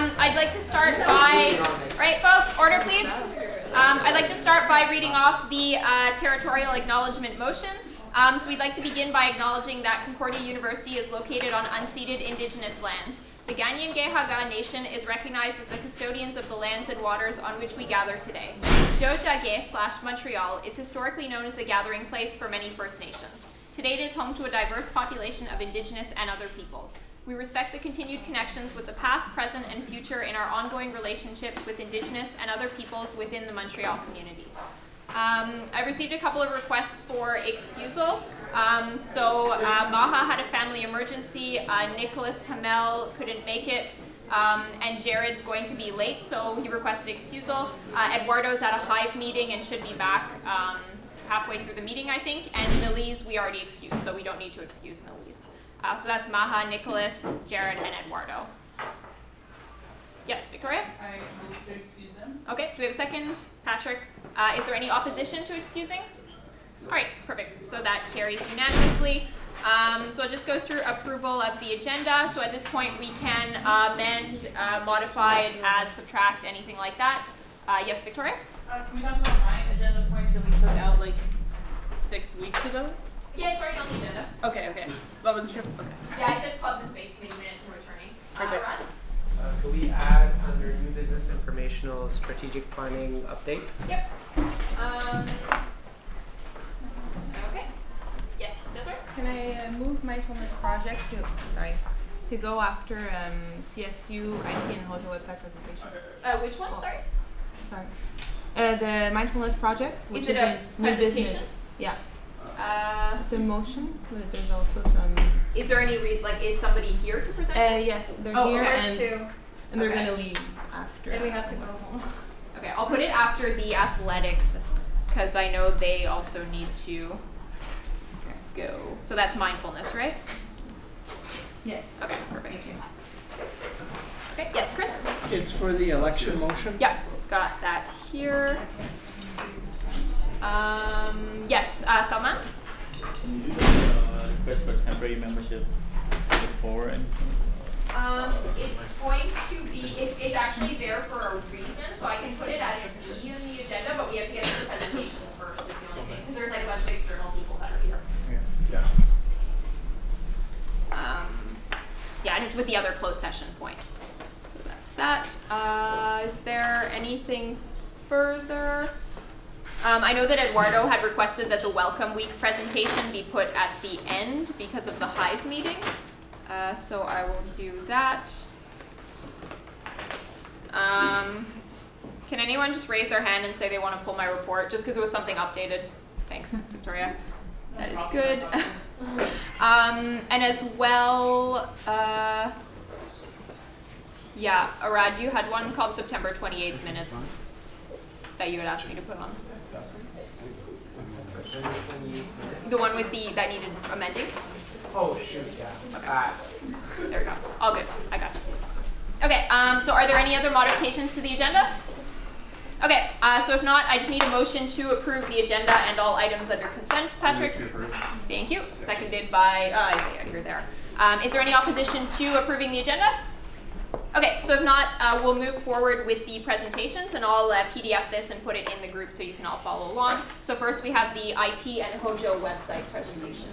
I'd like to start by, right folks, order please. I'd like to start by reading off the territorial acknowledgement motion. So we'd like to begin by acknowledging that Concordia University is located on unceded Indigenous lands. The Ganyan-Gehaga Nation is recognized as the custodians of the lands and waters on which we gather today. S.G.W/Montreal is historically known as a gathering place for many First Nations. Today it is home to a diverse population of Indigenous and other peoples. We respect the continued connections with the past, present, and future in our ongoing relationships with Indigenous and other peoples within the Montreal community. I received a couple of requests for excusal. Maha had a family emergency, Nicholas Hamel couldn't make it, and Jared's going to be late, so he requested excusal. Eduardo's at a Hive meeting and should be back halfway through the meeting, I think, and Millie's we already excused, so we don't need to excuse Millie's. So that's Maha, Nicholas, Jared, and Eduardo. Yes, Victoria? I move to excuse them. Okay, do we have a second? Patrick? Is there any opposition to excusing? All right, perfect. So that carries unanimously. So I'll just go through approval of the agenda. So at this point we can amend, modify, add, subtract, anything like that. Yes, Victoria? Can we talk about my agenda points that we took out like 6 weeks ago? Yeah, it's already on the agenda. Okay. But I wasn't sure. Okay. Yeah, it says clubs and space committee minutes and returning. Perfect. Run? Could we add under new business informational strategic planning update? Yep. Okay. Yes, Desiree? Can I move mindfulness project to go after CSU IT and Hojo website presentation? Which one? Sorry. The mindfulness project, which Is it a new presentation? business. Yeah. It's a motion, but there's also some. Is there any reason, like, is somebody here to present? Yes, they're here and they're Okay. gonna leave after. And we have to go home. Okay, I'll put it after the athletics because I know they also need to go. So that's mindfulness, right? Yes. Okay, perfect. Okay, yes, Chris? It's for the election motion. Yeah, got that here. Yes, Salman? Can you do the request for temporary membership before and It's going to be, it's actually there for a reason, so I can put it as B in the agenda, but we have to get through presentations first, is the only thing, because there's like a bunch of external people that are here. Yeah. Yeah, and it's with the other closed session point. So that's that. Is there anything further? I know that Eduardo had requested that the Welcome Week presentation be put at the end because of the Hive meeting. So I will do that. Can anyone just raise their hand and say they want to pull my report just because it was something updated? Thanks, Victoria. That is good. And as well, Arad, you had one called September 28th minutes that you had asked me to put on. The one with that needed amending? Oh shoot, yeah. Okay. There we go. All good. I got you. Okay, so are there any other modifications to the agenda? Okay, so if not, I just need a motion to approve the agenda and all items under consent. Patrick? Thank you. Seconded by Isaiah, you're there. Is there any opposition to approving the agenda? Okay, so if not, we'll move forward with the presentations and I'll PDF this and put it in the group so you can all follow along. So first we have the IT and Hojo website presentation.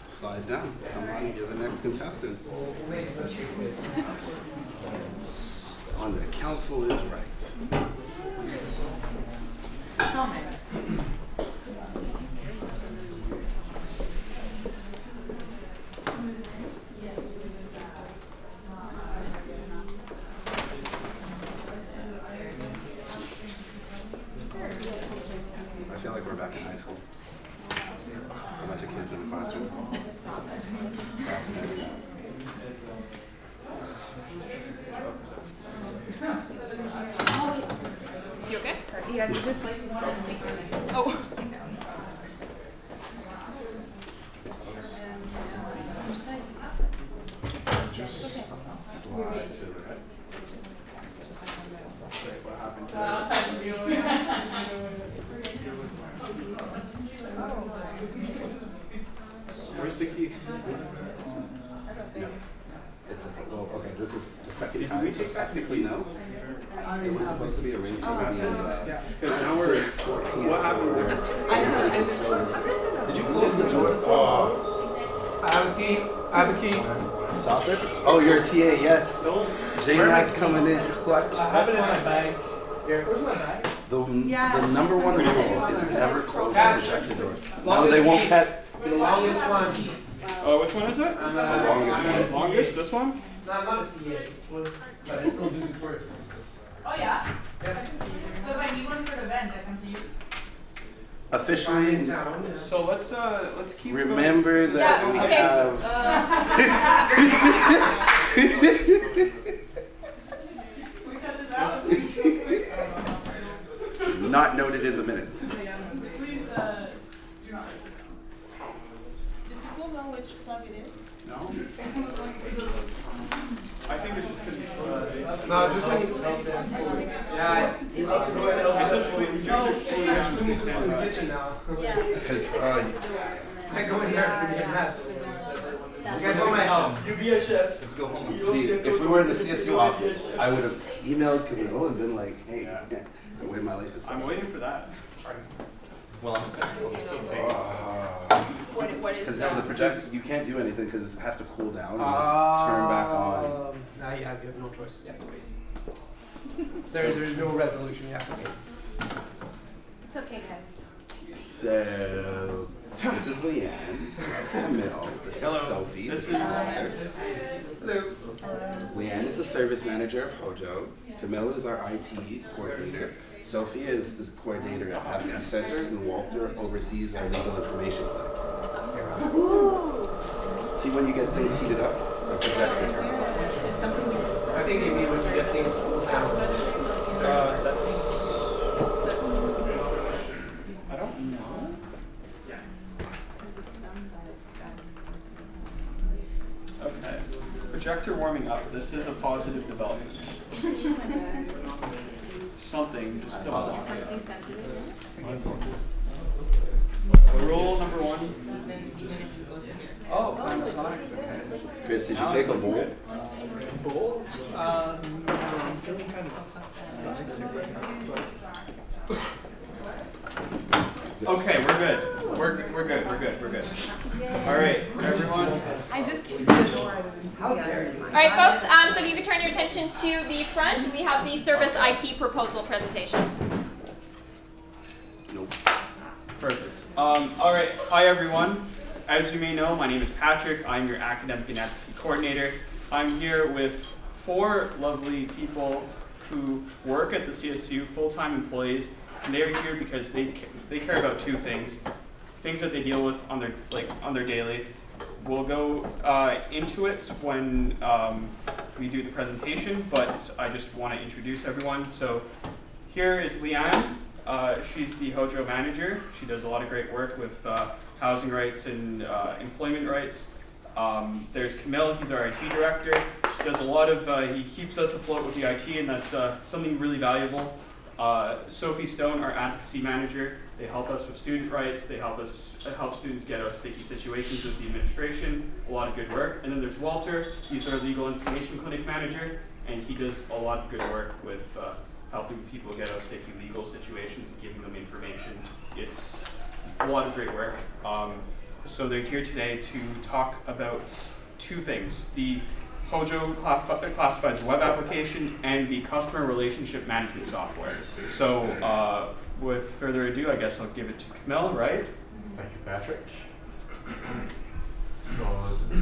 Slide down. Come on, you're the next contestant. On the council is right. Comment. I feel like we're back in high school. A bunch of kids in the classroom. You okay? Yeah, they just like want to make it. Oh. Just slide to the right. What happened to Where's the key? No. Well, okay, this is the second time, so technically no. It was supposed to be arranged to be Because now we're. 14th. What happened? Did you close the door? I have a key. I have a key. Saucer? Oh, you're a TA, yes. J-Mass coming in clutch. I have it in my bag. Here. Where's my bag? The number one rule is never close the projector door. No, they won't catch. The longest one. Oh, which one is it? The longest one. Longest, this one? Not a TA, but I still do tutorials. Oh yeah? So if I need one for an event, I come to you? Officially, So let's keep remember that Yeah, we okay. have not noted in the minutes. Please, do not. Do people know which plug it is? No? I think it's just because No, just when you yeah, it says please in the kitchen now. Because I go in there to get a mess. You guys want my help? You be a chef. let's go home. See, if we were in the CSU office, I would have emailed Camille and been like, hey, the way my life is. I'm waiting for that. Well, I'm still What is Because now the projector, you can't do anything because it has to cool down and then turn back on. Now you have no choice. You have to wait. There's no resolution. You have to wait. It's okay, guys. So, this is Leanne, this is Camille, this is Sophie, this is Walter. Hello. Leanne is the service manager of Hojo. Camille is our IT coordinator. Sophie is the coordinator at Happiness Center, and Walter oversees our legal information clinic. See when you get things heated up, the projector turns on. There's something we I think you mean when you get things cooled down. That's. I don't know. Okay. Projector warming up. This is a positive development. Something just double check. Rule number one. even if it goes here. Oh, Panasonic. Okay. Chris, did you take a bowl? Bowl? No, I'm feeling kind of stomach sick right now. Okay, we're good. We're good. We're good. All right, everyone. I just keep the door. All right, folks, so if you could turn your attention to the front, we have the service IT proposal presentation. Nope. Perfect. All right. Hi, everyone. As you may know, my name is Patrick. I'm your academic and advocacy coordinator. I'm here with 4 lovely people who work at the CSU, full-time employees, and they're here because they care about 2 things that they deal with on their daily. We'll go into it when we do the presentation, but I just want to introduce everyone. So here is Leanne. She's the Hojo manager. She does a lot of great work with housing rights and employment rights. There's Camille, he's our IT director. He does a lot of, he keeps us afloat with the IT, and that's something really valuable. Sophie Stone, our advocacy manager. They help us with student rights. They help students get out of sticky situations with the administration. A lot of good work. And then there's Walter. He's our legal information clinic manager, and he does a lot of good work with helping people get out of sticky legal situations, giving them information. It's a lot of great work. So they're here today to talk about 2 things: the Hojo Classifieds web application and the customer relationship management software. So with further ado, I guess I'll give it to Camille, right? Thank you, Patrick. So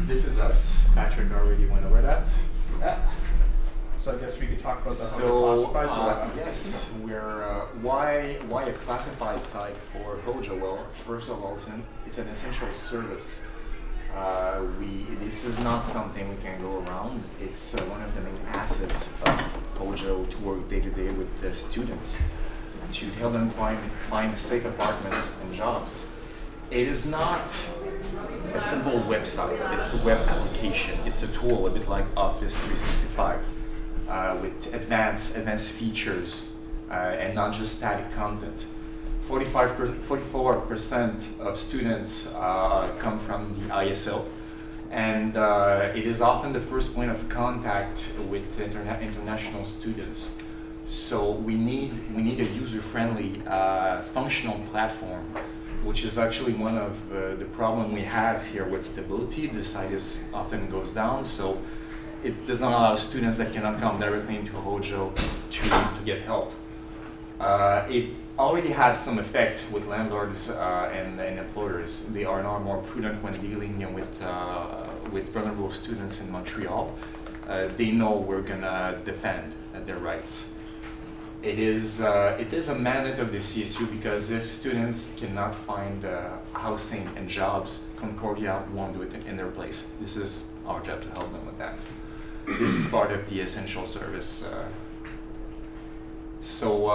this is us. Patrick already went over that. Yeah. So I guess we could talk about the Hojo Classifieds web application. Yes, we're why a classified site for Hojo? Well, first of all, it's an essential service. This is not something we can go around. It's one of the main assets of Hojo to work day to day with the students, to help them find safe apartments and jobs. It is not a simple website. It's a web application. It's a tool, a bit like Office 365, with advanced features and not just static content. 44% of students come from the ISO, and it is often the first point of contact with international students. So we need a user-friendly, functional platform, which is actually one of the problem we have here with stability. The site often goes down, so it does not allow students that cannot come directly into Hojo to get help. It already had some effect with landlords and employers. They are now more prudent when dealing with vulnerable students in Montreal. They know we're gonna defend their rights. It is a mandate of the CSU because if students cannot find housing and jobs, Concordia won't do it in their place. This is our job to help them with that. This is part of the essential service. So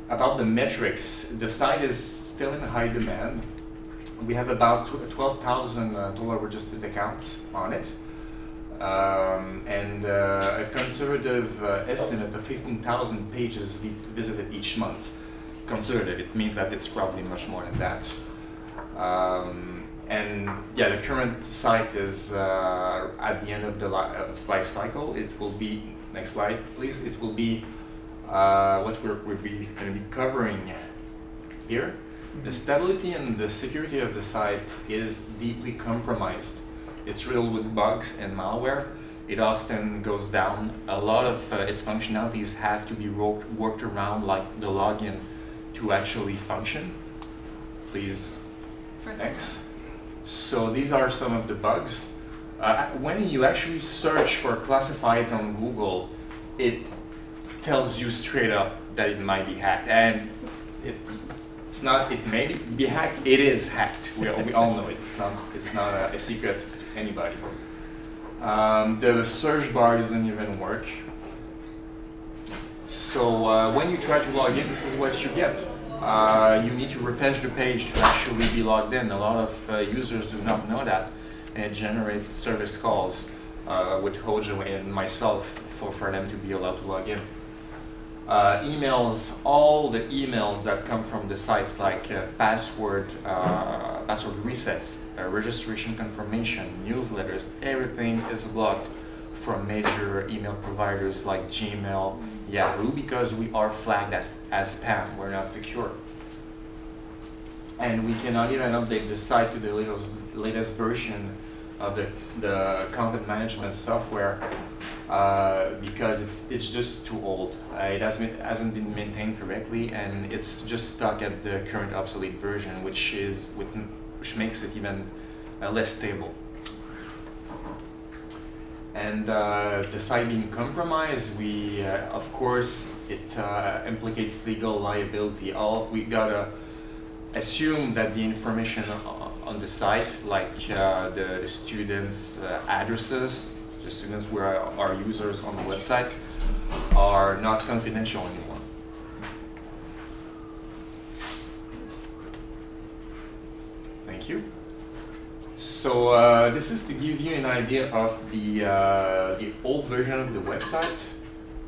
about the metrics, the site is still in high demand. We have about 12,000 total registered accounts on it. And a conservative estimate of 15,000 pages visited each month. Conservative, it means that it's probably much more than that. And yeah, the current site is at the end of the life cycle. It will be, next slide please, it will be what we're going to be covering here. The stability and the security of the site is deeply compromised. It's riddled with bugs and malware. It often goes down. A lot of its functionalities have to be worked around, like the login, to actually function. Please, next. So these are some of the bugs. When you actually search for classifieds on Google, it tells you straight up that it might be hacked. And it's not, it may be hacked, it is hacked. We all know it. It's not a secret to anybody. The search bar doesn't even work. So when you try to log in, this is what you get. You need to refresh the page to actually be logged in. A lot of users do not know that, and it generates service calls with Hojo and myself for them to be allowed to log in. Emails, all the emails that come from the sites, like password resets, registration confirmation, newsletters, everything is blocked from major email providers like Gmail, Yahoo, because we are flagged as spam. We're not secure. And we cannot even update the site to the latest version of the content management software because it's just too old. It hasn't been maintained correctly, and it's just stuck at the current obsolete version, which makes it even less stable. And the site being compromised, of course, it implicates legal liability. We gotta assume that the information on the site, like the students' addresses, the students who are users on the website, are not confidential anymore. Thank you. So this is to give you an idea of the old version of the website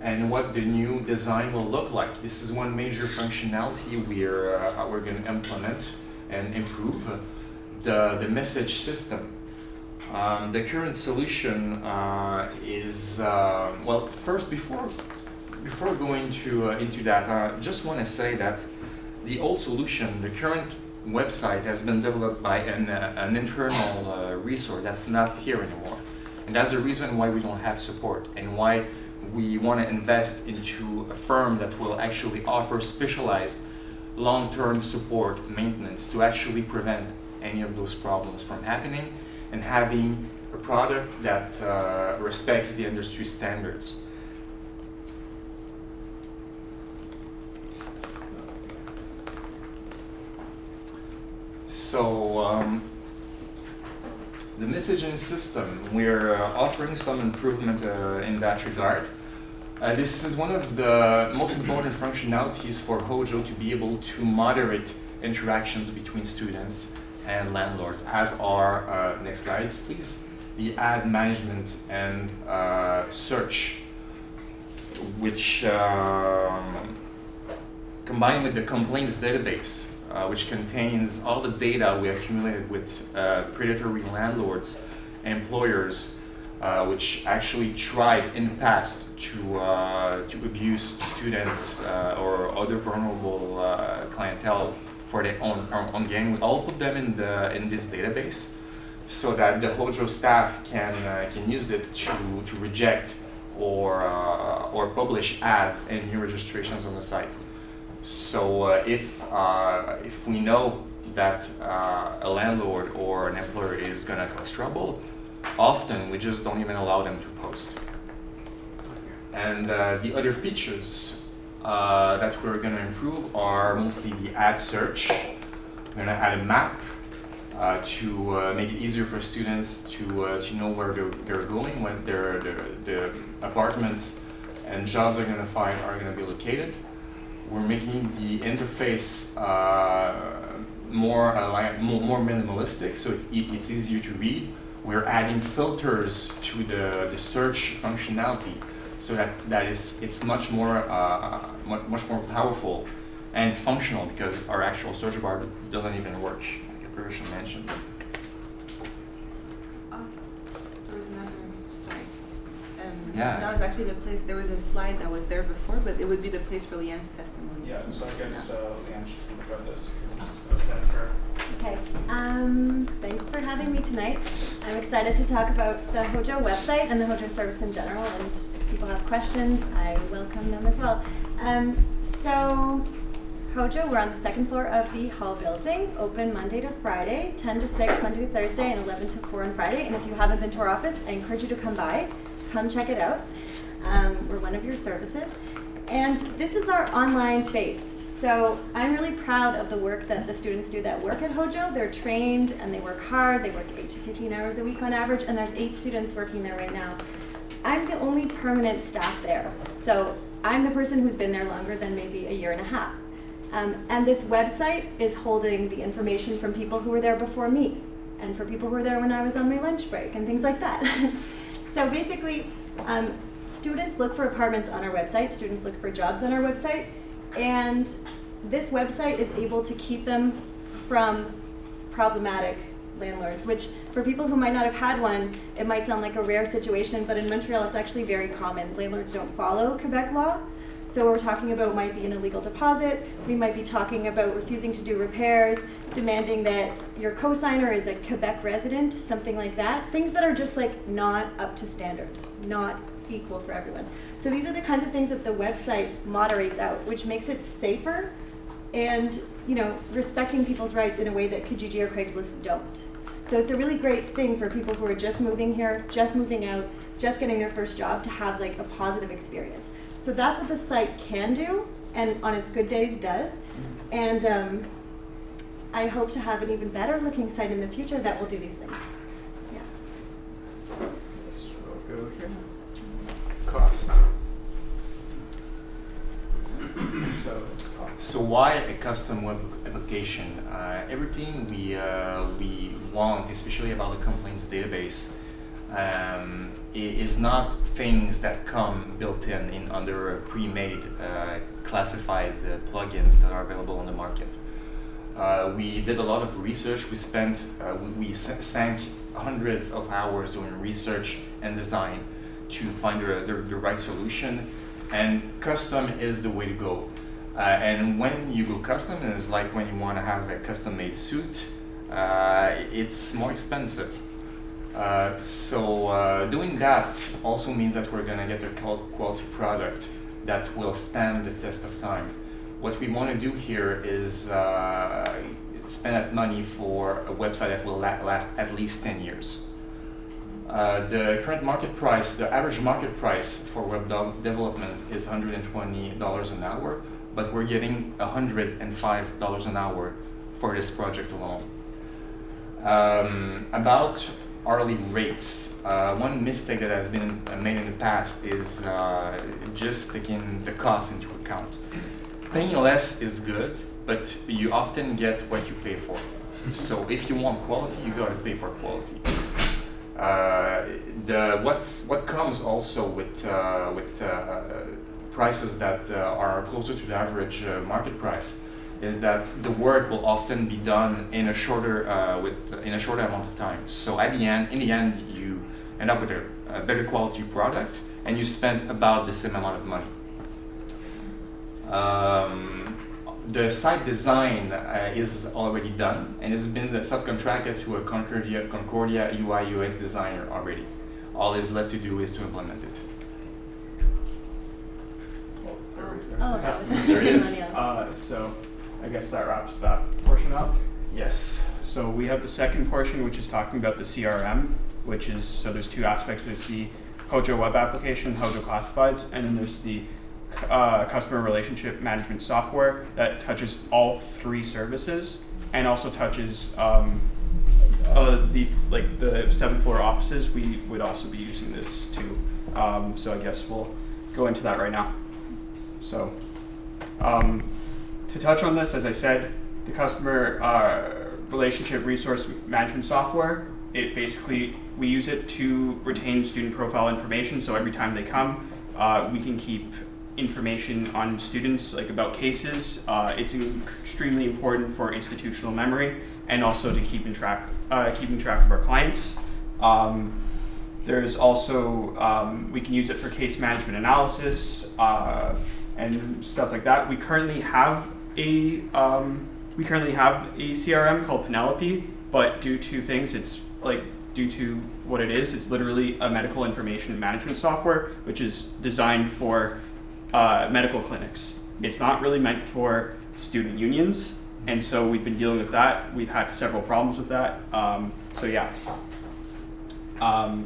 and what the new design will look like. This is one major functionality we're going to implement and improve, the message system. The current solution is well. First, before going into that, I just want to say that the old solution, the current website, has been developed by an internal resource that's not here anymore, and that's the reason why we don't have support and why we want to invest into a firm that will actually offer specialized long-term support maintenance to actually prevent any of those problems from happening, and having a product that respects the industry standards. So the messaging system, we're offering some improvement in that regard. This is one of the most important functionalities for Hojo, to be able to moderate interactions between students and landlords, as are, next slides please, the ad management and search, which combined with the complaints database, which contains all the data we accumulated with predatory landlords employers which actually tried in the past to abuse students or other vulnerable clientele for their own gain. We all put them in this database so that the Hojo staff can use it to reject or publish ads and new registrations on the site. So if we know that a landlord or an employer is gonna cause trouble, often we just don't even allow them to post. And the other features that we're gonna improve are mostly the ad search. We're gonna add a map to make it easier for students to know where they're going, when the apartments and jobs they're gonna find are gonna be located. We're making the interface more minimalistic, so it's easier to read. We're adding filters to the search functionality, so that it's much more powerful and functional, because our actual search bar doesn't even work, like a person mentioned. There was another, sorry. Yeah. That was actually the place, there was a slide that was there before, but it would be the place for Leanne's testimony. Yeah, so I guess Leanne should speak about this, because that's her. Okay, thanks for having me tonight. I'm excited to talk about the Hojo website and the Hojo service in general, and if people have questions, I welcome them as well. So, Hojo, we're on the second floor of the Hall building, open Monday to Friday, 10 to 6 Monday to Thursday, and 11 to 4 on Friday. And if you haven't been to our office, I encourage you to come by, come check it out. We're one of your services. And this is our online face. So I'm really proud of the work that the students do that work at Hojo. They're trained and they work hard. They work 8 to 15 hours a week on average, and there's 8 students working there right now. I'm the only permanent staff there. So I'm the person who's been there longer than maybe a year and a half. And this website is holding the information from people who were there before me, and for people who were there when I was on my lunch break and things like that. So basically, students look for apartments on our website, students look for jobs on our website, and this website is able to keep them from problematic landlords, which for people who might not have had one, it might sound like a rare situation, but in Montreal it's actually very common. Landlords don't follow Quebec law. So what we're talking about might be an illegal deposit, we might be talking about refusing to do repairs, demanding that your co-signer is a Quebec resident, something like that. Things that are just like not up to standard, not equal for everyone. So these are the kinds of things that the website moderates out, which makes it safer and, you know, respecting people's rights in a way that Kijiji or Craigslist don't. So it's a really great thing for people who are just moving here, just moving out, just getting their first job to have like a positive experience. So that's what the site can do, and on its good days does. And I hope to have an even better looking site in the future that will do these things. Yeah. We'll go here. Cost. So So why a custom web application? Everything we want, especially about the complaints database, is not things that come built in under pre-made classified plugins that are available on the market. We did a lot of research. We spent, we sank hundreds of hours doing research and design to find the right solution, and custom is the way to go. And when you go custom, it's like when you want to have a custom-made suit, it's more expensive. So doing that also means that we're going to get a quality product that will stand the test of time. What we want to do here is spend that money for a website that will last at least 10 years. The current market price, the average market price for web development is $120 an hour, but we're getting $105 an hour for this project alone. About hourly rates, one mistake that has been made in the past is just taking the cost into account. Paying less is good, but you often get what you pay for. So if you want quality, you gotta pay for quality. What comes also with prices that are closer to the average market price is that the work will often be done in a shorter amount of time. So in the end, end up with a better quality product, and you spend about the same amount of money. The site design is already done, and it's been subcontracted to a Concordia UI UX designer already. All is left to do is to implement it. Oh, that was There it is. Montreal. So I guess that wraps that portion up. Yes. So we have the second portion, which is talking about the CRM, which is, so there's two aspects. There's the Hojo web application, Hojo Classifieds, and then there's the customer relationship management software that touches all three services and also touches the 7th floor offices. We would also be using this too. So I guess we'll go into that right now. So to touch on this, as I said, the customer relationship resource management software, it basically, we use it to retain student profile information. So every time they come, we can keep information on students, like about cases. It's extremely important for institutional memory and also to keeping track of our clients. There's also, we can use it for case management analysis and stuff like that. We currently have a CRM called Penelope, but due to things, due to what it is, it's literally a medical information management software, which is designed for medical clinics. It's not really meant for student unions, and so we've been dealing with that. We've had several problems with that.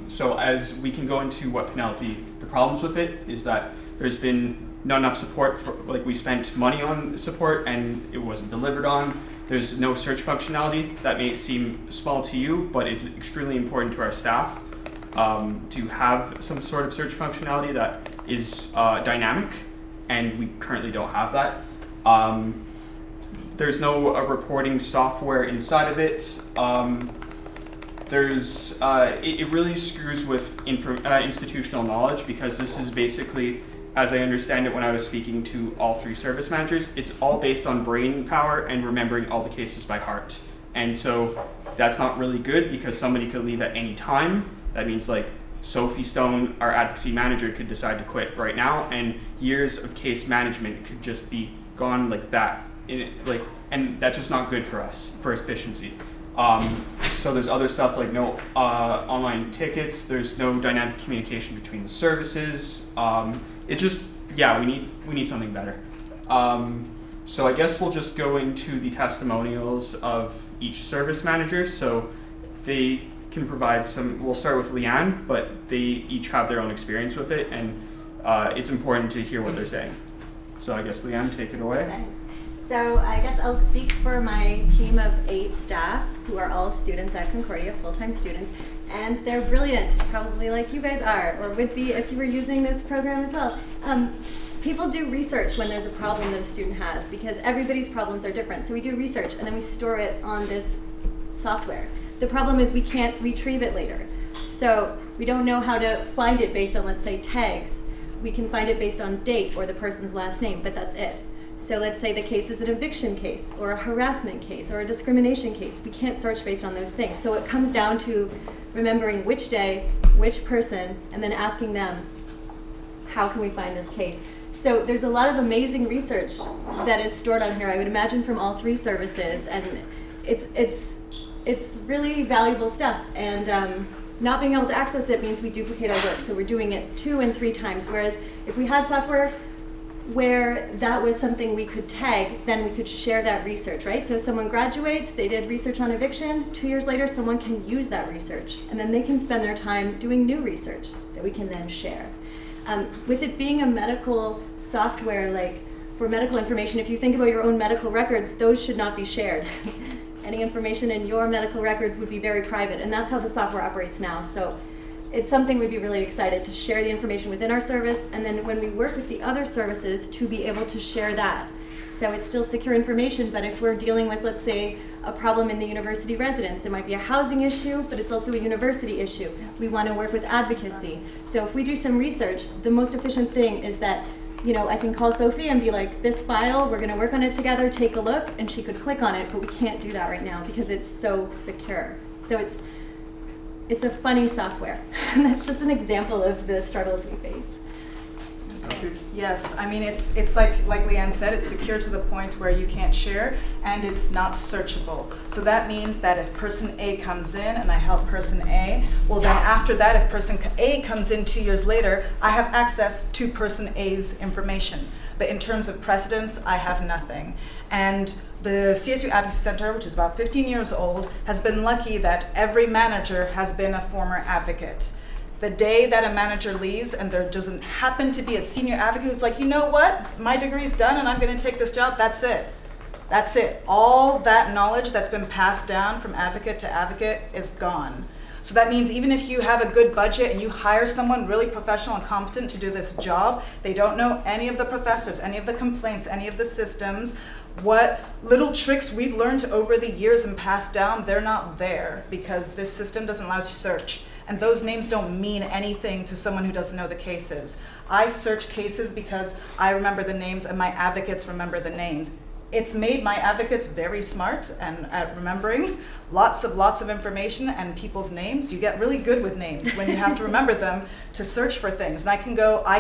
So as we can go into what Penelope, the problems with it is that there's been not enough support for, we spent money on support and it wasn't delivered on. There's no search functionality. That may seem small to you, but it's extremely important to our staff to have some sort of search functionality that is dynamic, and we currently don't have that. There's no reporting software inside of it. It really screws with institutional knowledge, because this is basically, as I understand it when I was speaking to all three service managers, it's all based on brain power and remembering all the cases by heart. And so that's not really good, because somebody could leave at any time. That means Sophie Stone, our advocacy manager, could decide to quit right now, and years of case management could just be gone like that. And that's just not good for us, for efficiency. So there's other stuff like no online tickets. There's no dynamic communication between the services. It's just, we need something better. So I guess we'll just go into the testimonials of each service manager. So they can provide some, we'll start with Leanne, but they each have their own experience with it, and it's important to hear what they're saying. So I guess Leanne, take it away. Thanks. So I guess I'll speak for my team of 8 staff who are all students at Concordia, full-time students, and they're brilliant, probably like you guys are, or would be if you were using this program as well. People do research when there's a problem that a student has, because everybody's problems are different. So we do research and then we store it on this software. The problem is we can't retrieve it later. So we don't know how to find it based on, let's say, tags. We can find it based on date or the person's last name, but that's it. So let's say the case is an eviction case or a harassment case or a discrimination case. We can't search based on those things. So it comes down to remembering which day, which person, and then asking them, how can we find this case? So there's a lot of amazing research that is stored on here, I would imagine, from all 3 services, and it's really valuable stuff. And not being able to access it means we duplicate our work. So we're doing it 2 and 3 times, whereas if we had software where that was something we could tag, then we could share that research, right? So if someone graduates, they did research on eviction, 2 years later, someone can use that research, and then they can spend their time doing new research that we can then share. With it being a medical software, like for medical information, if you think about your own medical records, those should not be shared. Any information in your medical records would be very private, and that's how the software operates now. So it's something we'd be really excited to share the information within our service, and then when we work with the other services, to be able to share that. So it's still secure information, but if we're dealing with, let's say, a problem in the university residence, it might be a housing issue, but it's also a university issue. We want to work with advocacy. So if we do some research, the most efficient thing is that, I can call Sophie and be like, this file, we're going to work on it together, take a look, and she could click on it, but we can't do that right now because it's so secure. So it's a funny software. And that's just an example of the struggles we face. Yes, I mean it's like Leanne said, it's secure to the point where you can't share, and it's not searchable. So that means that if person A comes in and I help person A, well then after that, if person A comes in 2 years later, I have access to person A's information. But in terms of precedence, I have nothing. And the CSU Advocacy Center, which is about 15 years old, has been lucky that every manager has been a former advocate. The day that a manager leaves and there doesn't happen to be a senior advocate who's like, you know what, my degree's done and I'm going to take this job, that's it. That's it. All that knowledge that's been passed down from advocate to advocate is gone. So that means even if you have a good budget and you hire someone really professional and competent to do this job, they don't know any of the professors, any of the complaints, any of the systems. What little tricks we've learned over the years and passed down, they're not there because this system doesn't allow you to search. And those names don't mean anything to someone who doesn't know the cases. I search cases because I remember the names and my advocates remember the names. It's made my advocates very smart and at remembering lots of information and people's names. You get really good with names when you have to remember them to search for things. And I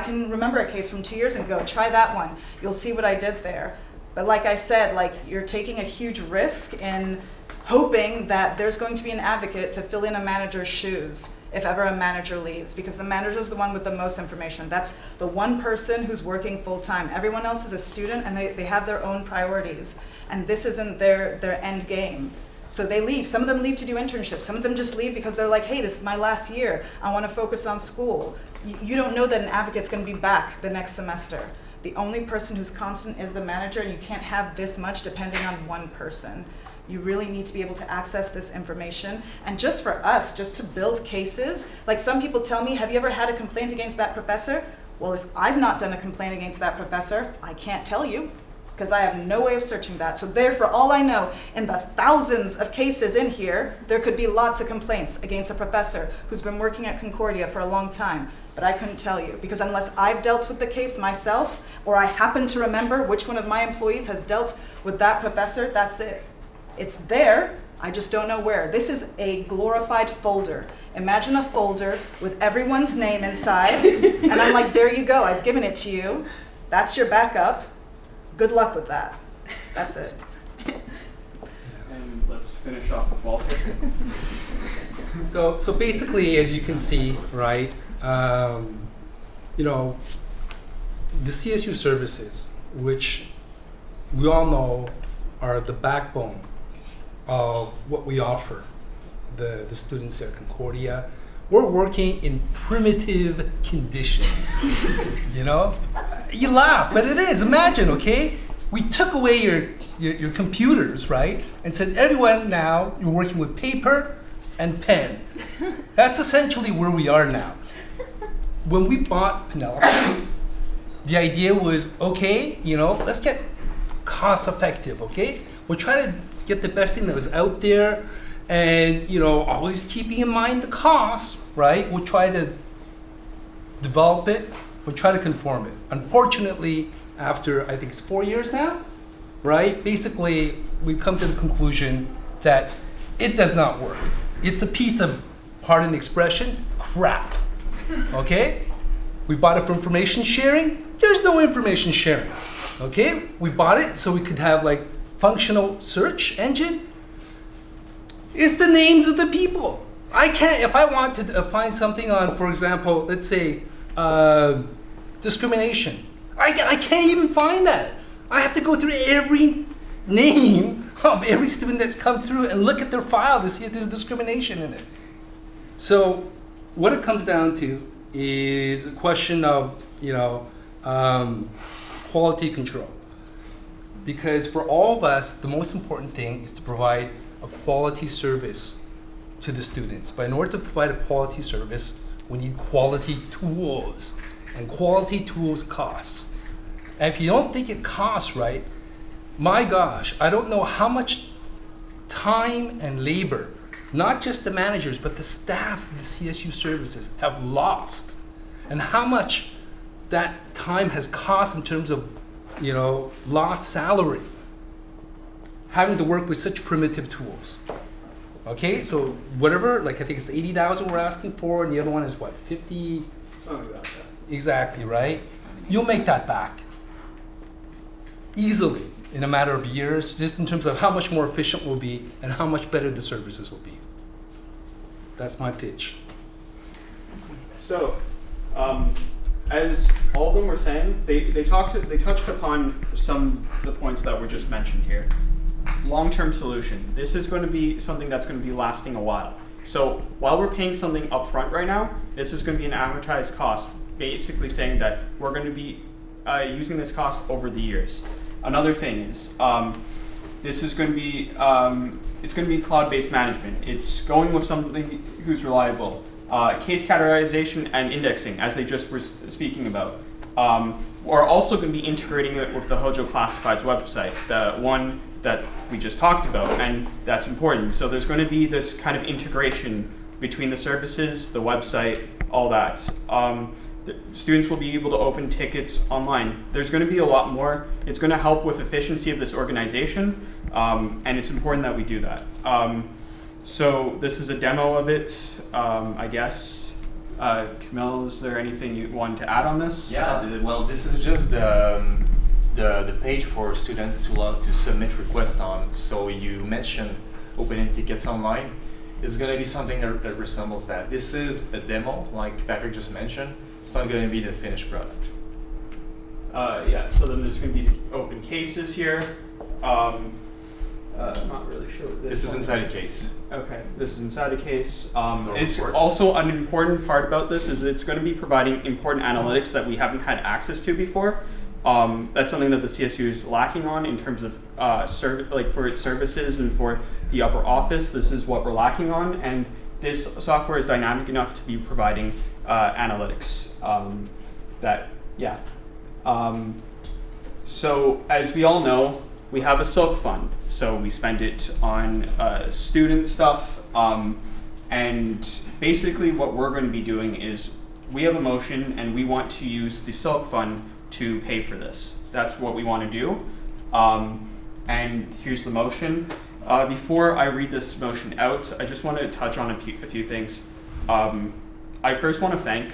can remember a case from 2 years ago, try that one. You'll see what I did there. But like I said, you're taking a huge risk in hoping that there's going to be an advocate to fill in a manager's shoes if ever a manager leaves, because the manager is the one with the most information. That's the one person who's working full-time. Everyone else is a student and they have their own priorities, and this isn't their end game. So they leave. Some of them leave to do internships. Some of them just leave because they're like, hey, this is my last year. I want to focus on school. You don't know that an advocate's going to be back the next semester. The only person who's constant is the manager, and you can't have this much depending on one person. You really need to be able to access this information. And just for us, just to build cases, like some people tell me, have you ever had a complaint against that professor? Well, if I've not done a complaint against that professor, I can't tell you because I have no way of searching that. So there, for all I know, in the thousands of cases in here, there could be lots of complaints against a professor who's been working at Concordia for a long time. But I couldn't tell you because unless I've dealt with the case myself, or I happen to remember which one of my employees has dealt with that professor, that's it. It's there, I just don't know where. This is a glorified folder. Imagine a folder with everyone's name inside, and I'm like, there you go, I've given it to you. That's your backup. Good luck with that. That's it. And let's finish off with Walter. So basically, as you can see, right, the CSU services, which we all know are the backbone of what we offer the students at Concordia. We're working in primitive conditions, You laugh, but it is. Imagine, okay? We took away your computers, right? And said, everyone now, you're working with paper and pen. That's essentially where we are now. When we bought Penelope, the idea was, okay, let's get cost effective, okay? We'll try to get the best thing that was out there and, always keeping in mind the cost, right? We'll try to develop it. We'll try to conform it. Unfortunately, after, I think it's 4 years now, right? Basically, we've come to the conclusion that it does not work. It's a piece of, pardon the expression, crap, okay? We bought it for information sharing. There's no information sharing, okay? We bought it so we could have functional search engine. It's the names of the people. I can't, if I want to find something on, for example, let's say discrimination, I can't even find that. I have to go through every name of every student that's come through and look at their file to see if there's discrimination in it. So what it comes down to is a question of, quality control. Because for all of us, the most important thing is to provide a quality service to the students. But in order to provide a quality service, we need quality tools. And quality tools costs. And if you don't think it costs right, my gosh, I don't know how much time and labor, not just the managers, but the staff of the CSU services have lost. And how much that time has cost in terms of lost salary, having to work with such primitive tools, Okay, so whatever, like I think it's 80,000 we're asking for, and the other one is what, 50? Something about that. Exactly, right? You'll make that back easily in a matter of years, just in terms of how much more efficient we'll be and how much better the services will be. That's my pitch. So, as all of them were saying, they touched upon some of the points that were just mentioned here. Long-term solution. This is going to be something that's going to be lasting a while. So while we're paying something upfront right now, this is going to be an amortized cost, basically saying that we're going to be using this cost over the years. Another thing is, this is going to be it's going to be cloud-based management. It's going with something who's reliable. Case categorization and indexing, as they just were speaking about. We're also going to be integrating it with the Hojo Classifieds website, the one that we just talked about, and that's important. So there's going to be this kind of integration between the services, the website, all that. The students will be able to open tickets online. There's going to be a lot more. It's going to help with efficiency of this organization, and it's important that we do that. So this is a demo of it, I guess. Camille, is there anything you want to add on this? Yeah, well, this is just the page for students to submit requests on. So you mentioned opening tickets online. It's going to be something that resembles that. This is a demo, like Patrick just mentioned. It's not going to be the finished product. Yeah, so then there's going to be the open cases here. I'm not really sure what This is inside a case. Okay, this is inside a case. So It's reports. also an important part about this is it's going to be providing important analytics that we haven't had access to before. That's something that the CSU is lacking on in terms of for its services and for the upper office. This is what we're lacking on, and this software is dynamic enough to be providing analytics. So as we all know, we have a Silk fund, so we spend it on student stuff, and basically what we're going to be doing is we have a motion and we want to use the Silk fund to pay for this. That's what we want to do, and here's the motion. Before I read this motion out, I just want to touch on a few things. I first want to thank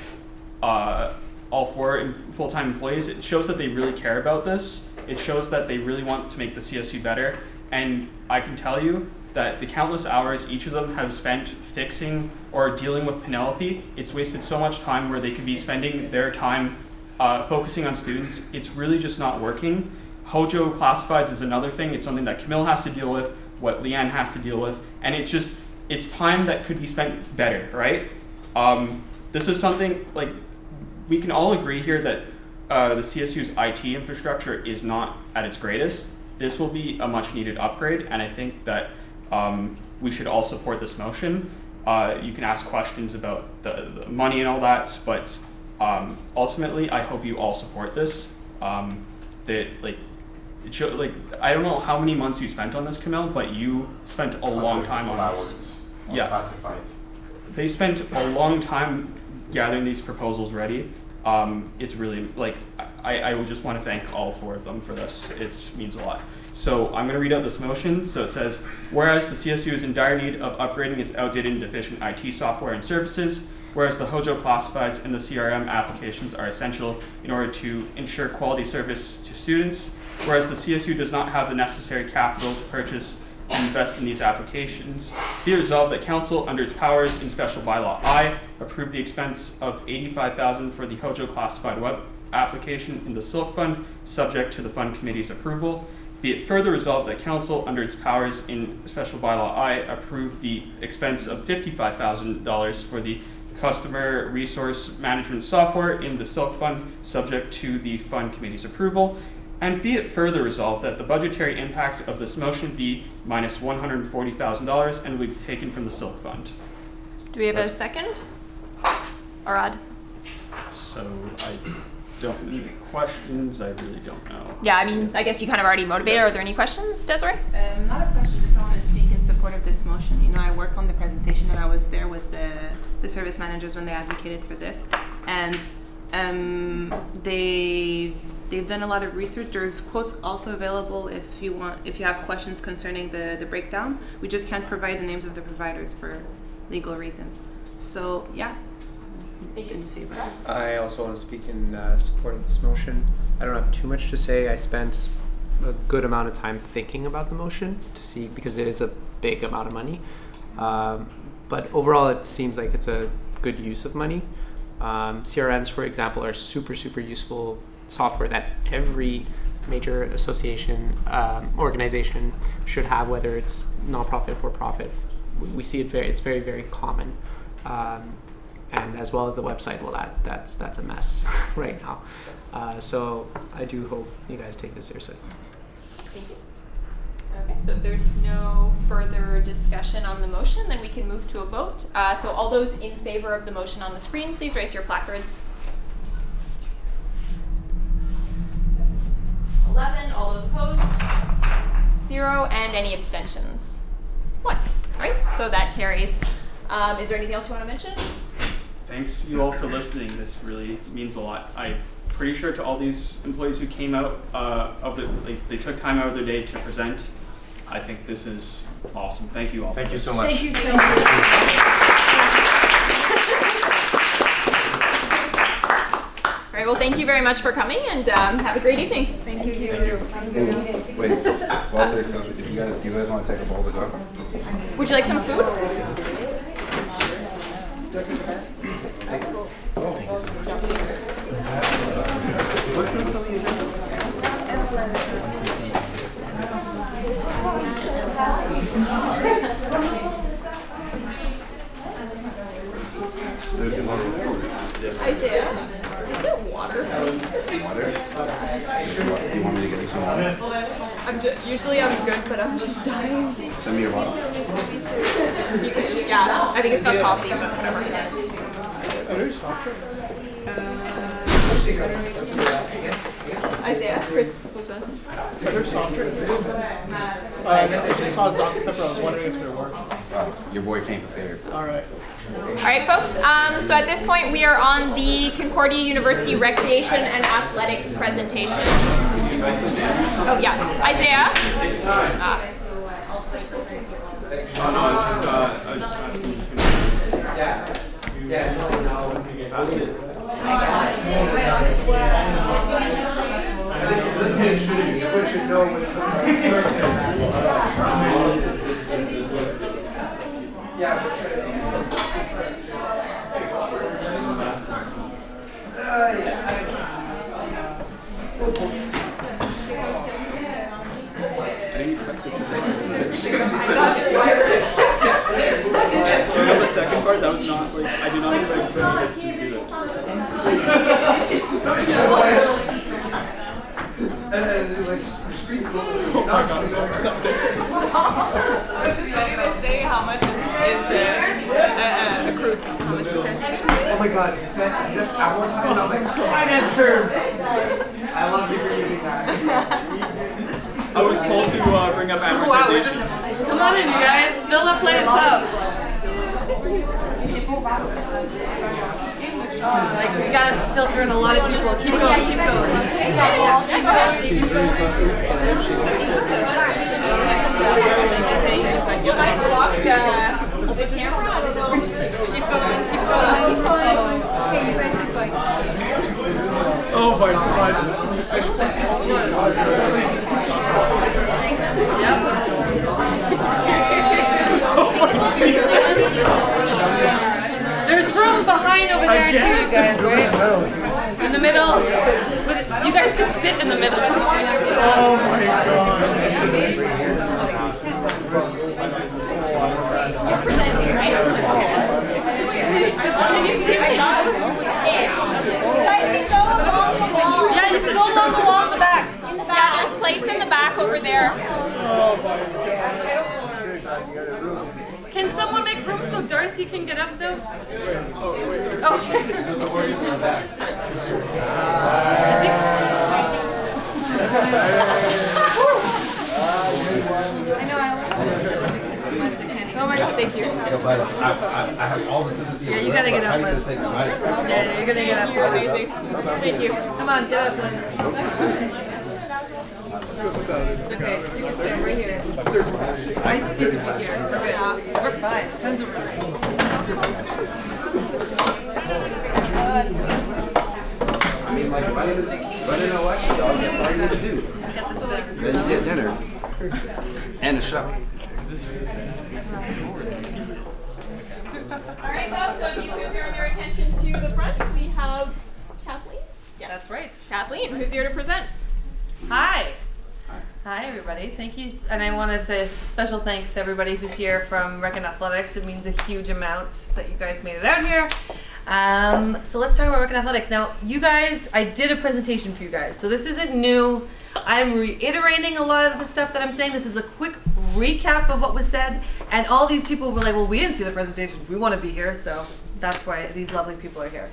all 4 full-time employees. It shows that they really care about this. It shows that they really want to make the CSU better. And I can tell you that the countless hours each of them have spent fixing or dealing with Penelope, it's wasted so much time where they could be spending their time focusing on students. It's really just not working. Hojo Classifieds is another thing. It's something that Camille has to deal with, what Leanne has to deal with, and it's time that could be spent better, right? This is something, like, we can all agree here that the CSU's IT infrastructure is not at its greatest. This will be a much needed upgrade, and I think that we should all support this motion. You can ask questions about the money and all that, but ultimately, I hope you all support this. I don't know how many months you spent on this, Camille, but you spent a long time on this. Yeah. Classifieds. They spent a long time gathering these proposals ready. It's really, I would just want to thank all 4 of them for this. It means a lot. So I'm going to read out this motion. So it says, whereas the CSU is in dire need of upgrading its outdated and deficient IT software and services, whereas the Hojo Classifieds and the CRM applications are essential in order to ensure quality service to students, whereas the CSU does not have the necessary capital to purchase and invest in these applications, be it resolved that Council, under its powers in Special Bylaw I, approve the expense of $85,000 for the Hojo Classified web application in the Silk Fund, subject to the Fund Committee's approval. Be it further resolved that Council, under its powers in Special Bylaw I, approve the expense of $55,000 for the Customer Resource Management software in the Silk Fund, subject to the Fund Committee's approval. And be it further resolved that the budgetary impact of this motion be minus $140,000 and will be taken from the Silk Fund. Do we have a second? Arad? So I don't need questions. I really don't know. Yeah, I mean, I guess you kind of already motivated. Are there any questions, Desiree? Not a question, just I want to speak in support of this motion. You know, I worked on the presentation and I was there with the service managers when they advocated for this. And they they've done a lot of research. There's quotes also available if you have questions concerning the breakdown. We just can't provide the names of the providers for legal reasons. So yeah, in favor. I also want to speak in support of this motion. I don't have too much to say. I spent a good amount of time thinking about the motion to see, because it is a big amount of money. But overall, it seems like it's a good use of money. CRMs, for example, are super useful software that every major association, organization should have, whether it's nonprofit or for-profit. We see it's very common. And as well as the website, well, that's a mess right now. So I do hope you guys take this seriously. Thank you. Okay, so if there's no further discussion on the motion, then we can move to a vote. So all those in favor of the motion on the screen, please raise your placards. 11, all those opposed, 0, and any abstentions? 1. All right, so that carries. Is there anything else you want to mention? Thanks to you all for listening. This really means a lot. I'm pretty sure to all these employees who came out they took time out of their day to present. I think this is awesome. Thank you all. Thank you so much. Thank you so much. All right, well, thank you very much for coming, and have a great evening. Thank you. Wait, Walter, so do you guys want to take a bowl to go? Would you like some food? What's next on the agenda? Isaiah, is there water? Water? Do you want me to get you some water? Usually I'm good, but I'm just dying. Send me your bottle. Yeah, I think it's got coffee, but whatever. Isaiah, Chris was on. There's soft drinks. I just saw Dr. Pepper. I was wondering if there were. Your boy came prepared. All right. All right, folks. So at this point, we are on the Concordia University Recreation and Athletics presentation. Oh yeah, Isaiah. Oh no, it's just I was just asking you to pass it. Everyone should know what's going The second part, that was not like, I did not expect you to do that. And then like screens close. Oh my god, I'm so excited. I was gonna say how much is accrued. How much percent? Oh my god, you said at one time, and I was like, finance terms! I love you for using that. I was told to bring up amortization. Wow, we're just, come on in, you guys. Fill the place up. Like, we gotta filter in a lot of people. Keep going, keep going. Keep going, keep going. Oh my god. Yep. There's room behind over there too, you guys, right? In the middle. But you guys could sit in the middle. Oh my god. Can you see my dog? Ish. Yeah, you can go along the wall in the back. Yeah, there's place in the back over there. Oh my god. Can someone make room so Darcy can get up though? Okay. Oh my god, thank you. but I have all the sympathy. Yeah, you gotta get up, Liz. Yeah, you're gonna get up. Amazing. Thank you. Come on, get up, Liz. It's okay. You can stand right here. I just need to be here. We're good. We're fine. Tons of room. I mean, like, running an election, dog, that's all you need to do. Then you get dinner and a show. All right, well, so if you could turn your attention to the front, we have Kathleen. Yes. That's right. Kathleen, who's here to present. Hi. Hi, everybody. Thank you. And I want to say a special thanks to everybody who's here from Rec and Athletics. It means a huge amount that you guys made it out here. So let's talk about Rec and Athletics. Now, you guys, I did a presentation for you guys. So this isn't new. I'm reiterating a lot of the stuff that I'm saying. This is a quick recap of what was said. And all these people were like, well, we didn't see the presentation. We want to be here. So that's why these lovely people are here.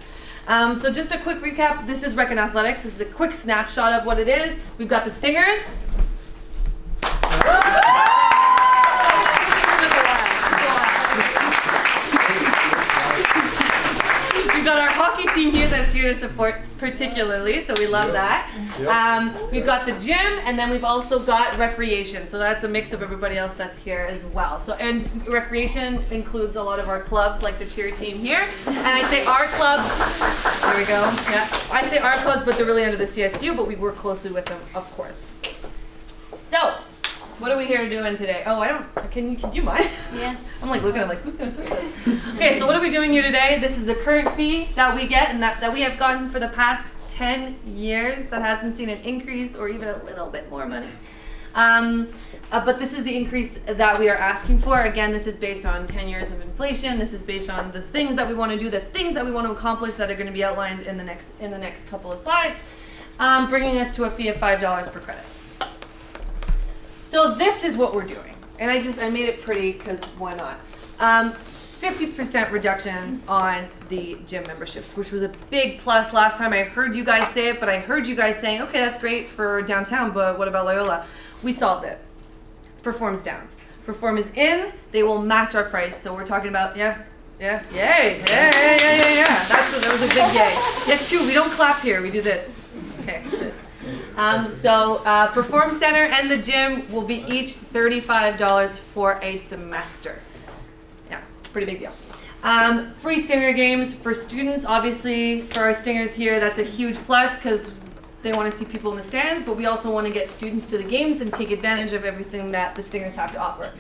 So just a quick recap. This is Rec and Athletics. This is a quick snapshot of what it is. We've got the Stingers. We've got our hockey team here that's here to support particularly, so we love that. We've got the gym, and then we've also got recreation. So that's a mix of everybody else that's here as well. So, and recreation includes a lot of our clubs, like the cheer team here. And I say our clubs, there we go. Yeah, I say our clubs, but they're really under the CSU, but we work closely with them, of course. So, what are we here doing today? Oh, can you mind? Yeah. I'm like looking, I'm like, who's gonna switch this? Okay, so what are we doing here today? This is the current fee that we get and that we have gotten for the past 10 years that hasn't seen an increase or even a little bit more money. But this is the increase that we are asking for. Again, this is based on 10 years of inflation. This is based on the things that we want to do, the things that we want to accomplish that are going to be outlined in the next couple of slides, bringing us to a fee of $5 per credit. So this is what we're doing, and I made it pretty because why not? 50% reduction on the gym memberships, which was a big plus last time. I heard you guys say it, but I heard you guys saying, okay, that's great for downtown, but what about Loyola? We solved it. Perform's down. Perform is in. They will match our price. So we're talking about yay. That was a big yay. Yes, shoot, we don't clap here. We do this. Okay, this. Perform Center and the gym will be each $35 for a semester. Yeah, it's a pretty big deal. Free Stinger games for students. Obviously, for our Stingers here, that's a huge plus because they want to see people in the stands, but we also want to get students to the games and take advantage of everything that the Stingers have to offer.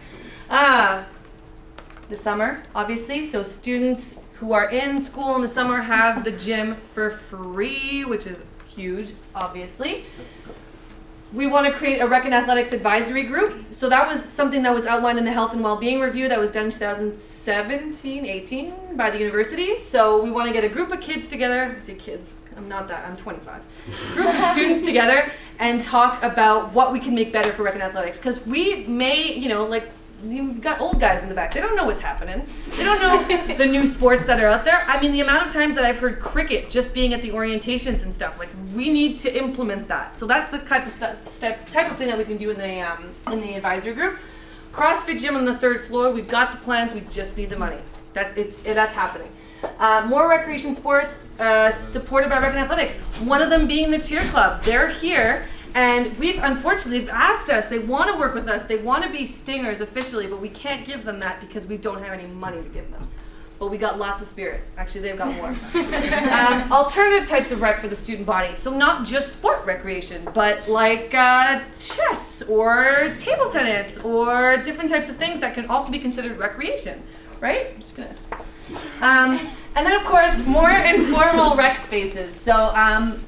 The summer, obviously, so students who are in school in the summer have the gym for free, which is huge, obviously. We want to create a Rec and Athletics advisory group. So that was something that was outlined in the Health and Wellbeing Review that was done in 2017-18 by the university. So we want to get a group of kids together. I say kids, I'm not that, I'm 25. Group of students together and talk about what we can make better for Rec and Athletics. Because we may, you've got old guys in the back. They don't know what's happening. They don't know the new sports that are out there. I mean, the amount of times that I've heard cricket just being at the orientations and stuff, we need to implement that. So that's the type of thing that we can do in the advisory group. CrossFit gym on the 3rd floor. We've got the plans. We just need the money. That's happening. More recreation sports supported by Rec and Athletics. One of them being the cheer club. They're here. And they've asked us, they want to work with us, they want to be Stingers officially, but we can't give them that because we don't have any money to give them. But we got lots of spirit. Actually, they've got more. Alternative types of rec for the student body. So not just sport recreation, but like chess or table tennis or different types of things that can also be considered recreation, right? I'm just gonna... and then, of course, more informal rec spaces. So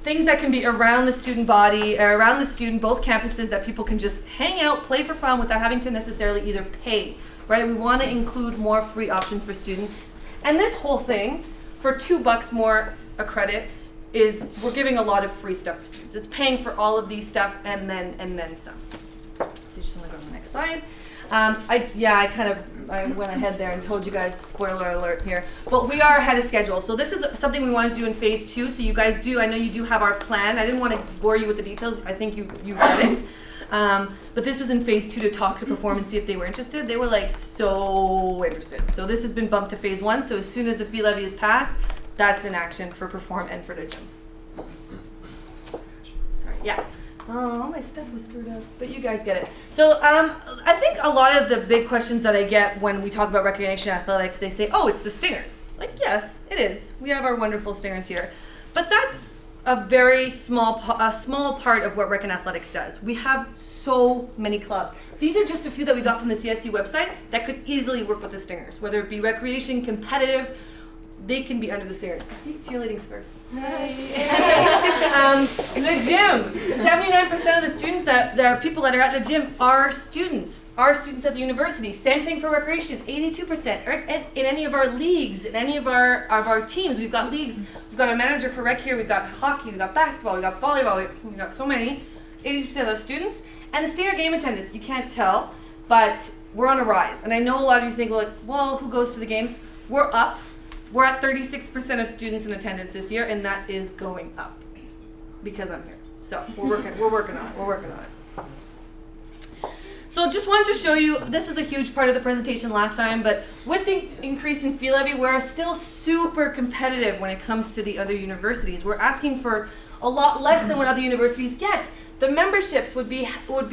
things that can be around the student body, or around the student, both campuses, that people can just hang out, play for fun without having to necessarily either pay, right? We want to include more free options for students. And this whole thing, for $2 more a credit, we're giving a lot of free stuff for students. It's paying for all of these stuff and then some. So you just want to go to the next slide. I went ahead there and told you guys, spoiler alert here, but we are ahead of schedule. So this is something we want to do in phase 2. So you guys I know you do have our plan. I didn't want to bore you with the details. I think you get it. But this was in phase 2 to talk to Perform and see if they were interested. They were like so interested. So this has been bumped to phase 1. So as soon as the fee levy is passed, that's in action for Perform and for the gym. Sorry, yeah. Oh, all my stuff was screwed up, but you guys get it. So I think a lot of the big questions that I get when we talk about recreation athletics, they say, oh, it's the Stingers. Like, yes, it is. We have our wonderful Stingers here. But that's a very small part of what Rec and Athletics does. We have so many clubs. These are just a few that we got from the CSU website that could easily work with the Stingers, whether it be recreation, competitive. They can be under the Stingers. See, cheerleading's first. The gym. 79% of the students that are people that are at the gym are students at the university. Same thing for recreation, 82%. Or in any of our leagues, in any of our teams, we've got leagues. We've got a manager for rec here. We've got hockey. We've got basketball. We've got volleyball. We've got so many. 80% of those students. And the Stinger game attendance, you can't tell, but we're on a rise. And I know a lot of you think, like, well, who goes to the games? We're up. We're at 36% of students in attendance this year, and that is going up because I'm here. So we're working on it. So just wanted to show you, this was a huge part of the presentation last time, but with the increase in fee levy, we're still super competitive when it comes to the other universities. We're asking for a lot less than what other universities get. The memberships would be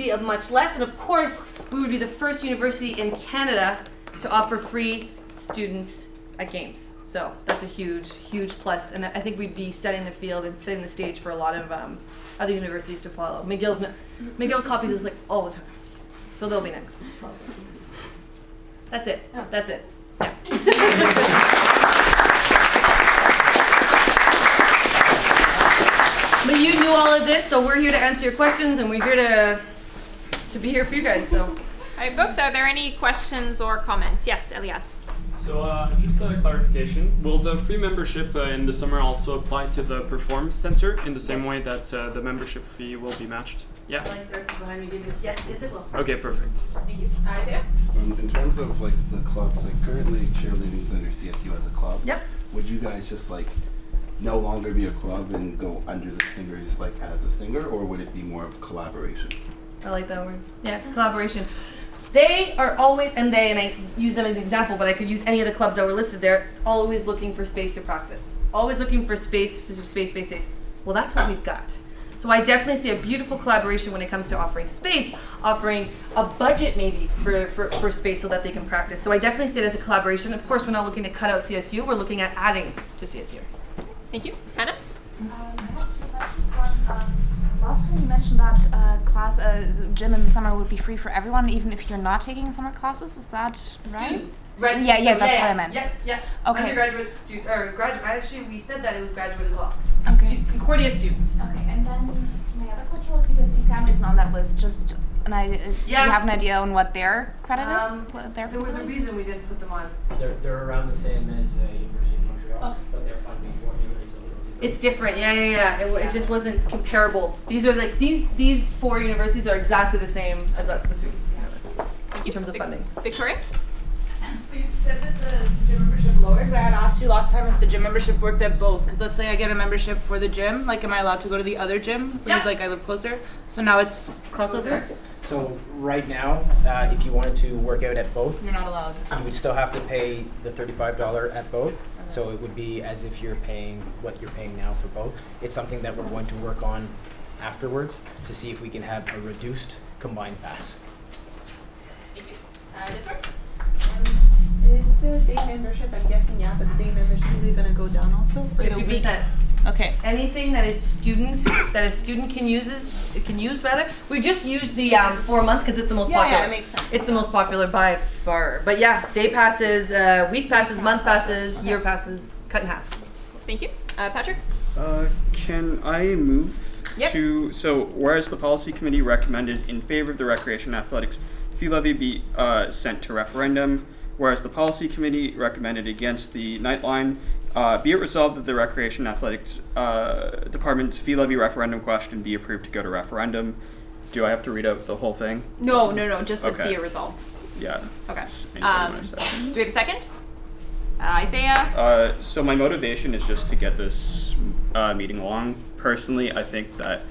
of much less, and of course, we would be the first university in Canada to offer free students at games. So that's a huge, huge plus, and I think we'd be setting the field and setting the stage for a lot of other universities to follow. McGill copies us like all the time, so they'll be next. That's it. Oh. That's it. Yeah. But you knew all of this, so we're here to answer your questions, and we're here to be here for you guys. So, all right, folks, are there any questions or comments? Yes, Elias. So just a clarification, will the free membership in the summer also apply to the Perform Center in the same way that the membership fee will be matched? Yeah? Like Darcy behind me, yes, it will. Okay, perfect. Thank you. Isaiah? In terms of like the clubs, like currently cheerleading's under CSU as a club. Yep. Would you guys just like no longer be a club and go under the Stingers like as a Stinger, or would it be more of collaboration? I like that word. Yeah, it's collaboration. They are always, and I use them as an example, but I could use any of the clubs that were listed there, always looking for space to practice. Always looking for space. Well, that's what we've got. So I definitely see a beautiful collaboration when it comes to offering space, offering a budget maybe for space so that they can practice. So I definitely see it as a collaboration. Of course, we're not looking to cut out CSU, we're looking at adding to CSU. Thank you. Hannah? I have 2 questions. One, last time you mentioned that gym in the summer would be free for everyone, even if you're not taking summer classes. Is that right? Students. Right. Yeah, that's what I meant. Yes, yeah. Okay. Undergraduate or graduate. Actually, we said that it was graduate as well. Okay. Concordia students. Okay, and then my other question was because UCAM isn't on that list. Just an idea. Yeah. Do you have an idea on what their credit is? What their there was a reason we didn't put them on. They're around the same as University of Montreal, but their funding formula is a little different. It's different. Yeah. It just wasn't comparable. These are like these 4 universities are exactly the same as us, the 3. Thank you. In terms of funding. Victoria? So you said that the gym membership lowered, but I had asked you last time if the gym membership worked at both. Because let's say I get a membership for the gym, like am I allowed to go to the other gym? Because like I live closer. So now it's crossover? So right now, if you wanted to work out at both, You're not allowed. you would still have to pay the $35 at both. So it would be as if you're paying what you're paying now for both. It's something that we're going to work on afterwards to see if we can have a reduced combined pass. Thank you. Is the day membership, I'm guessing, yeah, but the day membership is going to go down also? 50%. Okay. Anything that a student can use rather. We just use the 4-month because it's the most popular. Yeah, it makes sense. It's the most popular by far. But yeah, day passes, week passes, month passes, year passes, cut in half. Thank you. Patrick? Can I move Yep. to, so whereas the policy committee recommended in favor of the recreation athletics fee levy be sent to referendum, whereas the policy committee recommended against the Nightline, be it resolved that the recreation athletics department's fee levy referendum question be approved to go to referendum. Do I have to read out the whole thing? No, just the Okay. be a result. Yeah. Okay. Anything I said. Do we have a second? Isaiah? So my motivation is just to get this meeting along. Personally, I think that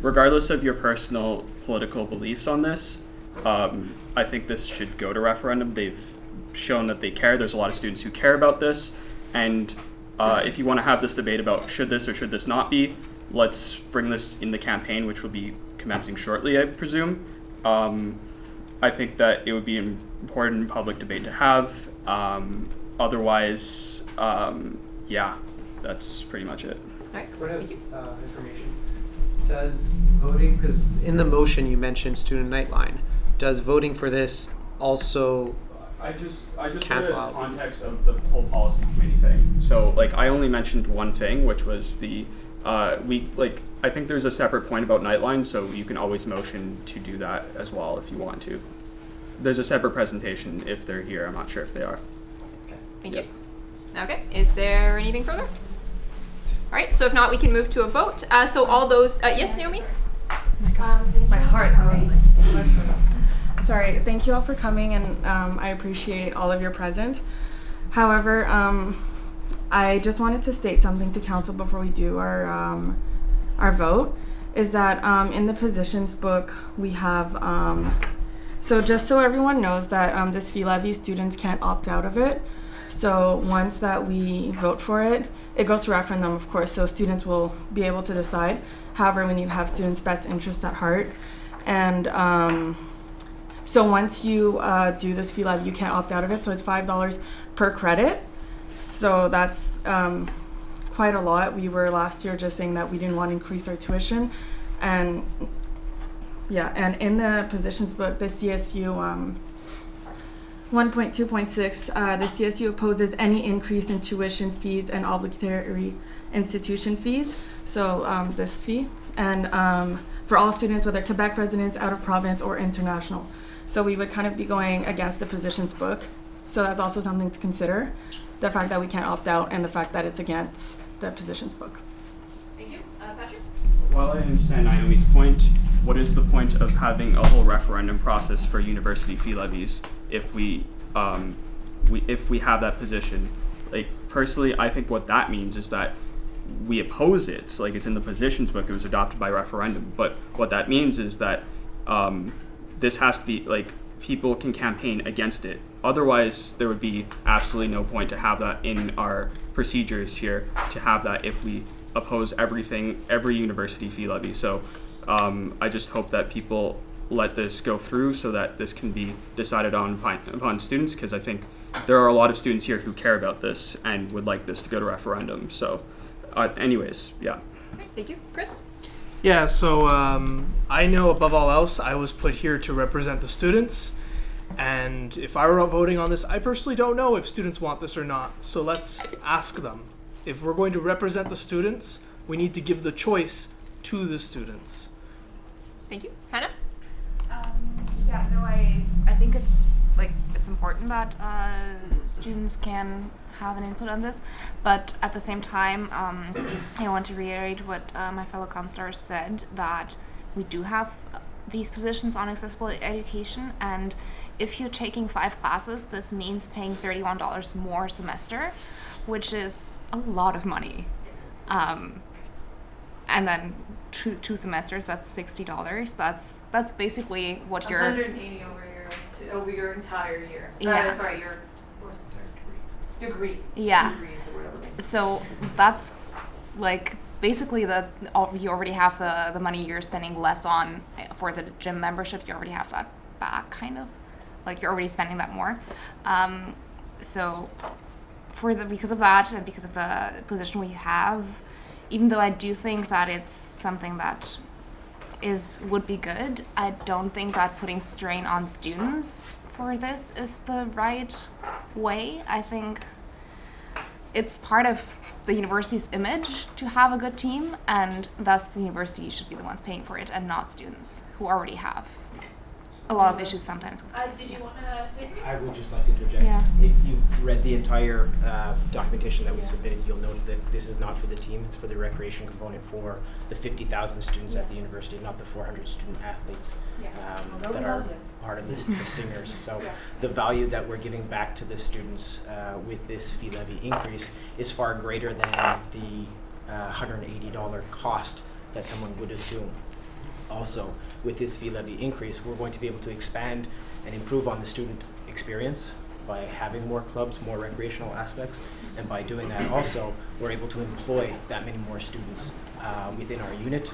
regardless of your personal political beliefs on this. I think this should go to referendum. They've shown that they care. There's a lot of students who care about this. And if you want to have this debate about should this or should this not be, let's bring this in the campaign, which will be commencing shortly, I presume. I think that it would be an important public debate to have. Otherwise, yeah, that's pretty much it. All right. Point of Thank you. information. Does voting, because in the motion you mentioned student nightline, does voting for this also I just put it cancel as out? context of the whole policy committee thing. So like I only mentioned one thing, which was the I think there's a separate point about nightline, so you can always motion to do that as well if you want to. There's a separate presentation if they're here. I'm not sure if they are. Thank you. Okay, is there anything further? All right, so if not, we can move to a vote. So all those, yes, Naomi? My heart, I was like, Sorry, thank you all for coming, and I appreciate all of your presence. However, I just wanted to state something to council before we do our vote, is that in the positions book we have, so just so everyone knows that this fee levy, students can't opt out of it. So once that we vote for it, it goes to referendum, of course, so students will be able to decide. However, we need to have students' best interests at heart. And so once you do this fee levy, you can't opt out of it. So it's $5 per credit. So that's quite a lot. We were last year just saying that we didn't want to increase our tuition. And yeah, and in the positions book, the CSU 1.2.6, the CSU opposes any increase in tuition fees and obligatory institution fees, so this fee, and for all students, whether Quebec residents, out of province, or international. So we would kind of be going against the positions book. So that's also something to consider, the fact that we can't opt out and the fact that it's against the positions book. Thank you. Patrick? While I understand Naomi's point, what is the point of having a whole referendum process for university fee levies if we have that position? Like personally, I think what that means is that we oppose it. So, like it's in the positions book, it was adopted by referendum. But what that means is that this has to be like people can campaign against it. Otherwise, there would be absolutely no point to have that in our procedures here. To have that if we oppose everything, every university fee levy. So I just hope that people let this go through so that this can be decided on upon students, because I think there are a lot of students here who care about this and would like this to go to referendum. So anyways, yeah. Okay, thank you. Chris? Yeah, so I know above all else I was put here to represent the students, and if I were voting on this, I personally don't know if students want this or not. So let's ask them. If we're going to represent the students, we need to give the choice to the students. Thank you. Hannah? Yeah, no, I think it's important that students can have an input on this, but at the same time, I want to reiterate what my fellow Comstars said, that we do have these positions on accessible education, and if you're taking 5 classes, this means paying $31 more a semester, which is a lot of money. And then two semesters, that's $60. That's basically what you're. $180 over your entire year. Yeah. Sorry, your degree. Yeah. Degree is the word I'm looking for. So that's like basically you already have the money you're spending less on for the gym membership. You already have that back, kind of. Like you're already spending that more. So because of that and because of the position we have, even though I do think that it's something that would be good, I don't think that putting strain on students for this is the right way. I think it's part of the university's image to have a good team, and thus the university should be the ones paying for it and not students who already have a lot of issues sometimes with Did you want to say something? I would just like to interject. Yeah. If you read the entire documentation that we submitted, you'll note that this is not for the team, it's for the recreation component for the 50,000 students at the university, not the 400 student athletes that are part of the Stingers. So the value that we're giving back to the students with this fee levy increase is far greater than the $180 cost that someone would assume. Also, with this fee levy increase, we're going to be able to expand and improve on the student experience by having more clubs, more recreational aspects, and by doing that also, we're able to employ that many more students within our unit,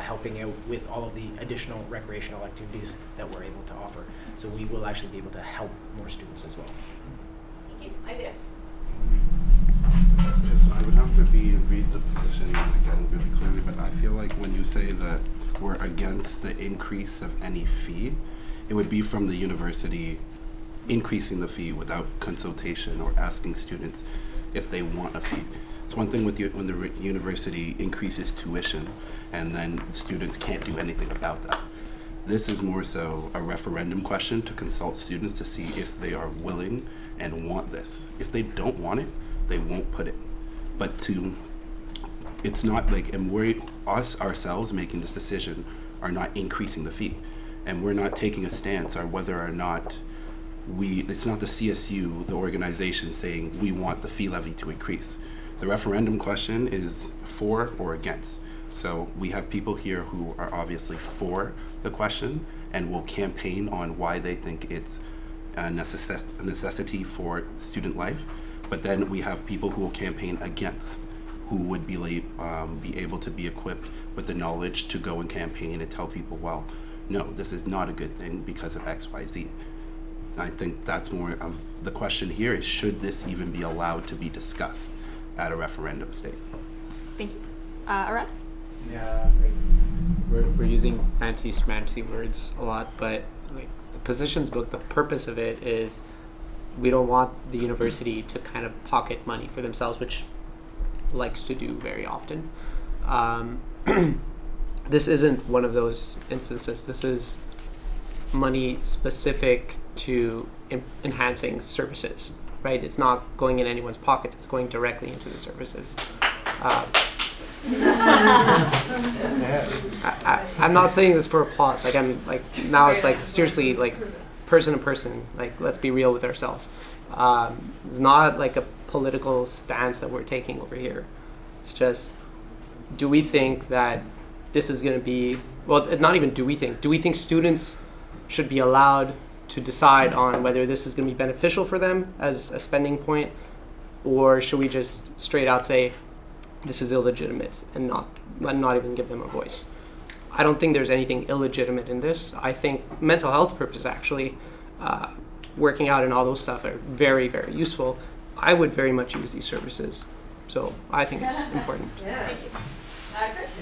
helping out with all of the additional recreational activities that we're able to offer. So we will actually be able to help more students as well. Thank you. Isaiah. Yes, I would have to read the position again really clearly, but I feel like when you say that we're against the increase of any fee, it would be from the university increasing the fee without consultation or asking students if they want a fee. It's one thing with when the university increases tuition and then students can't do anything about that. This is more so a referendum question to consult students to see if they are willing and want this. If they don't want it, they won't put it. But it's not like, and we're us ourselves making this decision are not increasing the fee. And we're not taking a stance on whether or not it's not the CSU, the organization, saying we want the fee levy to increase. The referendum question is for or against. So we have people here who are obviously for the question and will campaign on why they think it's a necessity for student life. But then we have people who will campaign against, who would be able to be equipped with the knowledge to go and campaign and tell people, well, no, this is not a good thing because of X, Y, Z. I think that's more of the question here is, should this even be allowed to be discussed at a referendum state? Thank you. Arad? Yeah, we're using fancy words a lot, but like the positions book, the purpose of it is we don't want the university to kind of pocket money for themselves, which likes to do very often. This isn't one of those instances. This is money specific to enhancing services, right? It's not going in anyone's pockets. It's going directly into the services. I'm not saying this for applause. Like I'm like now it's like seriously like person to person. Like let's be real with ourselves. It's not like a political stance that we're taking over here. It's just, do we think that this is going to be, well, not even do we think students should be allowed to decide on whether this is going to be beneficial for them as a spending point, or should we just straight out say this is illegitimate and not even give them a voice? I don't think there's anything illegitimate in this. I think mental health purposes actually, working out and all those stuff are very, very useful. I would very much use these services. So I think it's important. Yeah. Thank you. Chris?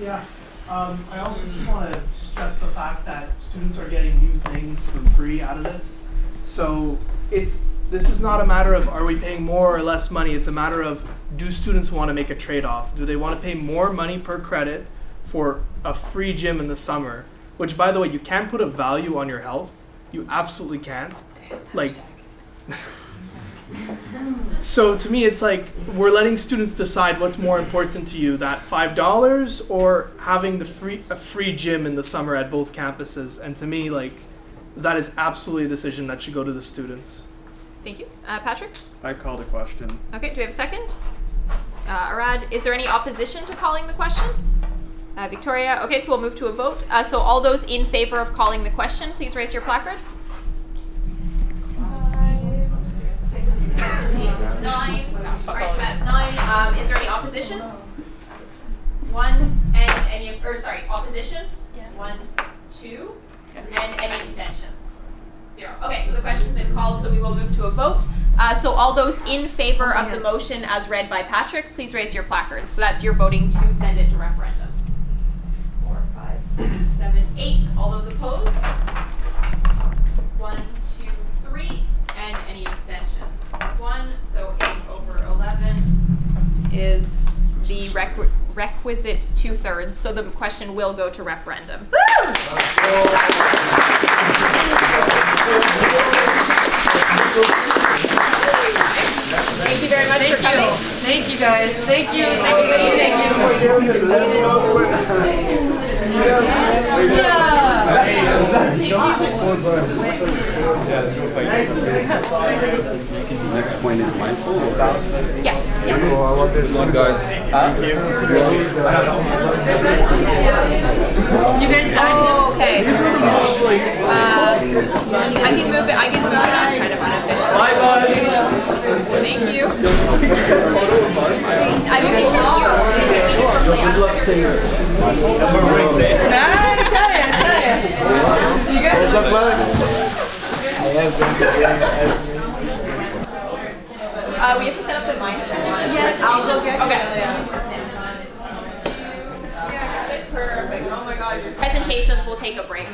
Yeah. I also just want to stress the fact that students are getting new things for free out of this. So this is not a matter of are we paying more or less money. It's a matter of, do students want to make a trade-off? Do they want to pay more money per credit for a free gym in the summer? Which, by the way, you can't put a value on your health. You absolutely can't. Like. So to me, it's like we're letting students decide what's more important to you, that $5 or having a free gym in the summer at both campuses. And to me, like, that is absolutely a decision that should go to the students. Thank you. Patrick? I called a question. Okay, do we have a second? Arad, is there any opposition to calling the question? Victoria? Okay, so we'll move to a vote. So all those in favor of calling the question, please raise your placards. 9. All right, so that's 9. Is there any opposition? 1 and opposition? Yeah. 1, 2, and any abstentions? 0. Okay, so the question's been called, so we will move to a vote. So all those in favor of the motion as read by Patrick, please raise your placards. So that's your voting to send it to referendum. 4, 5, 6, 7, 8. All those opposed? 1, 2, 3, and any abstentions? 1. So 8 over 11 is the requisite 2/3. So the question will go to referendum. Thank you very much for coming. Thank you guys. Thank you. Next point is mindful. Yes. Yeah. Well, I want this one, guys. Thank you. You guys got up, brother? We have to set up the mic. Yes, I'll go get Okay. Perfect. Oh my God. Presentations will take a break.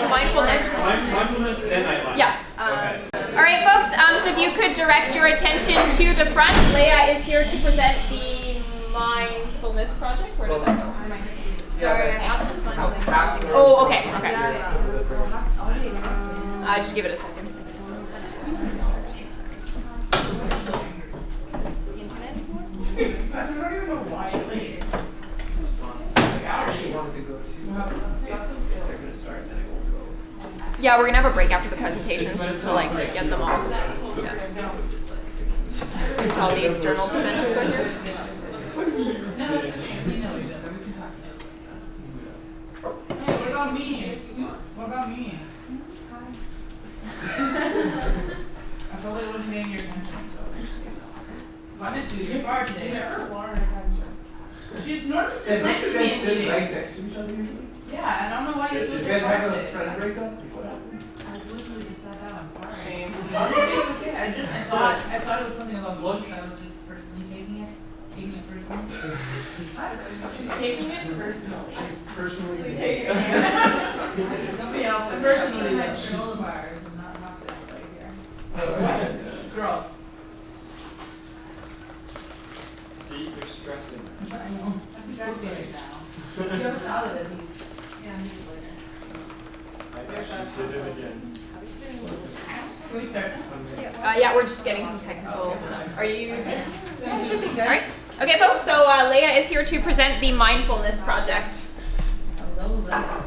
Mindfulness. Yeah. All right, folks. So if you could direct your attention to the front, Leah is here to present the mindfulness project. Where did that go? Sorry, I have this. Oh, okay. Okay. Just give it a second. I don't even know why. I actually wanted to go to. If they're gonna start, then I won't go. Yeah, we're gonna have a break after the presentations just to like get them all. Yeah. Since all the external presenters are here. What about me? What about me? I felt like I wasn't getting your attention. I missed you. You're far today. Never wanted attention. She's normally sits next to me. Right next to each other usually. Yeah, and I don't know why you're supposed to. You guys have a friend breakup? What happened? I literally just sat down. I'm sorry. It's okay. I thought it was something about looks. I was just personally taking it personally. She's taking it personal. She's personally taking it. Somebody else personally had girl of ours and not talk to anybody here. What? Girl. See, you're stressing. I know. I'm stressing right now. You have a salad at least. Yeah, I'm later. I actually did it again. Can we start? Yeah, we're just getting some technical stuff. Are you? Yeah, it should be good. All right. Okay, folks. So Leah is here to present the mindfulness project. Hello, Leah.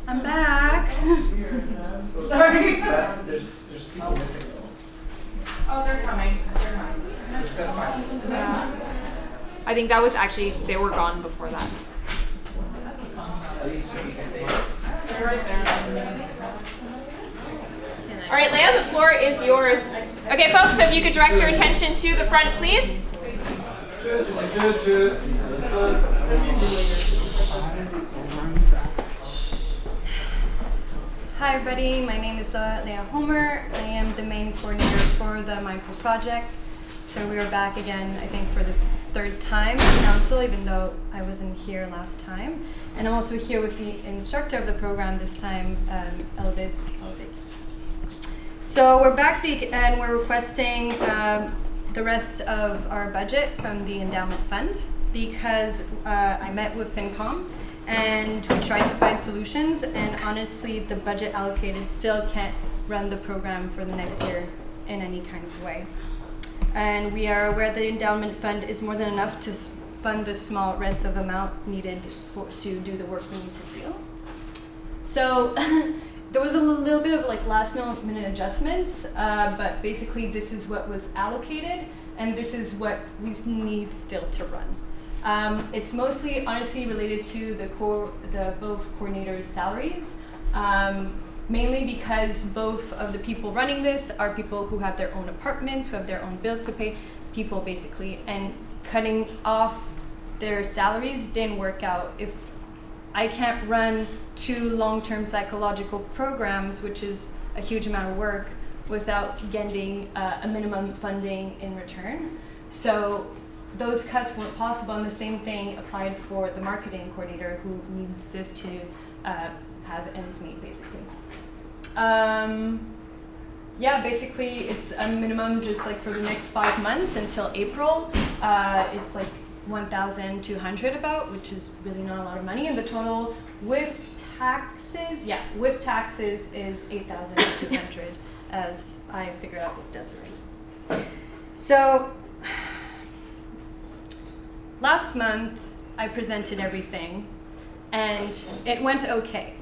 I'm back. Sorry. There's people missing though. Oh, they're coming. I think that was actually they were gone before that. They're right there. All right, Leah, the floor is yours. Okay, folks. So if you could direct your attention to the front, please. Hi everybody, my name is Leah Homer. I am the main coordinator for the Mindful Project. So we are back again, I think for the third time in council, even though I wasn't here last time. And I'm also here with the instructor of the program this time, Elvis. So we're back and we're requesting the rest of our budget from the endowment fund because I met with FinCom and we tried to find solutions, and honestly the budget allocated still can't run the program for the next year in any kind of way. And we are aware the endowment fund is more than enough to fund the small rest of amount needed to do the work we need to do. So there was a little bit of like last minute adjustments, but basically this is what was allocated and this is what we need still to run. It's mostly honestly related to the both coordinators' salaries, mainly because both of the people running this are people who have their own apartments, who have their own bills to pay, people basically, and cutting off their salaries didn't work out. If I can't run 2 long-term psychological programs, which is a huge amount of work, without getting a minimum funding in return. So those cuts weren't possible, and the same thing applied for the marketing coordinator who needs this to have ends meet, basically. Yeah, basically it's a minimum just like for the next 5 months until April. It's like 1,200 about, which is really not a lot of money, and the total with taxes, is 8,200 as I figured out with Desiree. So last month I presented everything and it went okay.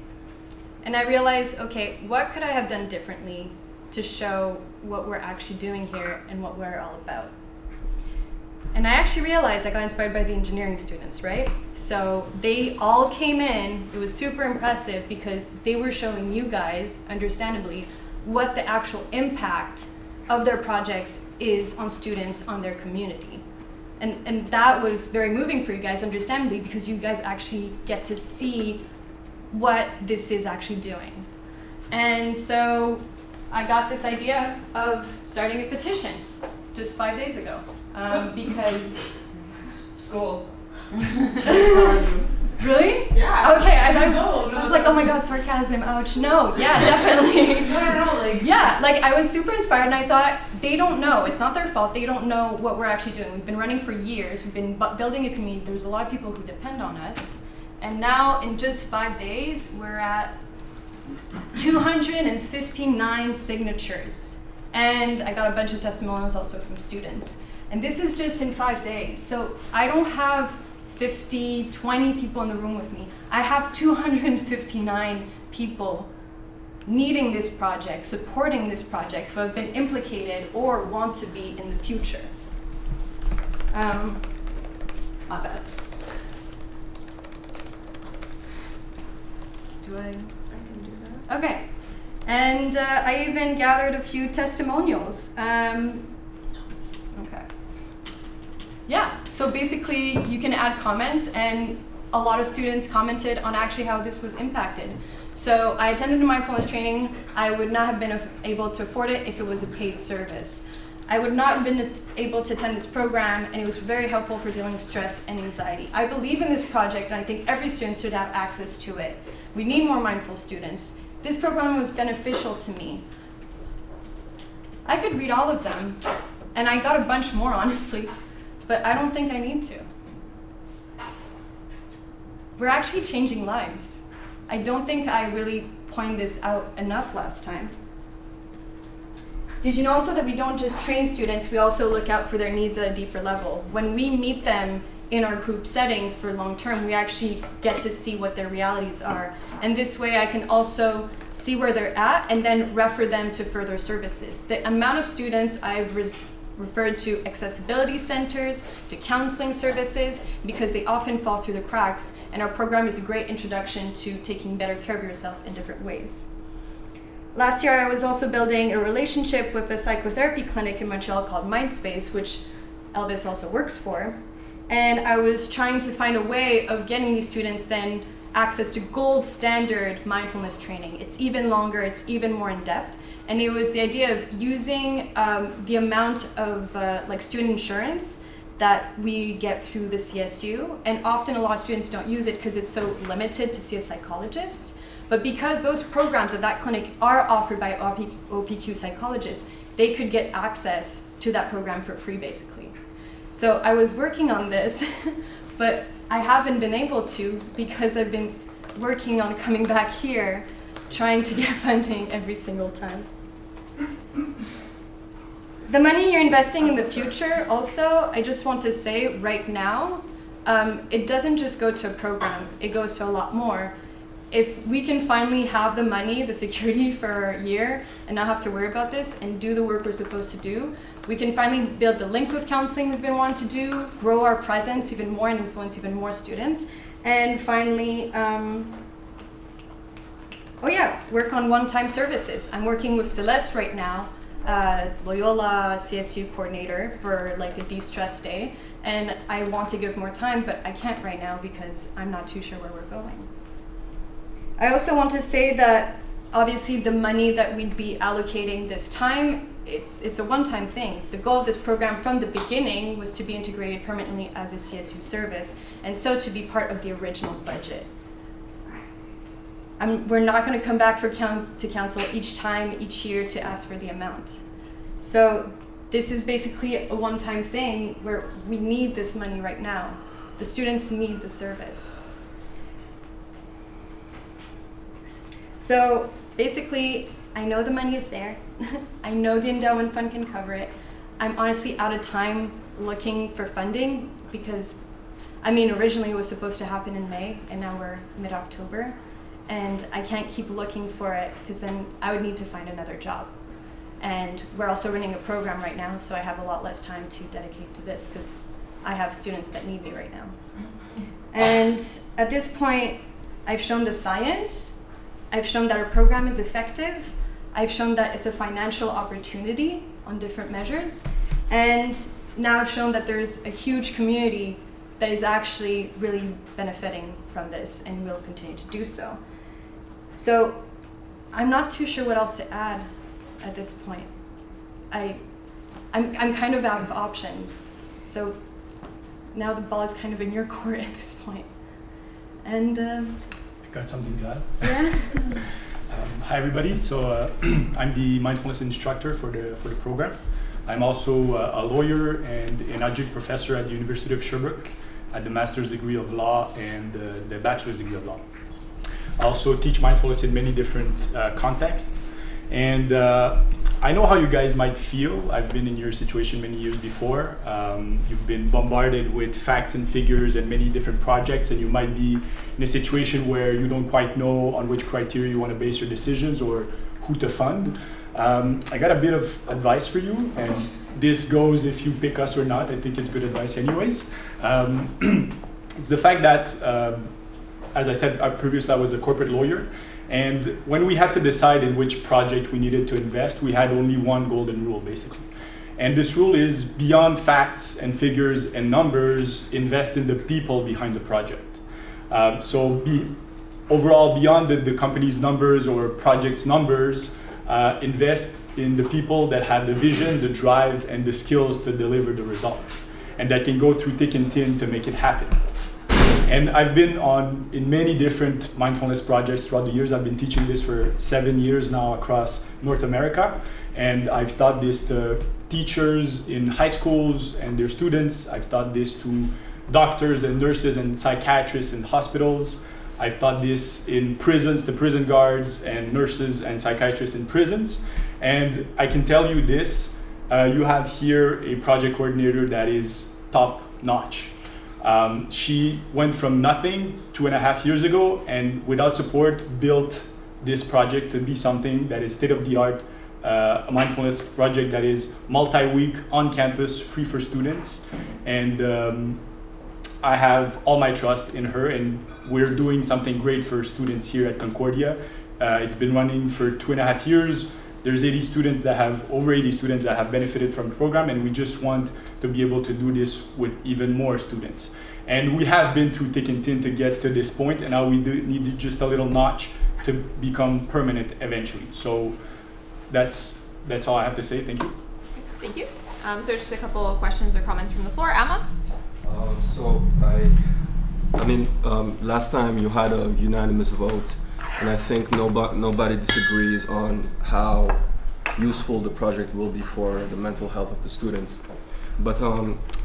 And I realized, okay, what could I have done differently to show what we're actually doing here and what we're all about? And I actually realized I got inspired by the engineering students, right? So they all came in, it was super impressive because they were showing you guys, understandably, what the actual impact of their projects is on students, on their community. And that was very moving for you guys, understandably, because you guys actually get to see what this is actually doing. And so I got this idea of starting a petition just 5 days ago, because Goals. Really? Yeah. Okay, I Goal. was like, oh my god, sarcasm, ouch. No, yeah, definitely. No, like. Yeah, like I was super inspired and I thought, they don't know, it's not their fault, they don't know what we're actually doing. We've been running for years, we've been building a community, there's a lot of people who depend on us. And now in just 5 days, we're at 259 signatures. And I got a bunch of testimonials also from students. And this is just in 5 days. So I don't have 50, 20 people in the room with me. I have 259 people needing this project, supporting this project, who have been implicated or want to be in the future. My bad. I can do that. Okay. And I even gathered a few testimonials. Okay. Yeah, so basically you can add comments, and a lot of students commented on actually how this was impacted. So I attended a mindfulness training. I would not have been able to afford it if it was a paid service. I would not have been able to attend this program, and it was very helpful for dealing with stress and anxiety. I believe in this project, and I think every student should have access to it. We need more mindful students. This program was beneficial to me. I could read all of them, and I got a bunch more, honestly, but I don't think I need to. We're actually changing lives. I don't think I really pointed this out enough last time. Did you know also that we don't just train students, we also look out for their needs at a deeper level? When we meet them in our group settings for long term, we actually get to see what their realities are. And this way I can also see where they're at and then refer them to further services. The amount of students I've referred to accessibility centers, to counseling services, because they often fall through the cracks, and our program is a great introduction to taking better care of yourself in different ways. Last year I was also building a relationship with a psychotherapy clinic in Montreal called Mindspace, which Elvis also works for. And I was trying to find a way of getting these students then access to gold standard mindfulness training. It's even longer, it's even more in depth. And it was the idea of using the amount of like student insurance that we get through the CSU. And often a lot of students don't use it because it's so limited to see a psychologist. But because those programs at that clinic are offered by OPQ psychologists, they could get access to that program for free, basically. So I was working on this, but I haven't been able to because I've been working on coming back here, trying to get funding every single time. The money you're investing in the future, also, I just want to say right now, it doesn't just go to a program, it goes to a lot more. If we can finally have the money, the security for a year, and not have to worry about this and do the work we're supposed to do, we can finally build the link with counseling we've been wanting to do, grow our presence even more and influence even more students, and finally, work on one-time services. I'm working with Celeste right now, Loyola CSU coordinator, for like a de-stress day, and I want to give more time, but I can't right now because I'm not too sure where we're going. I also want to say that obviously the money that we'd be allocating this time, it's a one-time thing. The goal of this program from the beginning was to be integrated permanently as a CSU service, and so to be part of the original budget. We're not going to come back to council each year to ask for the amount. So this is basically a one-time thing where we need this money right now. The students need the service. So basically, I know the money is there. I know the endowment fund can cover it. I'm honestly out of time looking for funding because, originally it was supposed to happen in May, and now we're mid-October. And I can't keep looking for it because then I would need to find another job. And we're also running a program right now, so I have a lot less time to dedicate to this because I have students that need me right now. And at this point, I've shown the science. I've shown that our program is effective. I've shown that it's a financial opportunity on different measures. And now I've shown that there's a huge community that is actually really benefiting from this and will continue to do so. So I'm not too sure what else to add at this point. I'm kind of out of options. So now the ball is kind of in your court at this point. And I got something to add. yeah. Hi everybody. So I'm the mindfulness instructor for the program. I'm also a lawyer and an adjunct professor at the University of Sherbrooke at the master's degree of law and the bachelor's degree of law. I also teach mindfulness in many different contexts, and I know how you guys might feel. I've been in your situation many years before. You've been bombarded with facts and figures and many different projects, and you might be in a situation where you don't quite know on which criteria you want to base your decisions or who to fund. I got a bit of advice for you, and this goes if you pick us or not. I think it's good advice anyways. It's the fact that, as I said previously, I was a corporate lawyer, and when we had to decide in which project we needed to invest, we had only one golden rule, basically. And this rule is, beyond facts and figures and numbers, invest in the people behind the project. Overall, beyond the company's numbers or project's numbers, invest in the people that have the vision, the drive, and the skills to deliver the results, and that can go through thick and thin to make it happen. And I've been in many different mindfulness projects throughout the years. I've been teaching this for 7 years now across North America, and I've taught this to teachers in high schools and their students. I've taught this to doctors and nurses and psychiatrists in hospitals. I've taught this in prisons to prison guards and nurses and psychiatrists in prisons. And I can tell you this, you have here a project coordinator that is top notch. She went from nothing 2.5 years ago, and without support built this project to be something that is state-of-the-art, a mindfulness project that is multi-week, on campus, free for students. And I have all my trust in her, and we're doing something great for students here at Concordia. It's been running for 2.5 years. There's over 80 students that have benefited from the program, and we just want to be able to do this with even more students. And we have been through thick and thin to get to this point, and now we need just a little notch to become permanent eventually. So that's all I have to say. Thank you. Thank you. So just a couple of questions or comments from the floor. Amma? Last time you had a unanimous vote, and I think nobody disagrees on how useful the project will be for the mental health of the students. But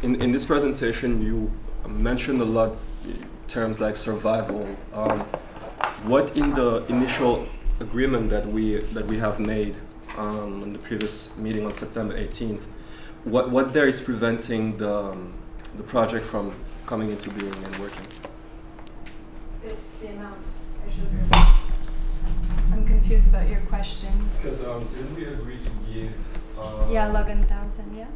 in this presentation, you mentioned a lot terms like survival. What in the initial agreement that we have made on the previous meeting on September 18th, what there is preventing the project from coming into being and working? The amount I showed her. I'm confused about your question. Because didn't we agree to give? 11,000. Yeah.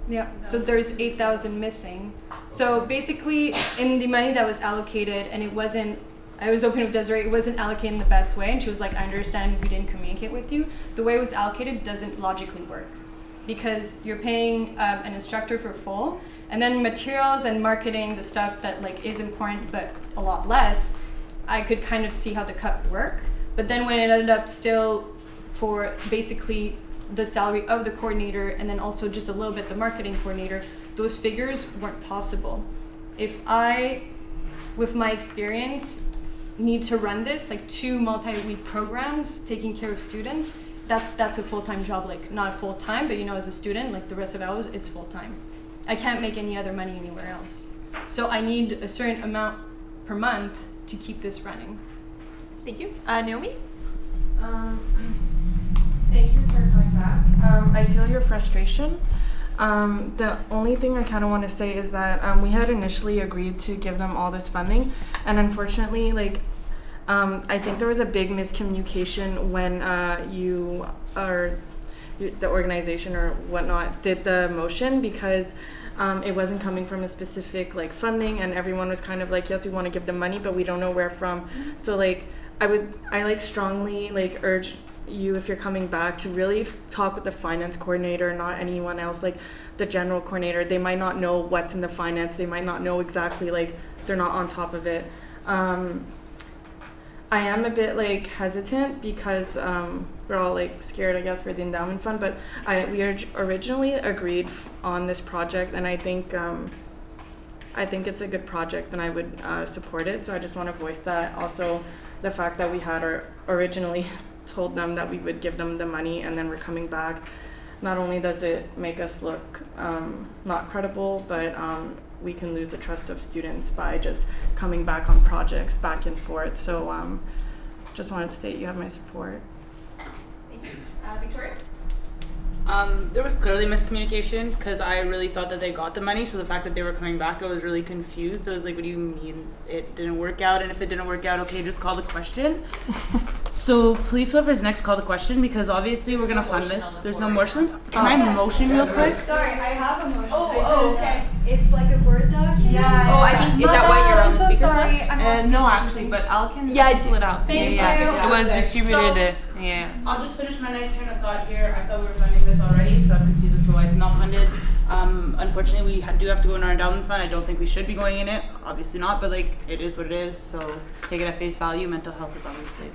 Yeah. So there's 8,000 missing. So basically, in the money that was allocated, and it wasn't. I was open with Desiree. It wasn't allocated in the best way, and she was like, "I understand we didn't communicate with you. The way it was allocated doesn't logically work, because you're paying an instructor for full." And then materials and marketing, the stuff that is important but a lot less, I could kind of see how the cut would work. But then when it ended up still for basically the salary of the coordinator and then also just a little bit the marketing coordinator, those figures weren't possible. If I, with my experience, need to run this, 2 multi-week programs taking care of students, that's a full-time job, not full-time, but as a student, the rest of hours, it's full-time. I can't make any other money anywhere else. So I need a certain amount per month to keep this running. Thank you. Naomi? Thank you for coming back. I feel your frustration. The only thing I kind of want to say is that we had initially agreed to give them all this funding, and unfortunately, I think there was a big miscommunication when the organization or whatnot did the motion, because it wasn't coming from a specific funding, and everyone was kind of yes, we want to give them money, but we don't know where from. So I strongly urge you, if you're coming back, to really talk with the finance coordinator, not anyone else, like the general coordinator. They might not know what's in the finance. They might not know exactly, like, they're not on top of it. I am a bit like hesitant because we're all like scared, I guess, for the endowment fund. But we originally agreed on this project, and I think it's a good project, and I would support it. So I just want to voice that. Also, the fact that we had originally told them that we would give them the money, and then we're coming back. Not only does it make us look not credible, but we can lose the trust of students by just coming back on projects back and forth. So just wanted to state you have my support. Thank you. Victoria? There was clearly miscommunication because I really thought that they got the money. So the fact that they were coming back, I was really confused. I was like, what do you mean it didn't work out? And if it didn't work out, okay, just call the question. So please, whoever's next, call the question, because obviously we're going to fund this. There's no motion. Can I motion real quick? Sorry, I have a motion. Okay. It's like a Word document. Yeah. Oh, I think, is that why you're on the speakers list? No, actually, but Al can pull it out. Thank you. It was distributed. I'll just finish my nice train of thought here. I thought we were funding this already, so I'm confused as to why it's not funded. Unfortunately, we do have to go in our endowment fund. I don't think we should be going in it. Obviously not, but like it is what it is. So take it at face value. Mental health is obviously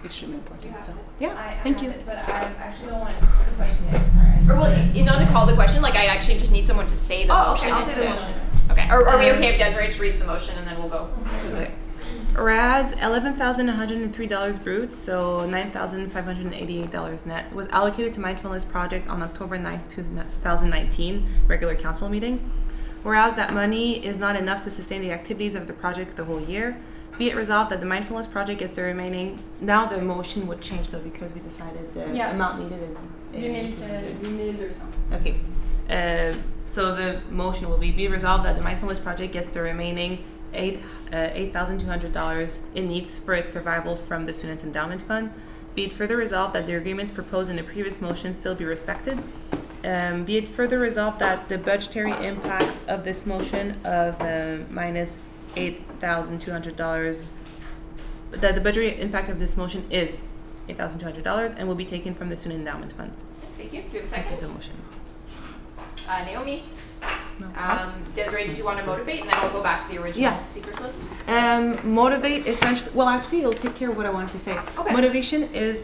extremely important. So yeah, thank you. But I actually don't want the question yet. Sorry. Or well, it's not to call the question. Like I actually just need someone to say the motion. Okay, I'll say the motion. Okay. Are we okay if Desiree just reads the motion and then we'll go? Okay. Whereas $11,103 brut, so $9,588 net, was allocated to Mindfulness Project on October 9th, 2019, regular council meeting. Whereas that money is not enough to sustain the activities of the project the whole year, be it resolved that the Mindfulness Project gets the remaining. Now the motion would change though because we decided the amount needed is 8,000 or something. Okay. So the motion will be resolved that the Mindfulness Project gets the remaining $8,200 it needs for its survival from the Students' Endowment Fund. Be it further resolved that the agreements proposed in the previous motion still be respected. Be it further resolved that the budgetary impacts of this motion of minus $8,200, that the budgetary impact of this motion is $8,200 and will be taken from the Student Endowment Fund. Thank you. Do you have a This second? is the motion. Naomi? No. Desiree, did you want to motivate? And then we'll go back to the original speakers list. Motivate essentially. Well, actually, it'll take care of what I wanted to say. Okay. Motivation is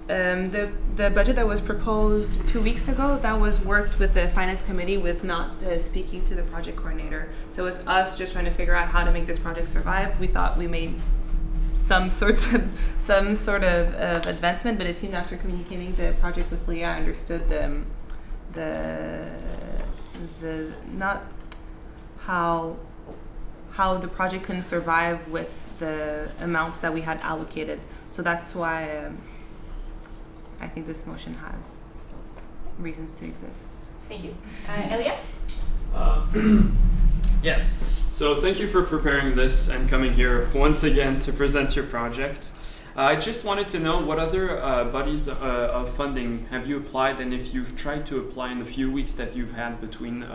the budget that was proposed 2 weeks ago. That was worked with the finance committee with not speaking to the project coordinator. So it's us just trying to figure out how to make this project survive. We thought we made some sort of advancement, but it seemed after communicating the project with Leah, I understood the not how the project can survive with the amounts that we had allocated. So that's why I think this motion has reasons to exist. Thank you. Elias? Yes. So thank you for preparing this and coming here once again to present your project. I just wanted to know what other bodies of funding have you applied, and if you've tried to apply in the few weeks that you've had between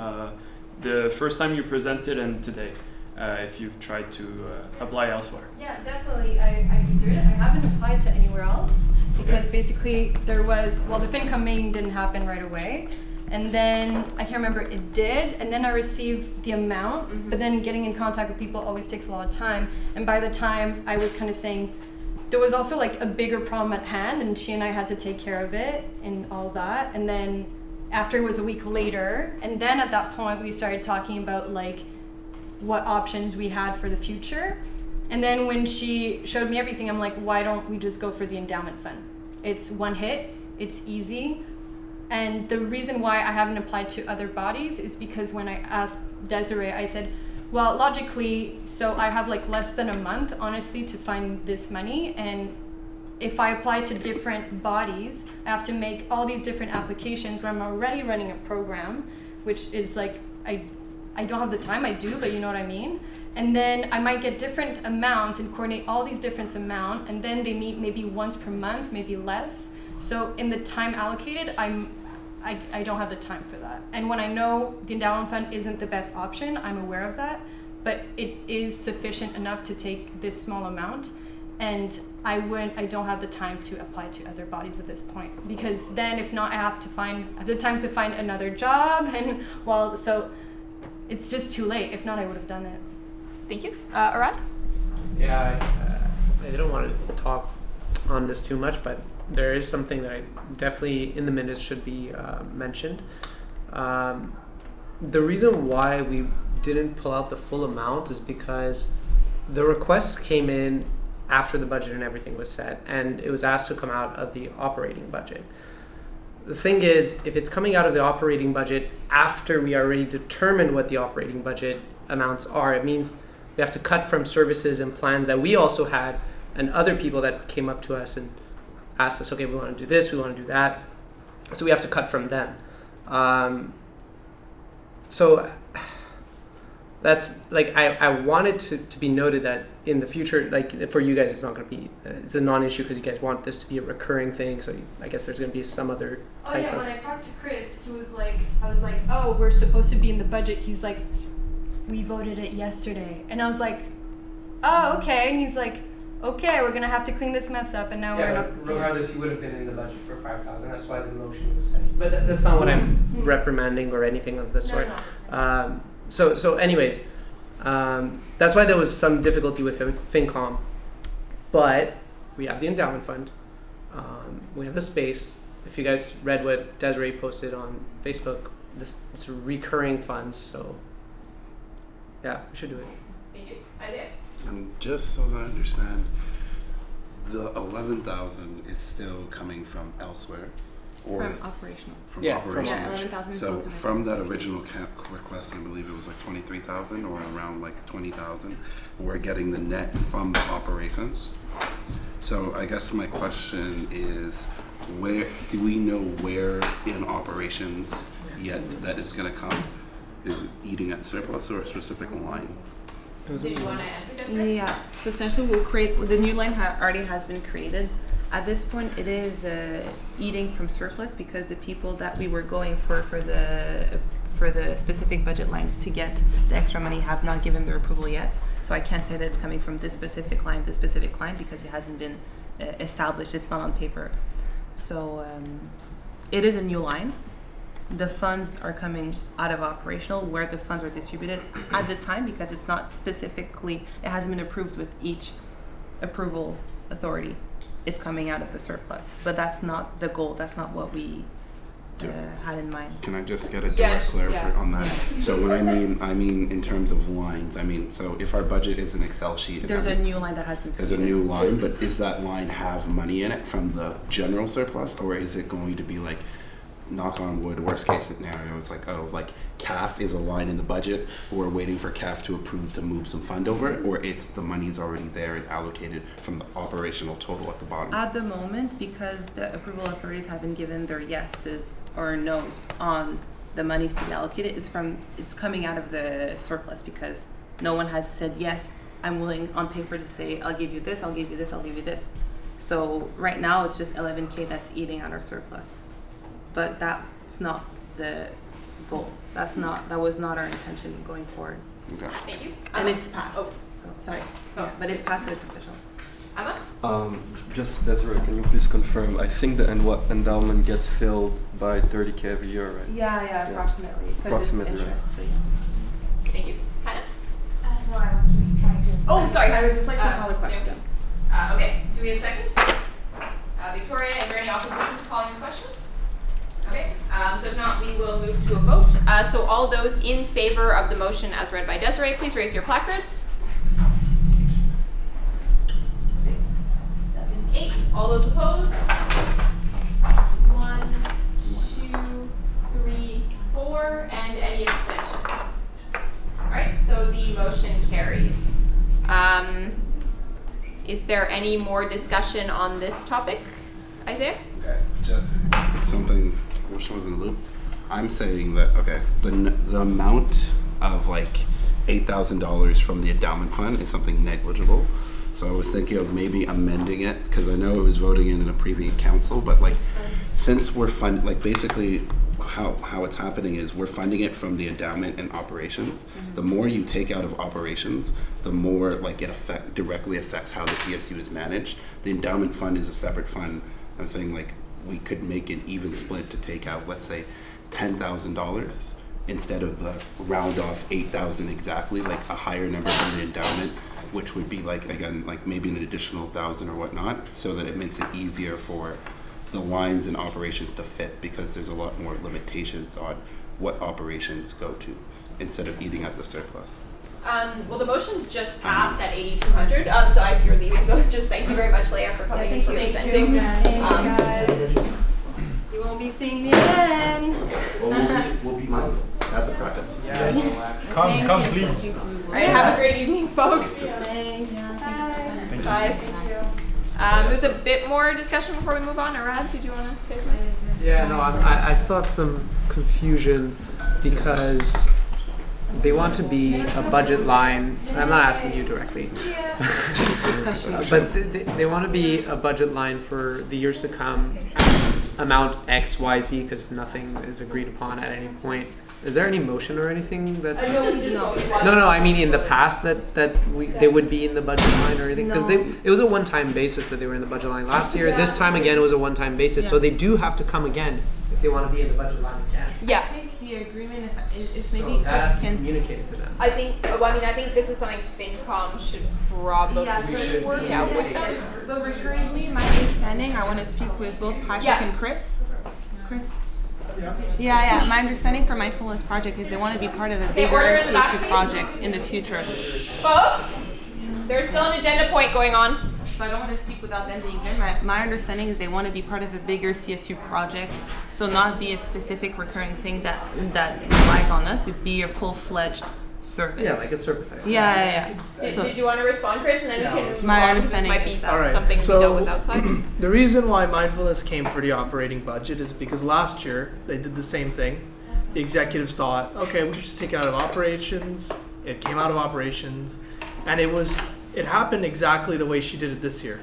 the first time you presented and today, if you've tried to apply elsewhere. Yeah, definitely. I considered it. I haven't applied to anywhere else because basically the FinCom meeting didn't happen right away. And then, I can't remember, it did, and then I received the amount, but then getting in contact with people always takes a lot of time. And by the time I was kind of saying, there was also like a bigger problem at hand, and she and I had to take care of it and all that. And then after it was a week later, and then at that point we started talking about like what options we had for the future. And then when she showed me everything, I'm like, why don't we just go for the endowment fund? It's one hit, it's easy. And the reason why I haven't applied to other bodies is because when I asked Desiree, I said, well, logically, so I have like less than a month, honestly, to find this money. And if I apply to different bodies, I have to make all these different applications where I'm already running a program, which is like, I don't have the time, I do, but you know what I mean? And then I might get different amounts and coordinate all these different amounts, and then they meet maybe once per month, maybe less. So in the time allocated, I don't have the time for that. And when I know the endowment fund isn't the best option, I'm aware of that, but it is sufficient enough to take this small amount. and I don't have the time to apply to other bodies at this point, because then if not, I have the time to find another job, and so it's just too late. If not, I would have done it. Thank you. Arad? Yeah, I don't want to talk on this too much, but there is something that I definitely in the minutes should be mentioned. The reason why we didn't pull out the full amount is because the request came in after the budget and everything was set, and it was asked to come out of the operating budget. The thing is, if it's coming out of the operating budget after we already determined what the operating budget amounts are, it means we have to cut from services and plans that we also had, and other people that came up to us and asked us, okay, we want to do this, we want to do that. So we have to cut from them. So that's like, I wanted to be noted that in the future, like for you guys, it's not going to be, it's a non-issue because you guys want this to be a recurring thing. So I guess there's going to be some other type of. When I talked to Chris, he was like, I was like, oh, we're supposed to be in the budget. He's like, we voted it yesterday. And I was like, oh, okay. And he's like, okay, we're going to have to clean this mess up. And now we're not. Regardless, you would have been in the budget for 5,000. That's why the motion was set. But that's not what I'm reprimanding or anything of the sort. No. So anyways, that's why there was some difficulty with FinCom. But we have the endowment fund. We have the space. If you guys read what Desiree posted on Facebook, it's a recurring fund. So yeah, we should do it. Thank you. Isaiah? And just so that I understand, the 11,000 is still coming from elsewhere, or From operational. From Yeah, operational. from 11,000 is So still coming. from that original request, I believe it was like 23,000 or around like 20,000. We're getting the net from the operations. So I guess my question is, where do we know where in operations yet that it's going to come? Is it eating at surplus or a specific line? Did you want to answer this? Yeah. So essentially, we'll create the new line already has been created. At this point, it is eating from surplus because the people that we were going for the specific budget lines to get the extra money have not given their approval yet. So I can't say that it's coming from this specific line, because it hasn't been established. It's not on paper. So it is a new line. The funds are coming out of operational, where the funds are distributed at the time, because it's not specifically, it hasn't been approved with each approval authority. It's coming out of the surplus, but that's not the goal. That's not what we had in mind. Can I just get a direct clarification on that? So when I mean in terms of lines. So if our budget is an Excel sheet, There's a new line that has been created. There's a new line, but is that line have money in it from the general surplus, or is it going to be like, knock on wood, worst case scenario, it's like, oh, like CAF is a line in the budget, we're waiting for CAF to approve to move some fund over it, or it's the money's already there and allocated from the operational total at the bottom? At the moment, because the approval authorities haven't given their yeses or nos on the monies to be allocated, it's coming out of the surplus, because no one has said, yes, I'm willing on paper to say, I'll give you this, I'll give you this, I'll give you this. So right now, it's just 11K that's eating out our surplus. But that's not the goal. That was not our intention going forward. Okay. Thank you. And it's passed. So sorry. Yeah, but it's passed, so it's official. Emma? Just Desiree, can you please confirm? I think the endowment gets filled by 30K every year, right? Yeah, approximately. Approximately, right. Thank you. Hannah? No, I was just trying to. Oh, sorry. I would just like to call a question. Okay. Do we have a second? Victoria, is there any opposition to calling the question? Okay, so if not, we will move to a vote. So all those in favor of the motion as read by Desiree, please raise your placards. 6, 7, 8. All those opposed? 1, 2, 3, 4, and any abstentions? All right, so the motion carries. Is there any more discussion on this topic, Isaiah? Okay, just something. I wish I was in the loop. I'm saying that, okay, the amount of like $8,000 from the endowment fund is something negligible. So I was thinking of maybe amending it, because I know it was voting in a previous council, but like, since we're basically how it's happening is we're funding it from the endowment and operations. The more you take out of operations, the more like it directly affects how the CSU is managed. The endowment fund is a separate fund. I'm saying like we could make an even split to take out, let's say, $10,000 instead of the round off 8,000 exactly, like a higher number from the endowment, which would be like, again, like maybe an additional 1,000 or whatnot, so that it makes it easier for the lines and operations to fit, because there's a lot more limitations on what operations go to instead of eating at the surplus. Well, the motion just passed at 8,200, so I see you're leaving, so just thank you very much, Leah, for coming and for presenting. You won't be seeing me again. Well, we'll be mindful at the project. Yes. Thank Come, you. please. All right, have a great evening, folks. Thanks. Bye. Bye. There's a bit more discussion before we move on. Arad, did you want to say something? Yeah, no, I still have some confusion because they want to be a budget line. I'm not asking you directly, but they want to be a budget line for the years to come, amount X, Y, Z, because nothing is agreed upon at any point. Is there any motion or anything that? No. I mean, in the past they would be in the budget line or anything, because it was a one-time basis that they were in the budget line last year. Yeah. This time again, it was a one-time basis, so they do have to come again if they want to be in the budget line again. Yeah. I think the agreement, if maybe So that Chris can communicate to them. I think this is something FinCom should probably work out with them. But recurrently, my understanding, I want to speak with both Patrick and Chris. Yeah. My understanding for Mindfulness Project is they want to be part of a bigger CSU project in the future. Folks, there's still an agenda point going on. So I don't want to speak without them being here. My understanding is they want to be part of a bigger CSU project, so not be a specific recurring thing that relies on us, but be a full-fledged service. Yeah, like a service. Yeah. Did you want to respond, Chris, and then we can move my on, understanding. This might be All right, something to be dealt with outside. The reason why mindfulness came for the operating budget is because last year they did the same thing. The executives thought, okay, we can just take it out of operations. It came out of operations, and it happened exactly the way she did it this year.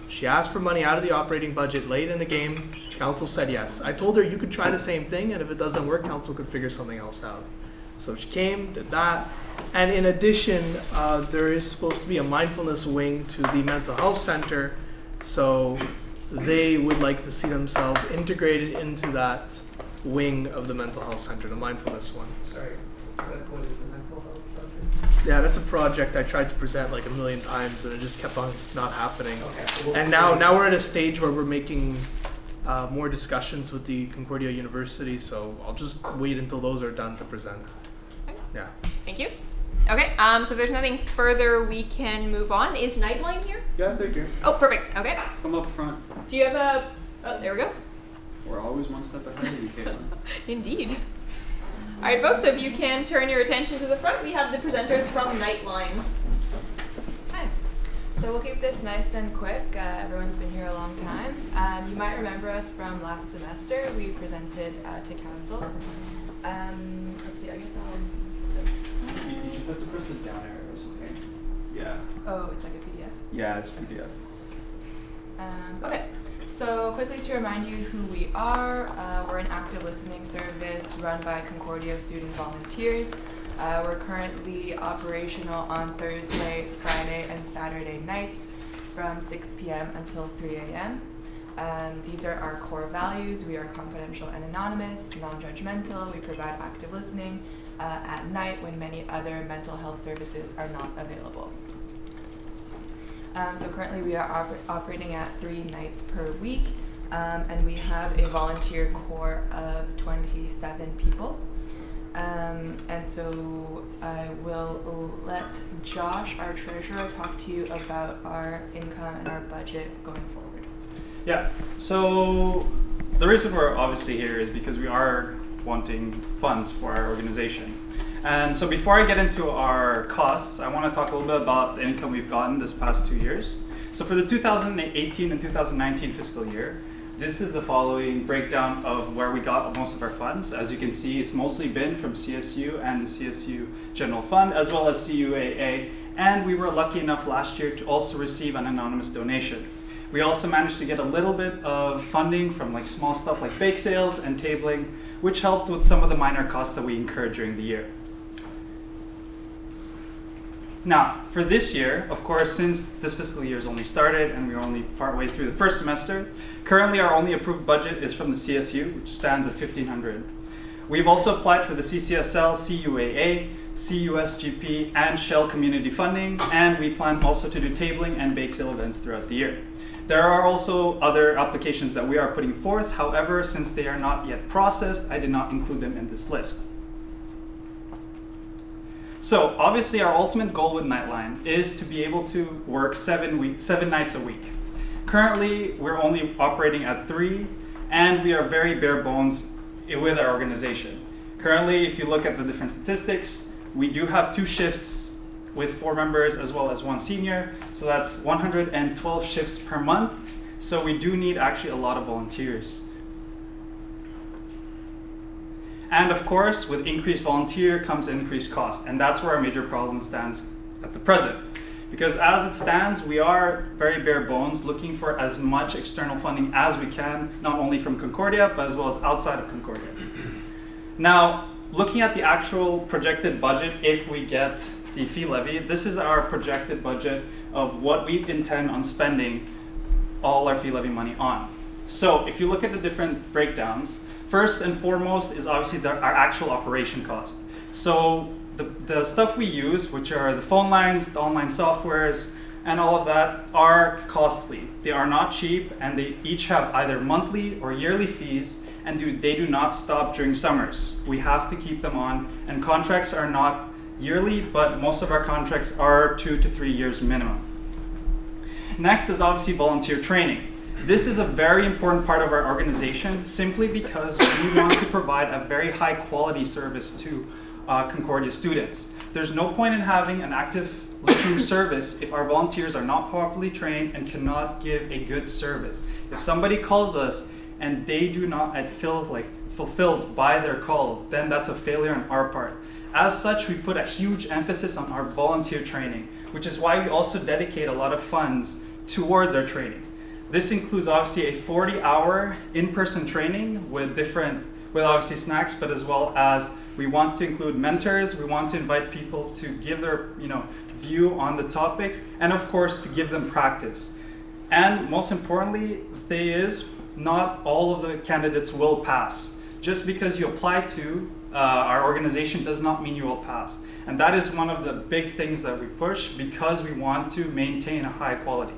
She asked for money out of the operating budget late in the game. Council said yes. I told her you could try the same thing, and if it doesn't work, council could figure something else out. So she came, did that. And in addition, there is supposed to be a mindfulness wing to the mental health center. So they would like to see themselves integrated into that wing of the mental health center, the mindfulness one. Sorry. What is the mental health center? Yeah, that's a project I tried to present like 1,000,000 times, and it just kept on not happening. Okay. And now we're at a stage where we're making more discussions with the Concordia University, so I'll just wait until those are done to present. Okay. Yeah. Thank you. Okay, so if there's nothing further, we can move on. Is Nightline here? Yeah, they're here. Oh, perfect. Okay. Come up front. Do you have oh, there we go. We're always one step ahead of you, Caitlin. Indeed. All right, folks, so if you can turn your attention to the front, we have the presenters from Nightline. Hi. So we'll keep this nice and quick. Everyone's been here a long time. You might remember us from last semester. We presented to council. Let's see, I guess You just have to press the down arrows, okay? Yeah. Oh, it's like a PDF? Yeah, it's PDF. Okay. So quickly to remind you who we are, we're an active listening service run by Concordia Student Volunteers. We're currently operational on Thursday, Friday, and Saturday nights from 6 p.m. until 3 a.m. These are our core values. We are confidential and anonymous, non-judgmental. We provide active listening at night when many other mental health services are not available. So currently we are operating at 3 nights per week, and we have a volunteer core of 27 people. And so I will let Josh, our treasurer, talk to you about our income and our budget going forward. Yeah, so the reason we're obviously here is because we are wanting funds for our organization. And so before I get into our costs, I want to talk a little bit about the income we've gotten this past 2 years. So for the 2018 and 2019 fiscal year, this is the following breakdown of where we got most of our funds. As you can see, it's mostly been from CSU and the CSU General Fund, as well as CUAA. And we were lucky enough last year to also receive an anonymous donation. We also managed to get a little bit of funding from like small stuff like bake sales and tabling, which helped with some of the minor costs that we incurred during the year. Now, for this year, of course, since this fiscal year has only started and we're only partway through the first semester, currently our only approved budget is from the CSU, which stands at $1,500. We've also applied for the CCSL, CUAA, CUSGP, and Shell community funding, and we plan also to do tabling and bake sale events throughout the year. There are also other applications that we are putting forth. However, since they are not yet processed, I did not include them in this list. So obviously our ultimate goal with Nightline is to be able to work 7 nights a week. Currently, we're only operating at 3, and we are very bare bones with our organization. Currently, if you look at the different statistics, we do have 2 shifts with 4 members as well as 1 senior. So that's 112 shifts per month. So we do need actually a lot of volunteers. And of course, with increased volunteer comes increased cost. And that's where our major problem stands at the present. Because as it stands, we are very bare bones looking for as much external funding as we can, not only from Concordia, but as well as outside of Concordia. Now, looking at the actual projected budget, if we get the fee levy, this is our projected budget of what we intend on spending all our fee levy money on. So if you look at the different breakdowns, first and foremost is obviously our actual operation cost. So the stuff we use, which are the phone lines, the online softwares, and all of that are costly. They are not cheap, and they each have either monthly or yearly fees, and they do not stop during summers. We have to keep them on, and contracts are not yearly, but most of our contracts are 2 to 3 years minimum. Next is obviously volunteer training. This is a very important part of our organization simply because we want to provide a very high quality service to Concordia students. There's no point in having an active listening service if our volunteers are not properly trained and cannot give a good service. If somebody calls us and they do not feel fulfilled by their call, then that's a failure on our part. As such, we put a huge emphasis on our volunteer training, which is why we also dedicate a lot of funds towards our training. This includes obviously a 40-hour in-person training with obviously snacks, but as well as we want to include mentors. We want to invite people to give their view on the topic, and of course to give them practice. And most importantly, not all of the candidates will pass. Just because you apply to our organization does not mean you will pass. And that is one of the big things that we push because we want to maintain a high quality.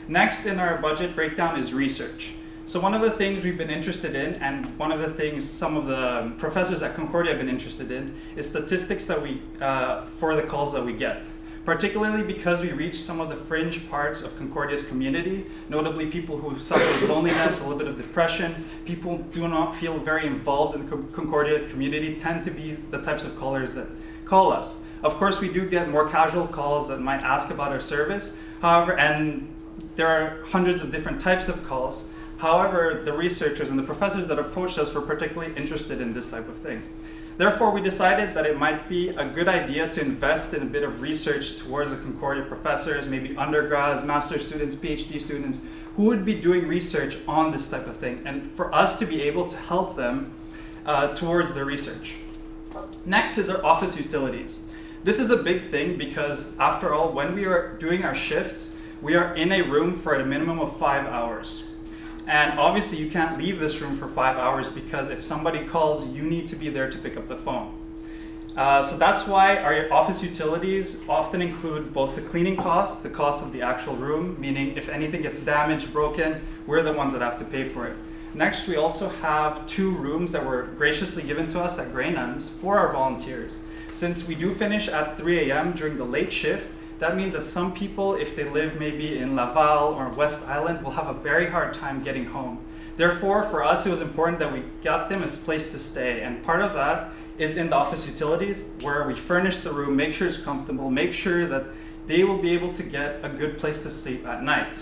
Next in our budget breakdown is research. So one of the things we've been interested in, and one of the things some of the professors at Concordia have been interested in, is statistics that for the calls that we get. Particularly because we reach some of the fringe parts of Concordia's community, notably people who suffer with loneliness, a little bit of depression, people do not feel very involved in the Concordia community, tend to be the types of callers that call us. Of course, we do get more casual calls that might ask about our service, however, and there are hundreds of different types of calls. However, the researchers and the professors that approached us were particularly interested in this type of thing. Therefore, we decided that it might be a good idea to invest in a bit of research towards the Concordia professors, maybe undergrads, master's students, PhD students, who would be doing research on this type of thing, and for us to be able to help them towards their research. Next is our office utilities. This is a big thing because, after all, when we are doing our shifts, we are in a room for a minimum of 5 hours. And obviously you can't leave this room for 5 hours because if somebody calls, you need to be there to pick up the phone. So that's why our office utilities often include both the cleaning cost, the cost of the actual room, meaning if anything gets damaged, broken, we're the ones that have to pay for it. Next, we also have 2 rooms that were graciously given to us at Grey Nuns for our volunteers. Since we do finish at 3 a.m. during the late shift, that means that some people, if they live maybe in Laval or West Island, will have a very hard time getting home. Therefore, for us, it was important that we got them a place to stay. And part of that is in the office utilities, where we furnish the room, make sure it's comfortable, make sure that they will be able to get a good place to sleep at night.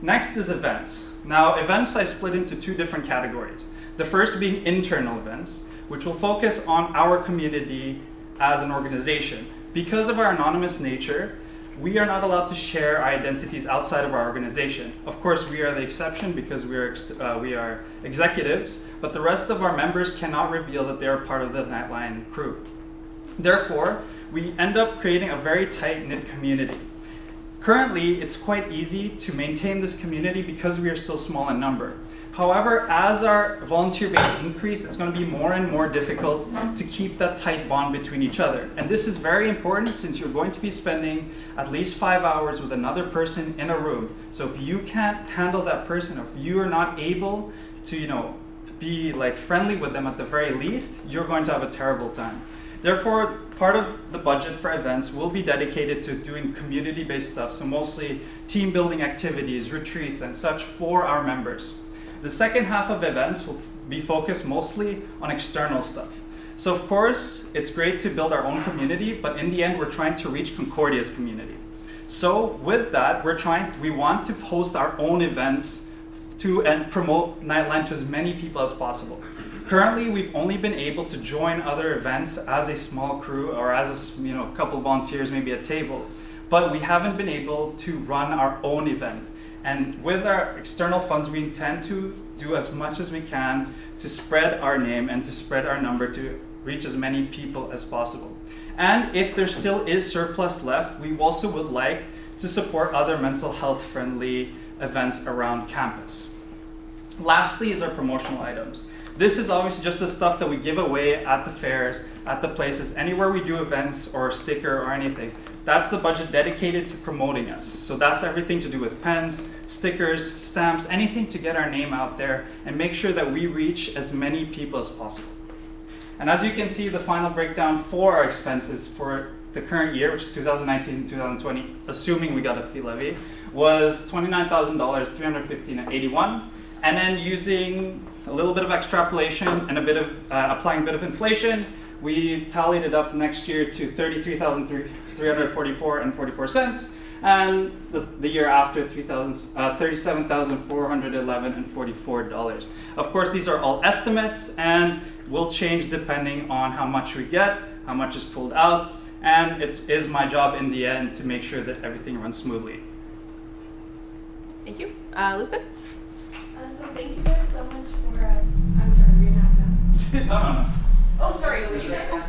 Next is events. Now, events I split into 2 different categories. The first being internal events, which will focus on our community as an organization. Because of our anonymous nature, we are not allowed to share our identities outside of our organization. Of course, we are the exception because we are executives, but the rest of our members cannot reveal that they are part of the Nightline crew. Therefore, we end up creating a very tight-knit community. Currently, it's quite easy to maintain this community because we are still small in number. However, as our volunteer base increases, it's going to be more and more difficult to keep that tight bond between each other. And this is very important since you're going to be spending at least 5 hours with another person in a room. So if you can't handle that person, or if you are not able to, be like friendly with them at the very least, you're going to have a terrible time. Therefore, part of the budget for events will be dedicated to doing community-based stuff, so mostly team building activities, retreats, and such for our members. The second half of events will be focused mostly on external stuff. So of course, it's great to build our own community, but in the end, we're trying to reach Concordia's community. So with that, we want to host our own events and promote Nightline to as many people as possible. Currently, we've only been able to join other events as a small crew or as a couple volunteers, maybe a table, but we haven't been able to run our own event. And with our external funds, we intend to do as much as we can to spread our name and to spread our number to reach as many people as possible. And if there still is surplus left, we also would like to support other mental health friendly events around campus. Lastly is our promotional items. This is always just the stuff that we give away at the fairs, at the places, anywhere we do events or a sticker or anything. That's the budget dedicated to promoting us. So that's everything to do with pens, stickers, stamps, anything to get our name out there and make sure that we reach as many people as possible. And as you can see, the final breakdown for our expenses for the current year, which is 2019-2020, assuming we got a fee levy, was $29,000, $315.81. And then using a little bit of extrapolation and applying a bit of inflation, we tallied it up next year to $33,344.44, and the year after $37,411.44. Of course, these are all estimates and will change depending on how much we get, how much is pulled out, and it is my job in the end to make sure that everything runs smoothly. Thank you. Elizabeth? So thank you guys so much for, I'm sorry, reenact that. No. Oh, sorry, were you there?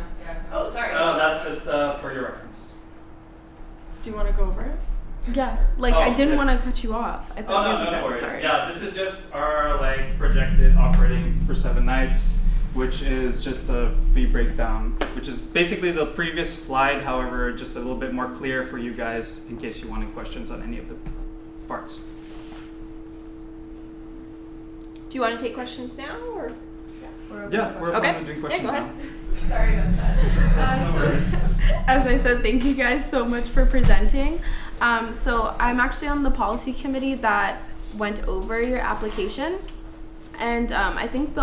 Oh, sorry. Oh, that's just for your reference. Do you want to go over it? Yeah, I didn't want to cut you off. I thought you guys were no done. worries. Sorry. Yeah, this is just our projected operating for 7 nights, which is just a fee breakdown, which is basically the previous slide, however, just a little bit more clear for you guys in case you wanted questions on any of the parts. Do you want to take questions now, or? We're okay. doing questions go ahead. now. Sorry about that. As I said, thank you guys so much for presenting. So I'm actually on the policy committee that went over your application. And I think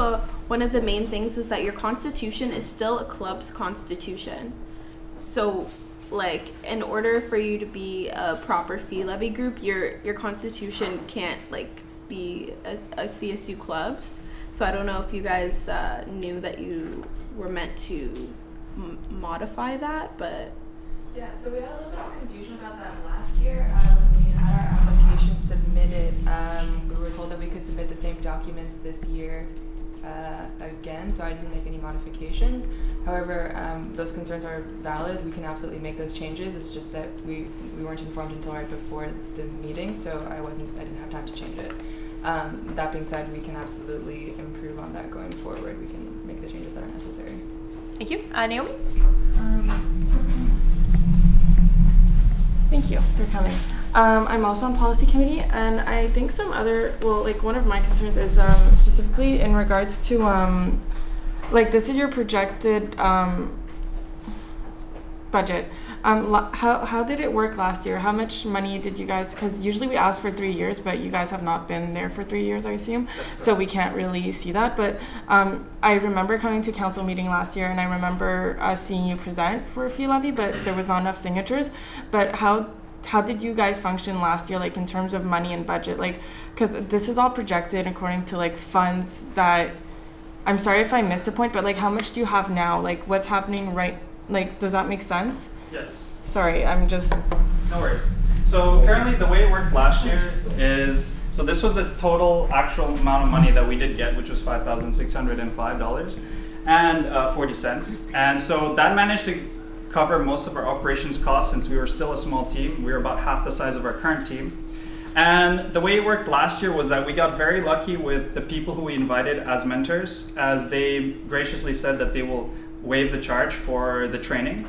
one of the main things was that your constitution is still a club's constitution. So in order for you to be a proper fee levy group, your constitution can't be a CSU clubs. So I don't know if you guys knew that you were meant to modify that, but yeah. So we had a little bit of confusion about that last year when we had our application submitted. We were told that we could submit the same documents this year again, so I didn't make any modifications. However, those concerns are valid. We can absolutely make those changes. It's just that we weren't informed until right before the meeting, so I didn't have time to change it. That being said, we can absolutely improve on that going forward. We can make the changes that are necessary. Thank you. Naomi? Thank you for coming. I'm also on policy committee, and I think one of my concerns is specifically in regards to this is your projected budget. How did it work last year? How much money did you guys, because usually we ask for 3 years, but you guys have not been there for 3 years, I assume, so we can't really see that. But I remember coming to council meeting last year, and I remember seeing you present for a fee levy, but there was not enough signatures. But how did you guys function last year, in terms of money and budget? Because this is all projected according to funds that, I'm sorry if I missed a point, but how much do you have now? What's happening right? Does that make sense? Yes. Sorry, I'm just. No worries. So currently the way it worked last year is, so this was the total actual amount of money that we did get, which was $5,605 and 40 cents. And so that managed to cover most of our operations costs since we were still a small team. We were about half the size of our current team. And the way it worked last year was that we got very lucky with the people who we invited as mentors, as they graciously said that they will waive the charge for the training.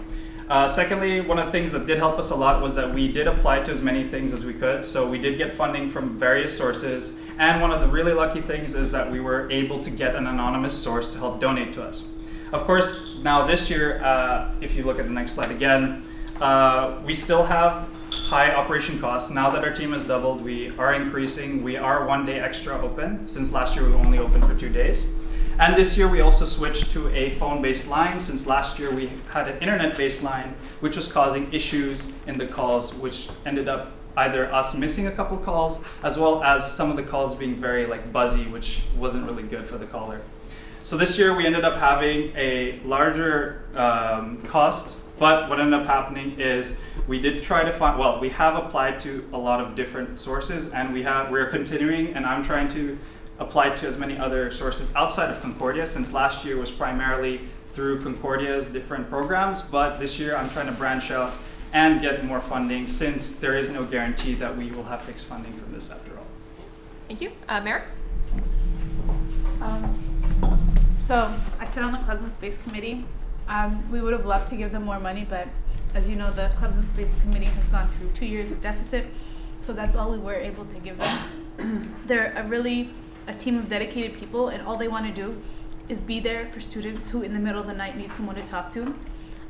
Secondly, one of the things that did help us a lot was that we did apply to as many things as we could. So we did get funding from various sources. And one of the really lucky things is that we were able to get an anonymous source to help donate to us. Of course, now this year, if you look at the next slide again, we still have high operation costs. Now that our team has doubled, we are increasing. We are 1 day extra open. Since last year, we only opened for 2 days. And this year we also switched to a phone-based line, since last year we had an internet-based line, which was causing issues in the calls, which ended up either us missing a couple calls, as well as some of the calls being very buzzy, which wasn't really good for the caller. So this year we ended up having a larger cost, but what ended up happening is we did try to find, well, we have applied to a lot of different sources, and we're continuing, and I'm trying to applied to as many other sources outside of Concordia, since last year was primarily through Concordia's different programs, but this year I'm trying to branch out and get more funding, since there is no guarantee that we will have fixed funding from this after all. Thank you. Merrick? So I sit on the Clubs and Space Committee. We would have loved to give them more money, but as you know, the Clubs and Space Committee has gone through 2 years of deficit, so that's all we were able to give them. They're a team of dedicated people, and all they want to do is be there for students who in the middle of the night need someone to talk to.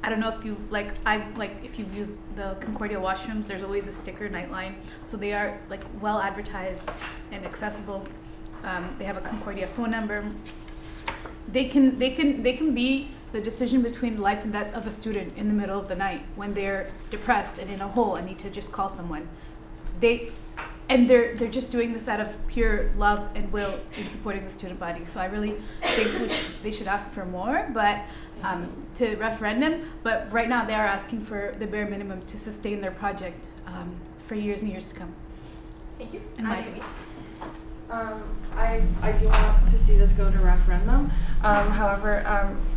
I don't know if you if you've used the Concordia washrooms, there's always a sticker Nightline, so they are well advertised and accessible. They have a Concordia phone number. They can be the decision between life and death of a student in the middle of the night when they're depressed and in a hole and need to just call someone. They're just doing this out of pure love and will in supporting the student body. So I really think they should ask for more, but to referendum. But right now they are asking for the bare minimum to sustain their project for years and years to come. Thank you. In my opinion. I do want to see this go to referendum. However,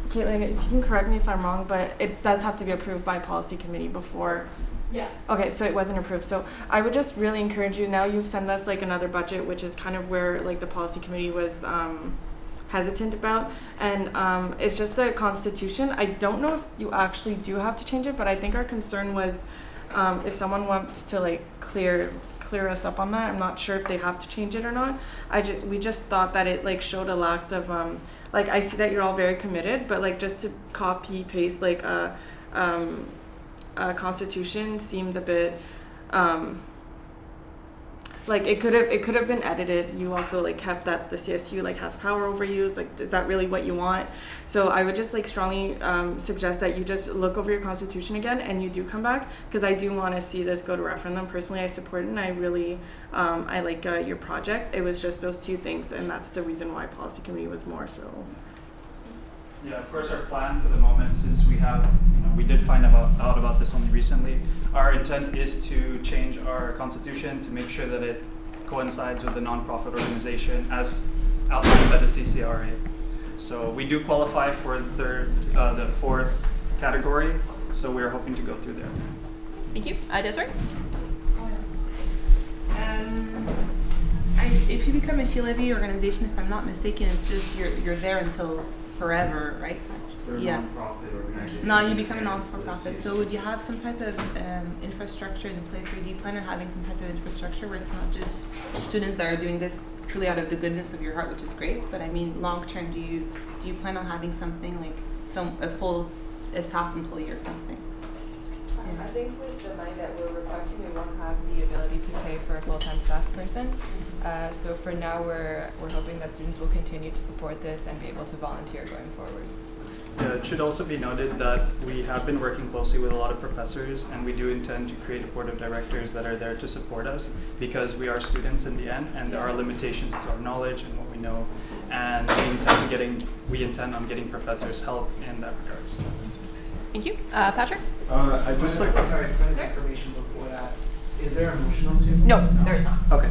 Caitlin, if you can correct me if I'm wrong, but it does have to be approved by policy committee before. Yeah. Okay, so it wasn't approved. So I would just really encourage you, now you've sent us another budget, which is kind of where the policy committee was hesitant about, and it's just the constitution. I don't know if you actually do have to change it, but I think our concern was if someone wants to clear us up on that. I'm not sure if they have to change it or not. We just thought that it showed a lack of I see that you're all very committed, but just to copy paste constitution seemed a bit it could have been edited. You also kept that the CSU has power over you. Is that really what you want? So I would just strongly suggest that you just look over your constitution again and you do come back, because I do want to see this go to referendum. Personally, I support it, and I really I like your project. It was just those two things, and that's the reason why policy committee was more so. Yeah, of course, our plan for the moment, since we did find out about this only recently, our intent is to change our constitution to make sure that it coincides with the nonprofit organization as outlined by the CCRA. So we do qualify for the fourth category, so we're hoping to go through there. Thank you. Desiree? If you become a fee levy organization, if I'm not mistaken, it's just you're there until forever, right? Yeah. No, you become a non-for-profit. So would you have some type of infrastructure in place, or do you plan on having some type of infrastructure where it's not just students that are doing this truly out of the goodness of your heart, which is great, but I mean long term, do you plan on having something a full staff employee or something? I think with the money that we're requesting, we won't have the ability to pay for a full-time staff person. So for now, we're hoping that students will continue to support this and be able to volunteer going forward. Yeah, it should also be noted that we have been working closely with a lot of professors, and we do intend to create a board of directors that are there to support us, because we are students in the end, and there are limitations to our knowledge and what we know, and we intend on getting professors help in that regards. Thank you. Patrick? I'd just like Sorry, point of information before that. Is there a motion on the table? No, there is not. Okay.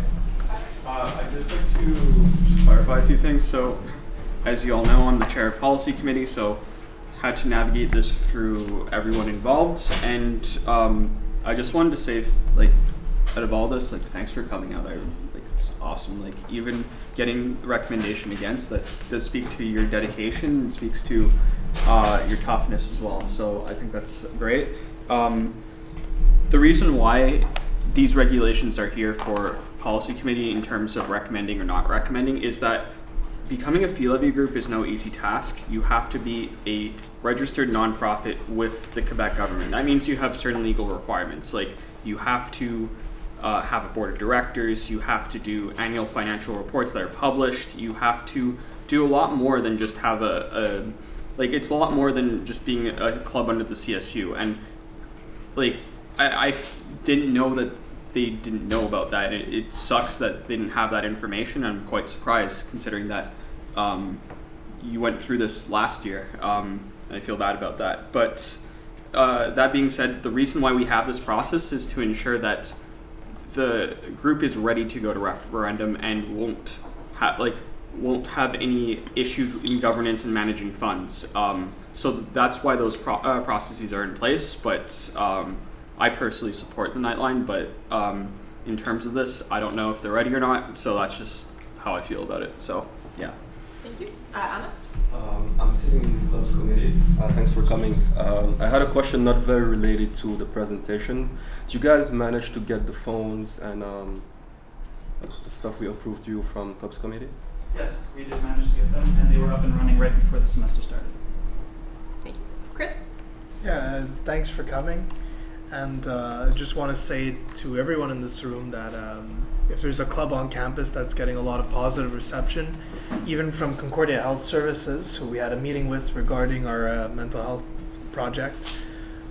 I'd just like to clarify a few things. So, as you all know, I'm the chair of policy committee, so had to navigate this through everyone involved. And I just wanted to say, like, out of all this, like, thanks for coming out. It's awesome. Like, even getting the recommendation against, that does speak to your dedication and speaks to your toughness as well. So I think that's great. The reason why these regulations are here for policy committee in terms of recommending or not recommending is that becoming a fee levy group is no easy task. You have to be a registered nonprofit with the Quebec government. That means you have certain legal requirements, like you have to have a board of directors, you have to do annual financial reports that are published, you have to do a lot more than just have it's a lot more than just being a club under the CSU. And like, I didn't know that they didn't know about that. It sucks that they didn't have that information. I'm quite surprised considering that you went through this last year. I feel bad about that. But that being said, the reason why we have this process is to ensure that the group is ready to go to referendum and won't have any issues in governance and managing funds. So that's why those processes are in place. But I personally support the Nightline, but in terms of this, I don't know if they're ready or not. So that's just how I feel about it. So yeah. Thank you. Anna? I'm sitting in the clubs committee. Thanks for coming. I had a question not very related to the presentation. Did you guys manage to get the phones and the stuff we approved you from clubs committee? Yes, we did manage to get them, and they were up and running right before the semester started. Thank you. Chris? Yeah, thanks for coming. And I just want to say to everyone in this room that if there's a club on campus that's getting a lot of positive reception, even from Concordia Health Services, who we had a meeting with regarding our mental health project.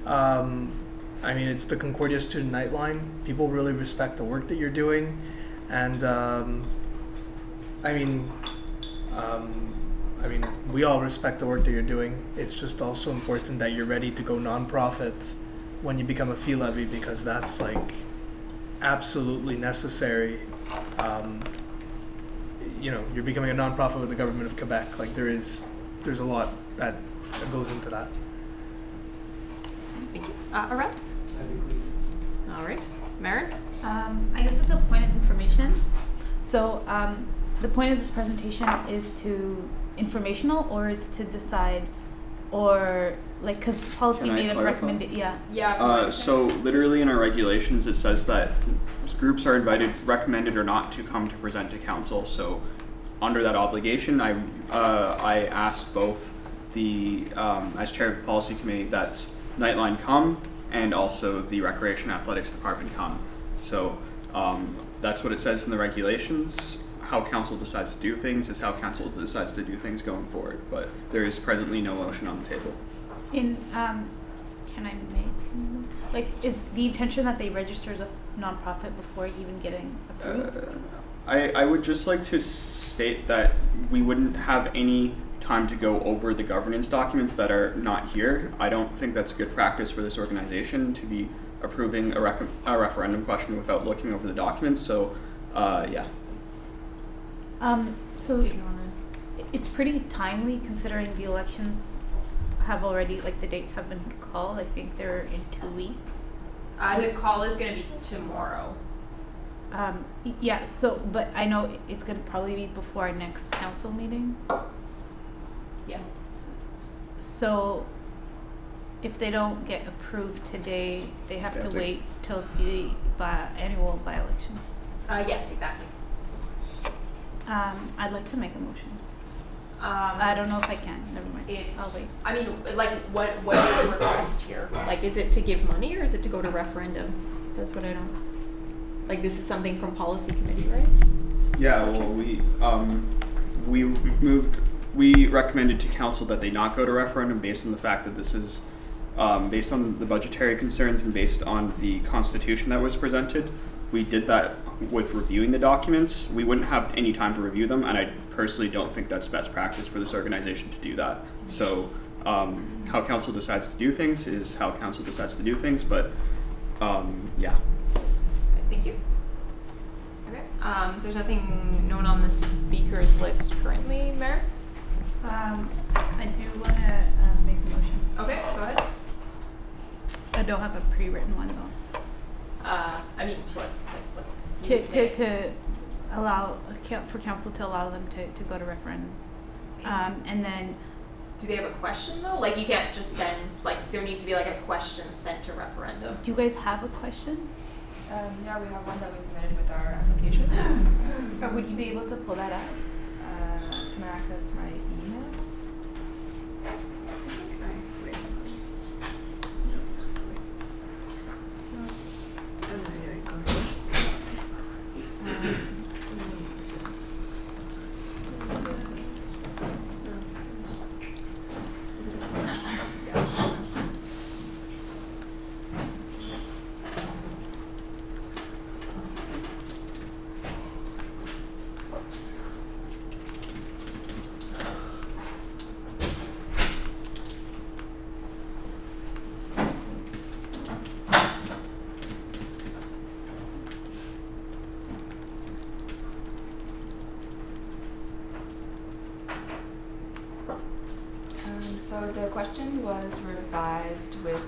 I mean, it's the Concordia Student Nightline. People really respect the work that you're doing. And I mean, we all respect the work that you're doing. It's just also important that you're ready to go nonprofit when you become a fee levy, because that's like absolutely necessary. You're becoming a nonprofit with the government of Quebec. Like there's a lot that goes into that. Thank you. Arad? All right. Marin? I guess it's a point of information. So the point of this presentation is to informational, or it's to decide, or like, because policy made a recommendation. Yeah. So literally in our regulations, it says that groups are invited, recommended or not, to come to present to council. So under that obligation, I asked both the as chair of the policy committee that Nightline come, and also the recreation athletics department come. So that's what it says in the regulations. How council decides to do things is how council decides to do things going forward. But there is presently no motion on the table. Can I make is the intention that they register as a nonprofit before even getting approved? I would just like to state that we wouldn't have any time to go over the governance documents that are not here. I don't think that's good practice for this organization to be approving a referendum question without looking over the documents. So yeah. So it's pretty timely considering the elections have already, like, the dates have been called. I think they're in 2 weeks. The call is going to be tomorrow. Yeah, so, but I know it's going to probably be before our next council meeting. Yes. So if they don't get approved today, they have to wait till the annual by-election. Yes, exactly. I'd like to make a motion. I don't know if I can. Never mind. I'll wait. I mean, like, what is the request here? Like, is it to give money or is it to go to referendum? That's what I don't. Like, this is something from policy committee, right? Yeah. Well, we recommended to council that they not go to referendum based on the fact that this is based on the budgetary concerns and based on the constitution that was presented. We did that with reviewing the documents. We wouldn't have any time to review them, and I personally don't think that's best practice for this organization to do that. So how council decides to do things is how council decides to do things, but yeah. Thank you. Okay. So there's nothing known on the speakers list currently, Mayor? I do want to make a motion. Okay, go ahead. I don't have a pre-written one though. I mean, what? To allow for council to allow them to go to referendum, and then. Do they have a question though? Like you can't just send, like there needs to be like a question sent to referendum. Do you guys have a question? Yeah, we have one that we submitted with our application. Or would you be able to pull that up? Can I access my email? So the question was revised with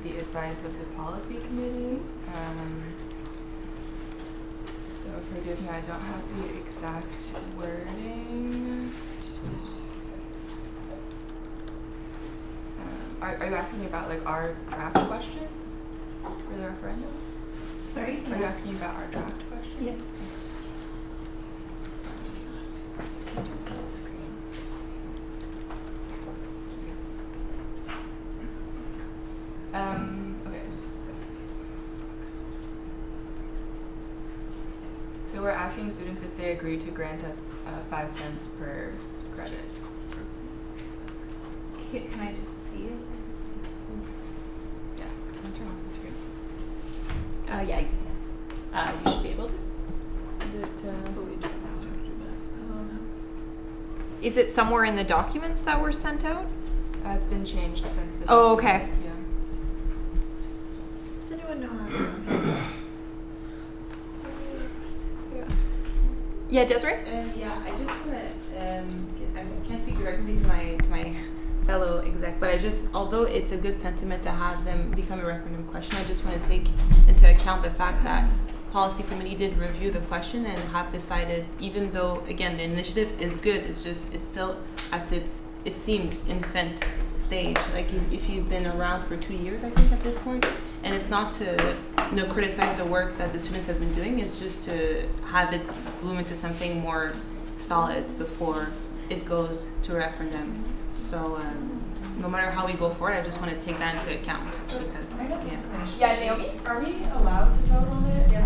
the advice of the policy committee. So forgive me, I don't have the exact wording. Are you asking about like our draft question for the referendum? Sorry? Are you asking about our draft question? Yeah. Okay. So we're asking students if they agree to grant us 5 cents per credit. Can I just see it? Yeah, can I turn off the screen? Yeah, you can. You should be able to. Is it? We don't know how to do that. Is it somewhere in the documents that were sent out? It's been changed since the. Oh, okay. Documents, yeah. Does anyone know how to do that? Yeah, Desiree? Yeah, I just want to, I can't speak directly to my fellow exec, but although it's a good sentiment to have them become a referendum question, I just want to take into account the fact that policy committee did review the question and have decided, even though, again, the initiative is good, it's still at it seems infant stage. Like if you've been around for 2 years, I think at this point, and it's not to criticize the work that the students have been doing, it's just to have it bloom into something more solid before it goes to referendum. So no matter how we go forward, I just want to take that into account because Yeah, Naomi? Are we allowed to vote on it if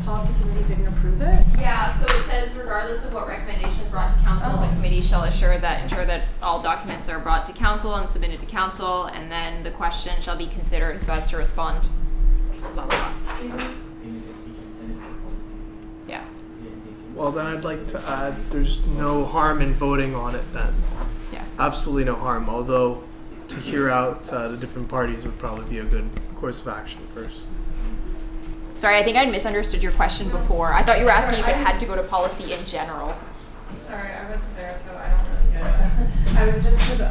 policy committee didn't approve it? Yeah, so it says regardless of what recommendation is brought to council, the committee shall ensure that all documents are brought to council and submitted to council, and then the question shall be considered so as to respond. Blah blah blah. Yeah. Well, then I'd like to add there's no harm in voting on it then. Yeah. Absolutely no harm, although to hear out the different parties would probably be a good course of action first. Sorry, I think I misunderstood your question before. I thought you were asking if it had to go to policy in general. Sorry, I wasn't there, so I don't really get it. I was just,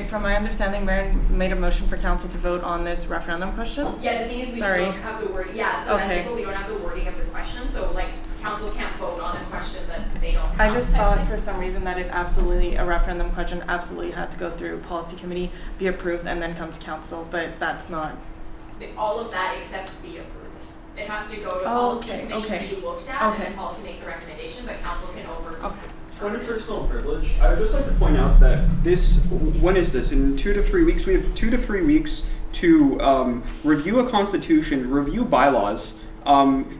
from my understanding, Marin made a motion for council to vote on this referendum question. Yeah, the thing is we don't have the wording. Yeah, so Okay. as people, we don't have the wording of the question, so like council can't vote on a question that they don't have. I just thought for some reason that a referendum question absolutely had to go through policy committee, be approved, and then come to council, but that's not. All of that except be approved. It has to go to policy committee, be looked at, and then policy makes a recommendation, but council can overrule. Point of personal privilege, I would just like to point out that when is this? In 2 to 3 weeks? We have 2 to 3 weeks to review a constitution, review bylaws.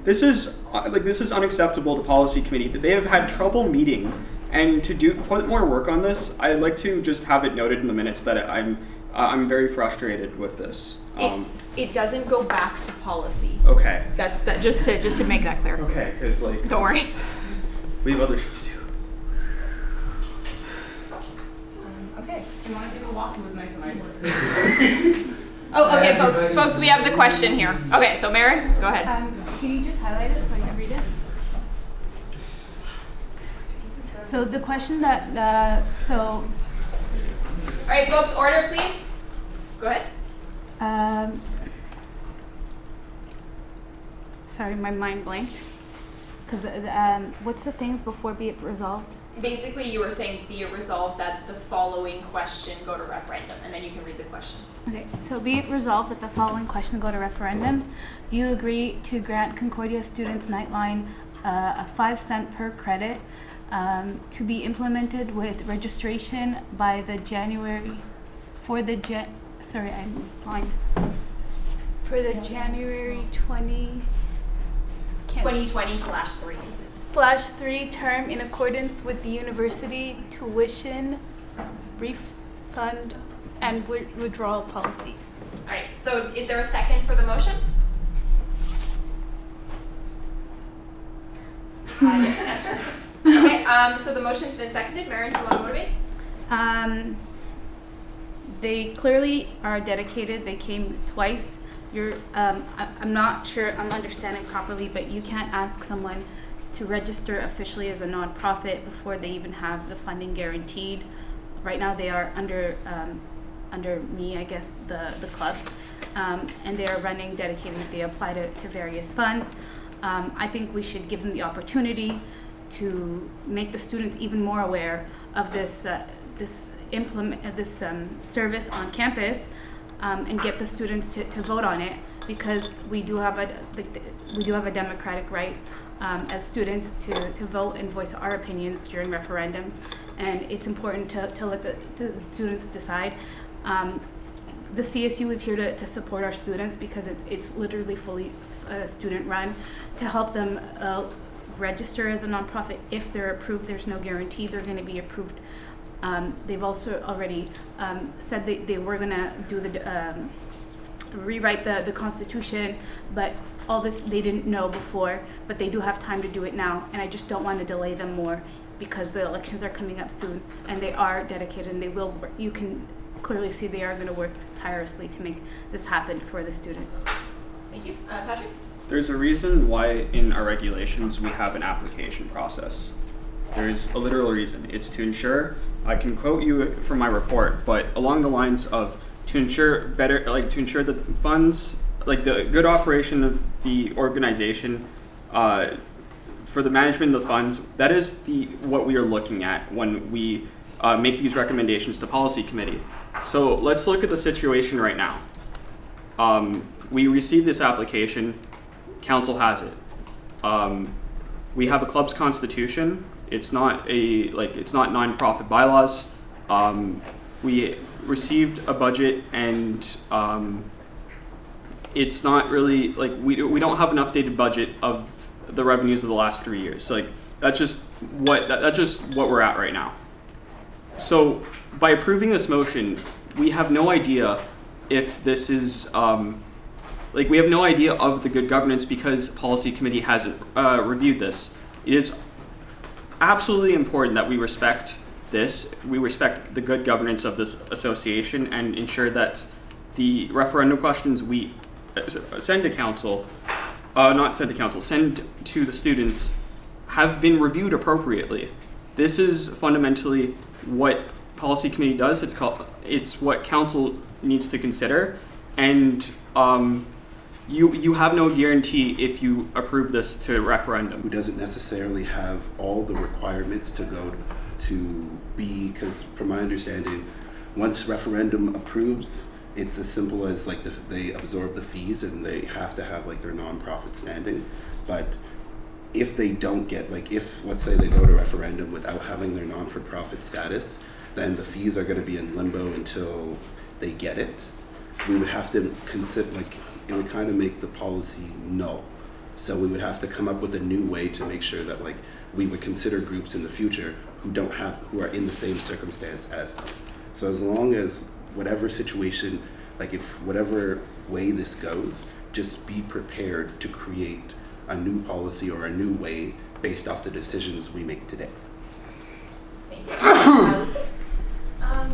This is unacceptable to policy committee. That they have had trouble meeting, and to put more work on this, I'd like to just have it noted in the minutes that I'm very frustrated with this. It doesn't go back to policy. Okay. That's that. Just to make that clear. Okay, because don't worry. We have other shit to do. Okay. Do you want to do a walkie was nice and I did. Oh, okay, folks, we have the question here. Okay, so Maren, go ahead. Can you just highlight it so I can read it? So the question that, All right, folks, order, please. Go ahead. Sorry, my mind blanked. Because what's the things before be it resolved? Basically, you were saying be it resolved that the following question go to referendum, and then you can read the question. Okay, so be it resolved that the following question go to referendum. Do you agree to grant Concordia Students Nightline a 5-cent per credit to be implemented with registration by the January 2020/3 term in accordance with the university tuition refund and withdrawal policy. All right, so is there a second for the motion? Yes, Esther? Okay, so the motion's been seconded. Maren, do you want to motivate? They clearly are dedicated. They came twice. I'm not sure I'm understanding properly, but you can't ask someone to register officially as a nonprofit before they even have the funding guaranteed. Right now they are under me, I guess, the clubs, and they are running dedicated. They apply to various funds. I think we should give them the opportunity to make the students even more aware of this service on campus, and get the students to vote on it, because we do have a democratic right as students to vote and voice our opinions during referendum, and it's important to let the students decide. The CSU is here to support our students because it's literally fully student run, to help them register as a nonprofit. If they're approved, there's no guarantee they're going to be approved. They've also already said they were going to do rewrite the Constitution, but all this they didn't know before, but they do have time to do it now, and I just don't want to delay them more because the elections are coming up soon, and they are dedicated, and they will work. You can clearly see they are going to work tirelessly to make this happen for the students. Thank you. Patrick? There's a reason why in our regulations we have an application process. There's a literal reason. It's to ensure, I can quote you from my report, but along the lines of to ensure that funds, like the good operation of the organization, for the management of the funds, that is what we are looking at when we make these recommendations to policy committee. So let's look at the situation right now. We received this application, council has it. We have a club's constitution. It's not non-profit bylaws. We received a budget, and it's not really we don't have an updated budget of the revenues of the last 3 years. So that's just what we're at right now. So by approving this motion, we have no idea if this is we have no idea of the good governance because policy committee hasn't reviewed this. It is absolutely important that we respect this. We respect the good governance of this association and ensure that the referendum questions we send to the students have been reviewed appropriately. This is fundamentally what policy committee does. It's what council needs to consider, and you have no guarantee if you approve this to referendum. Who doesn't necessarily have all the requirements to go to be, because from my understanding, once referendum approves, it's as simple as they absorb the fees and they have to have their nonprofit standing. But if they don't get, if let's say they go to referendum without having their non-for-profit status, then the fees are going to be in limbo until they get it. We would have to consider, it would kind of make the policy null. So we would have to come up with a new way to make sure that we would consider groups in the future who are in the same circumstance as them. So as long as whatever situation, if whatever way this goes, just be prepared to create a new policy or a new way based off the decisions we make today. Thank you.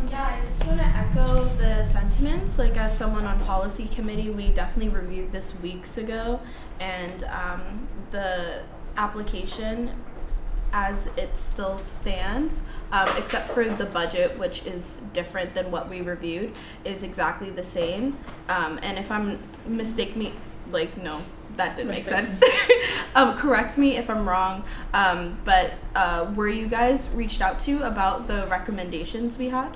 Yeah, I just want to echo echo the sentiments. Like, as someone on policy committee, we definitely reviewed this weeks ago, and the application as it still stands, except for the budget, which is different than what we reviewed, is exactly the same. And if I'm no, that didn't make sense. Correct me if I'm wrong. But were you guys reached out to about the recommendations we had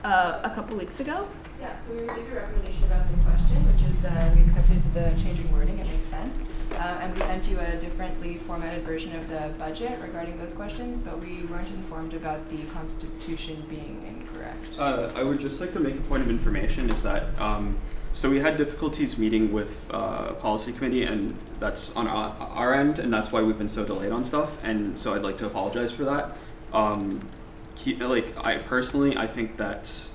a couple weeks ago? Yeah, so we received a recommendation about the question, which is we accepted the changing wording, it makes sense. And we sent you a differently formatted version of the budget regarding those questions, but we weren't informed about the Constitution being incorrect. I would just like to make a point of information is that so we had difficulties meeting with policy committee, and that's on our end, and that's why we've been so delayed on stuff. And so I'd like to apologize for that. I think that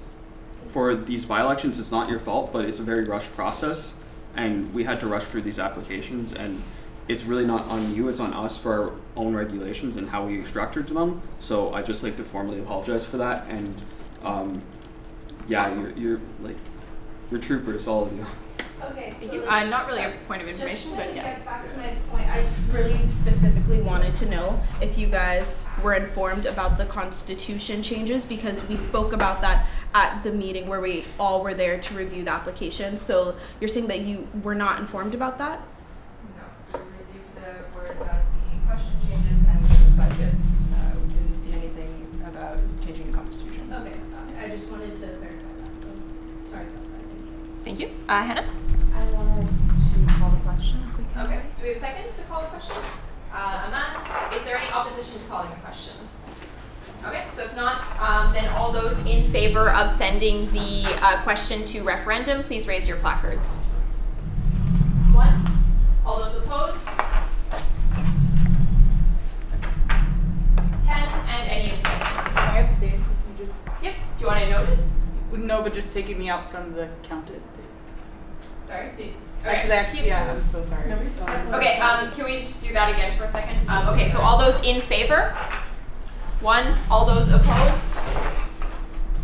for these by-elections, it's not your fault, but it's a very rushed process, and we had to rush through these applications, and it's really not on you, it's on us for our own regulations and how we structured them. So I'd just like to formally apologize for that, and you're troopers, all of you. Okay, Thank you. Not really a point of information, just to but yeah. get back to my point, I just really specifically wanted to know if you guys were informed about the Constitution changes, because we spoke about that at the meeting where we all were there to review the application. So you're saying that you were not informed about that? No, we received the word about the question changes and the budget. We didn't see anything about changing the Constitution. Okay, I just wanted to clarify that, so sorry about that. Thank you. Hannah? I wanted to call the question if we can. Okay. Do we have a second to call the question? Aman, is there any opposition to calling the question? Okay, so if not, then all those in favor of sending the question to referendum, please raise your placards. 1. All those opposed? 10. And any abstentions? I abstain. You just. Yep. Do you want to note it? No, but just taking me out from the counted. Sorry? I'm so sorry. Okay, can we just do that again for a second? Okay, so all those in favor? 1. All those opposed?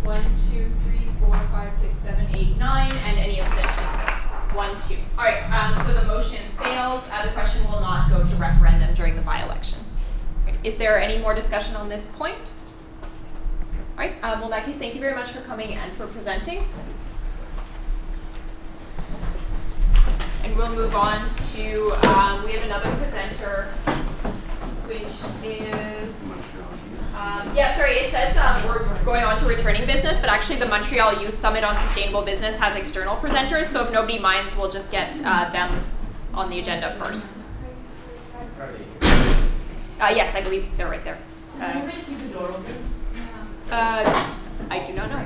1, 2, 3, 4, 5, 6, 7, 8, 9. And any abstentions? 1, 2. All right, so the motion fails. The question will not go to referendum during the by-election. Is there any more discussion on this point? All right, well, in that case, thank you very much for coming and for presenting. And we'll move on to, we have another presenter, which is, it says we're going on to returning business, but actually the Montreal Youth Summit on Sustainable Business has external presenters, so if nobody minds, we'll just get them on the agenda first. Yes, I believe they're right there. Keep the door open? I do not know.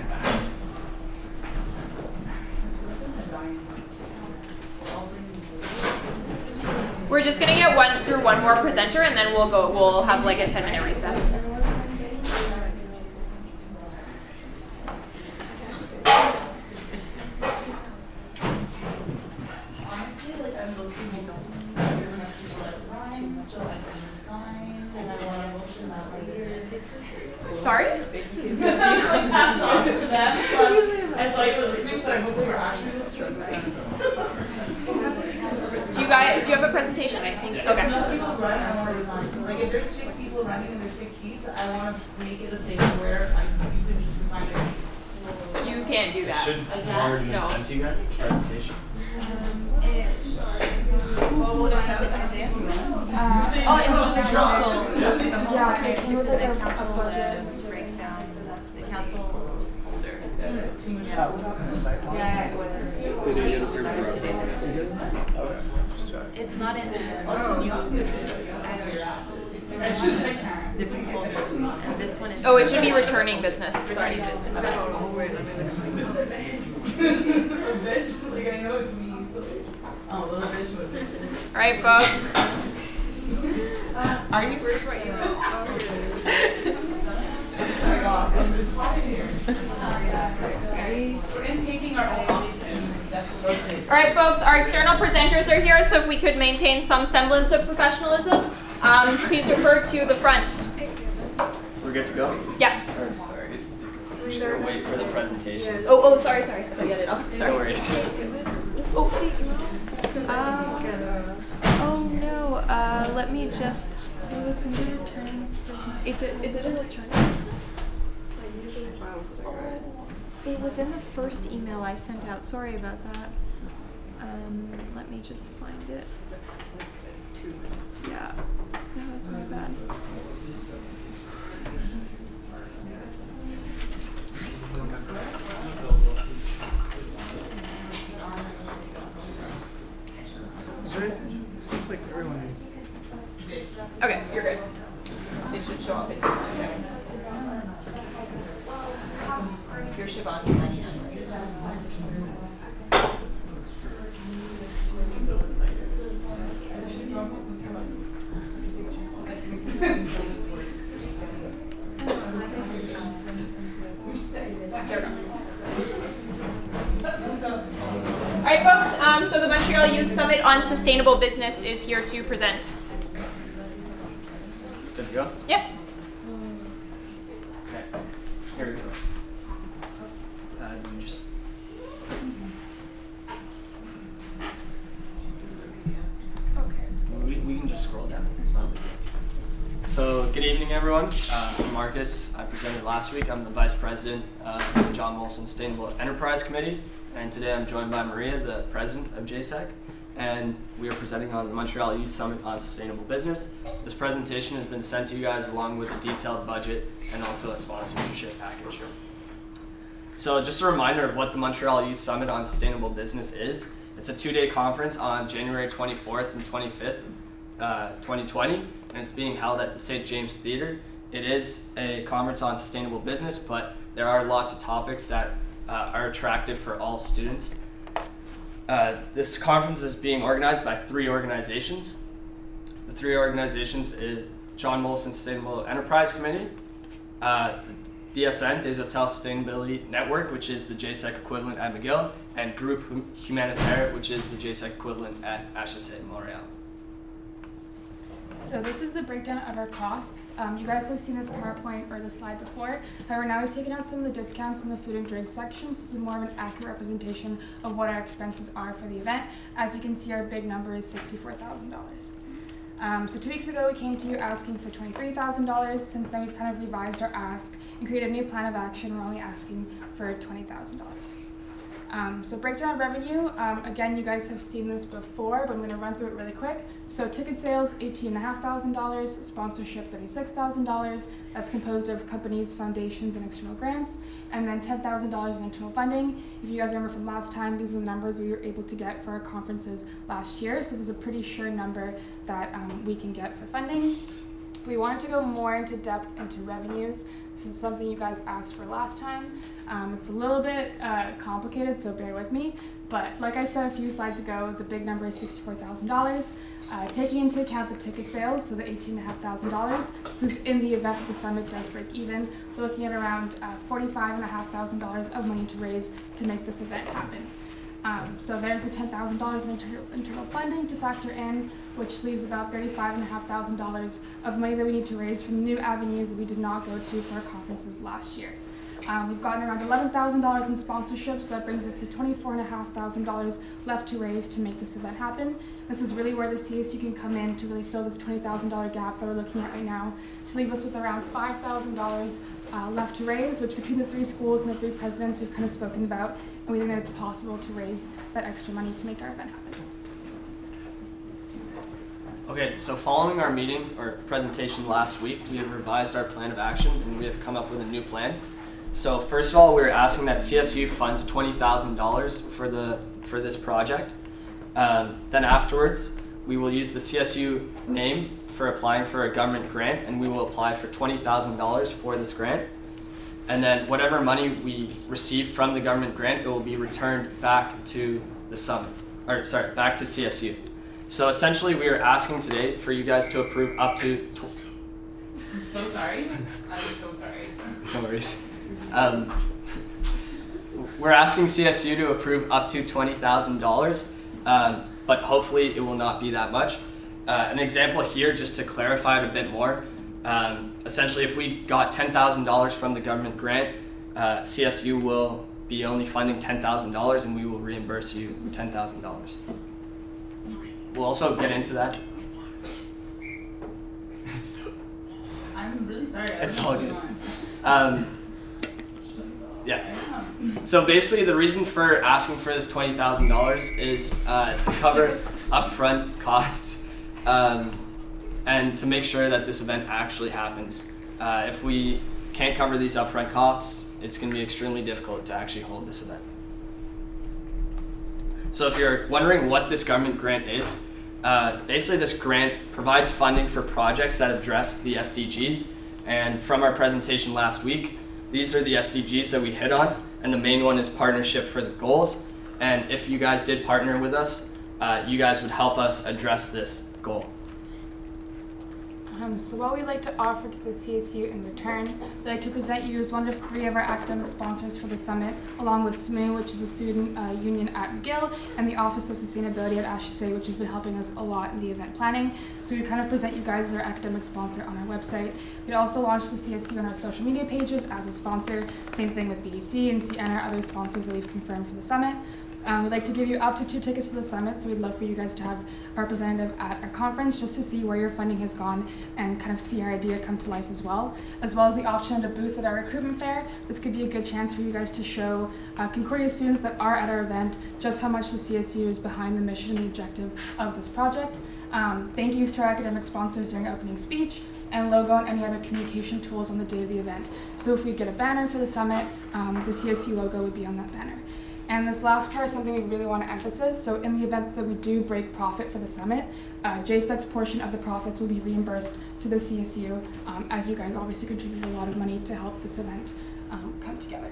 We're just gonna get through one more presenter, and then we'll have like a 10-minute recess. Honestly, I'm looking at and I want to motion that later. Sorry? As like listening, so I hope we were actually listening. Do you have a presentation? I think. Okay. If enough people run, I want to resign. Like if there's 6 people running and there's 6 seats, I want to make it a thing where you can just resign it. You can't do that. Should already been sent to you guys, presentation? Well, what is that? It was the council. Yeah, it came with the council breakdown. The council holder. Yeah, it was. It's not in there. Different folders, and this one is. Oh, it should be returning business. Returning business. Eventually, I know it's me, so it's. Oh, little bitch was it. All right, folks. Are you? Where's my email? Sorry, God. It's hot here. We're in taking our own offices. All right, folks. Our external presenters are here, so if we could maintain some semblance of professionalism, please refer to the front. We're good to go? Yeah. Sorry. just gonna wait for the presentation. Oh, sorry. I thought you had it up. Sorry. No worries. Oh no. Let me just. It was considered turn. Is it electronic? It was in the first email I sent out. Sorry about that. Let me just find it. Yeah, that was my bad. Seems like everyone is. Okay, you're good. It should show up in 2 seconds. Your Shivani 99. There we go. All right, folks, so the Montreal Youth Summit on Sustainable Business is here to present. Good to go? Yep. Okay. Here we go. Just. Okay. We can just scroll down. It's not a big deal. So, good evening, everyone. I'm Marcus. I presented last week. I'm the Vice President of the John Molson Sustainable Enterprise Committee. And today I'm joined by Maria, the President of JSEC. And we are presenting on the Montreal Youth Summit on Sustainable Business. This presentation has been sent to you guys along with a detailed budget and also a sponsorship package. So just a reminder of what the Montreal Youth Summit on Sustainable Business is. It's a 2-day conference on January 24th and 25th, 2020, and it's being held at the St. James Theatre. It is a conference on sustainable business, but there are lots of topics that are attractive for all students. This conference is being organized by 3 organizations. The 3 organizations is John Molson Sustainable Enterprise Committee, the DSN, Des Hotels Sustainability Network, which is the JSEC equivalent at McGill, and Groupe Humanitaire, which is the JSEC equivalent at HEC Montreal. So this is the breakdown of our costs. You guys have seen this PowerPoint or the slide before. However, now we've taken out some of the discounts in the food and drink sections. This is more of an accurate representation of what our expenses are for the event. As you can see, our big number is $64,000. So 2 weeks ago, we came to you asking for $23,000. Since then, we've kind of revised our ask and created a new plan of action. We're only asking for $20,000. So breakdown of revenue, again, you guys have seen this before, but I'm going to run through it really quick. So ticket sales, $18,500, sponsorship, $36,000. That's composed of companies, foundations, and external grants. And then $10,000 in internal funding. If you guys remember from last time, these are the numbers we were able to get for our conferences last year. So this is a pretty sure number that we can get for funding. We wanted to go more into depth into revenues. This is something you guys asked for last time. It's a little bit complicated, so bear with me. But like I said a few slides ago, the big number is $64,000. Taking into account the ticket sales, so the $18,500, this is in the event that the summit does break even. We're looking at around $45,500 of money to raise to make this event happen. So there's the $10,000 in internal funding to factor in, which leaves about $35,500 of money that we need to raise from new avenues that we did not go to for our conferences last year. We've gotten around $11,000 in sponsorships, so that brings us to $24,500 left to raise to make this event happen. This is really where the CSU can come in to really fill this $20,000 gap that we're looking at right now, to leave us with around $5,000 left to raise, which between the 3 schools and the 3 presidents we've kind of spoken about, and we think that it's possible to raise that extra money to make our event happen. Okay, so following our meeting or presentation last week, we have revised our plan of action and we have come up with a new plan. So first of all, we're asking that CSU funds $20,000 for this project. Then afterwards, we will use the CSU name for applying for a government grant, and we will apply for $20,000 for this grant. And then whatever money we receive from the government grant, it will be returned back to the summit, back to CSU. So essentially, we are asking today for you guys to approve up to. I'm so sorry. I'm so sorry. No worries. We're asking CSU to approve up to $20,000, but hopefully it will not be that much. An example here, just to clarify it a bit more, essentially if we got $10,000 from the government grant, CSU will be only funding $10,000 and we will reimburse you $10,000. We'll also get into that. I'm really sorry. It's all good. Yeah. So basically the reason for asking for this $20,000 is to cover upfront costs and to make sure that this event actually happens. If we can't cover these upfront costs, it's going to be extremely difficult to actually hold this event. So if you're wondering what this government grant is, basically this grant provides funding for projects that address the SDGs. And from our presentation last week, these are the SDGs that we hit on, and the main one is partnership for the goals. And if you guys did partner with us, you guys would help us address this goal. So what we'd like to offer to the CSU in return, we'd like to present you as one of 3 of our academic sponsors for the summit, along with SMU, which is a student union at McGill, and the Office of Sustainability at HEC, which has been helping us a lot in the event planning. So we'd kind of present you guys as our academic sponsor on our website. We'd also launch the CSU on our social media pages as a sponsor. Same thing with BDC and CN, our other sponsors that we've confirmed for the summit. We'd like to give you up to 2 tickets to the summit, so we'd love for you guys to have a representative at our conference just to see where your funding has gone and kind of see our idea come to life as well as the option at a booth at our recruitment fair. This could be a good chance for you guys to show Concordia students that are at our event just how much the CSU is behind the mission and the objective of this project. Thank yous to our academic sponsors during opening speech, and logo and any other communication tools on the day of the event. So if we get a banner for the summit, the CSU logo would be on that banner. And this last part is something we really want to emphasize. So in the event that we do break profit for the summit, JSEC's portion of the profits will be reimbursed to the CSU, as you guys obviously contributed a lot of money to help this event come together.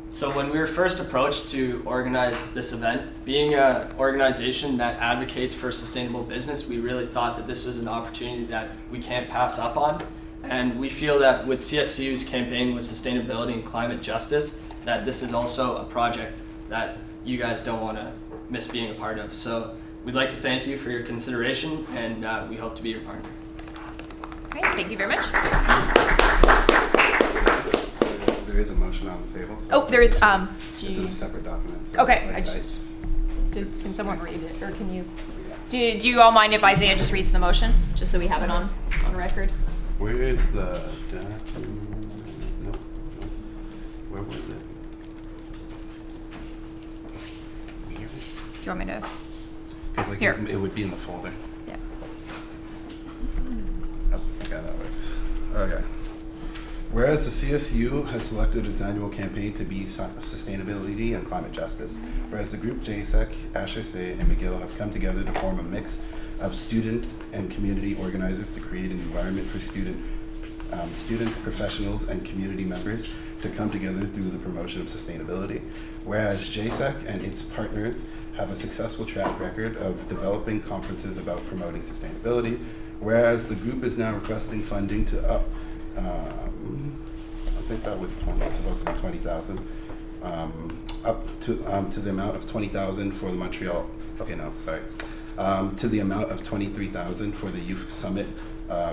So when we were first approached to organize this event, being an organization that advocates for sustainable business, we really thought that this was an opportunity that we can't pass up on. And we feel that with CSU's campaign with sustainability and climate justice, that this is also a project that you guys don't want to miss being a part of. So we'd like to thank you for your consideration, and we hope to be your partner. Great, thank you very much. There is a motion on the table. Oh, there is. It's in a separate document. So Okay, can someone read it, or can you? Do you all mind if Isaiah just reads the motion, just so we have it on record? Where is the document? No. Where was it? Do you want me to? Because like Here. it would be in the folder. Yeah. Oh, okay, that works. Okay. Whereas the CSU has selected its annual campaign to be sustainability and climate justice, whereas the group JSEC, HSA, and McGill have come together to form a mix of students and community organizers to create an environment for students, professionals, and community members to come together through the promotion of sustainability. Whereas JSEC and its partners have a successful track record of developing conferences about promoting sustainability, whereas the group is now requesting funding to up, I think that was supposed to be 20,000, up to the amount of 20,000 for the Montreal. Okay, no, sorry. To the amount of 23,000 for the Youth Summit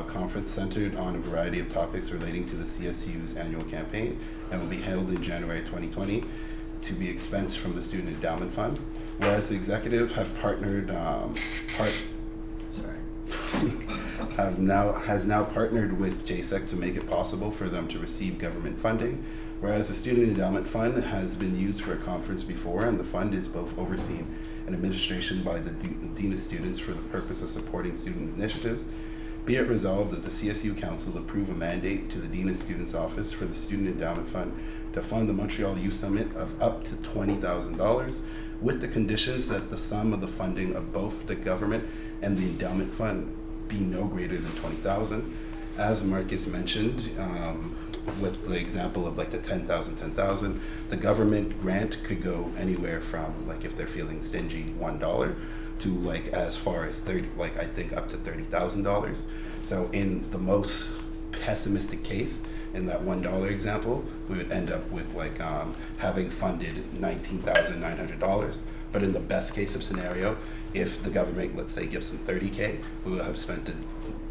conference centered on a variety of topics relating to the CSU's annual campaign, and will be held in January 2020 to be expensed from the Student Endowment Fund. Whereas the executive have partnered, has now partnered with JSEC to make it possible for them to receive government funding. Whereas the Student Endowment Fund has been used for a conference before, and the fund is both overseen and administration by the Dean of Students for the purpose of supporting student initiatives. Be it resolved that the CSU Council approve a mandate to the Dean of Students Office for the Student Endowment Fund to fund the Montreal Youth Summit of up to $20,000, with the conditions that the sum of the funding of both the government and the endowment fund be no greater than $20,000. As Marcus mentioned, with the example of like the 10,000, the government grant could go anywhere from, like, if they're feeling stingy, $1 to like as far as 30, like I think up to $30,000. So in the most pessimistic case, in that $1 example, we would end up with like having funded $19,900. But in the best case of scenario, if the government, let's say, gives them $30K, we will have spent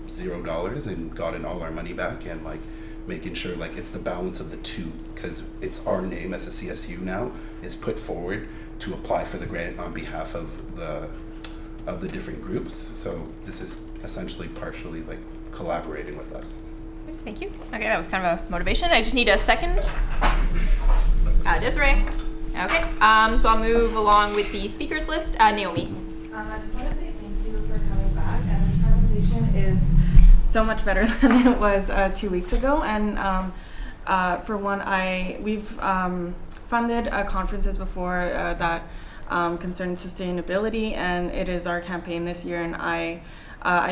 $0 and gotten all our money back and like making sure like it's the balance of the two, because it's our name as a CSU now is put forward to apply for the grant on behalf of the different groups. So this is essentially partially like collaborating with us. Thank you. Okay, that was kind of a motivation. I just need a second. Desiree. Okay, so I'll move along with the speakers list. Naomi. I just want to say thank you for coming back, and this presentation is so much better than it was 2 weeks ago. And for one, we've funded conferences before that concern sustainability, and it is our campaign this year, and I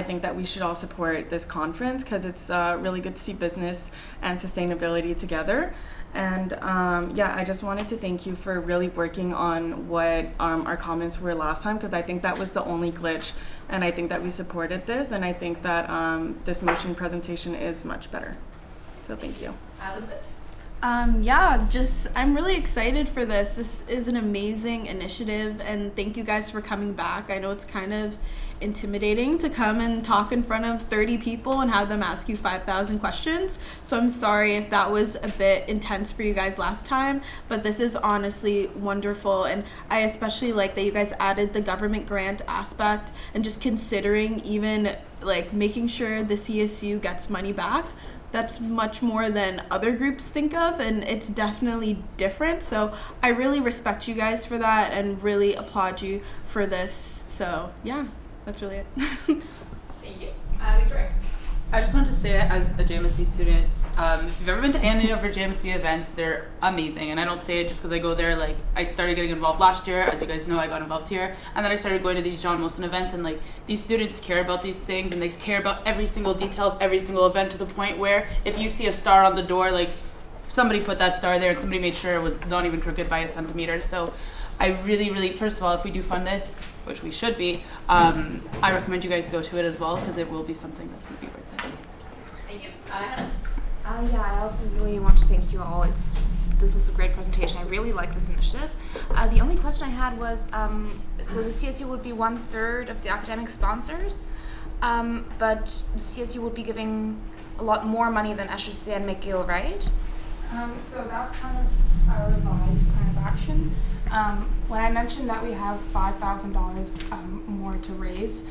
think that we should all support this conference because it's really good to see business and sustainability together. And I just wanted to thank you for really working on what our comments were last time, because I think that was the only glitch, and I think that we supported this, and I think that this motion presentation is much better. So thank you. Elizabeth. I'm really excited for this. This is an amazing initiative, and thank you guys for coming back. I know it's kind of intimidating to come and talk in front of 30 people and have them ask you 5,000 questions. So I'm sorry if that was a bit intense for you guys last time, but this is honestly wonderful. And I especially like that you guys added the government grant aspect and just considering even like making sure the CSU gets money back. That's much more than other groups think of, and it's definitely different. So I really respect you guys for that and really applaud you for this. So yeah, that's really it. Thank you. Victoria. I just wanted to say, as a JMSB student, if you've ever been to any of our JMSB events, they're amazing. And I don't say it just because I go there. Like, I started getting involved last year. As you guys know, I got involved here. And then I started going to these John Molson events. And, like, these students care about these things. And they care about every single detail of every single event, to the point where if you see a star on the door, like, somebody put that star there and somebody made sure it was not even crooked by a centimeter. So I really, really, first of all, if we do fund this, which we should be, I recommend you guys go to it as well, because it will be something that's going to be worth it. Thank you. Hannah. I also really want to thank you all. This was a great presentation. I really like this initiative. The only question I had was, so the CSU would be 1/3 of the academic sponsors, but the CSU would be giving a lot more money than SGC and McGill, right? So that's kind of our revised plan of action. When I mentioned that we have $5,000 more to raise,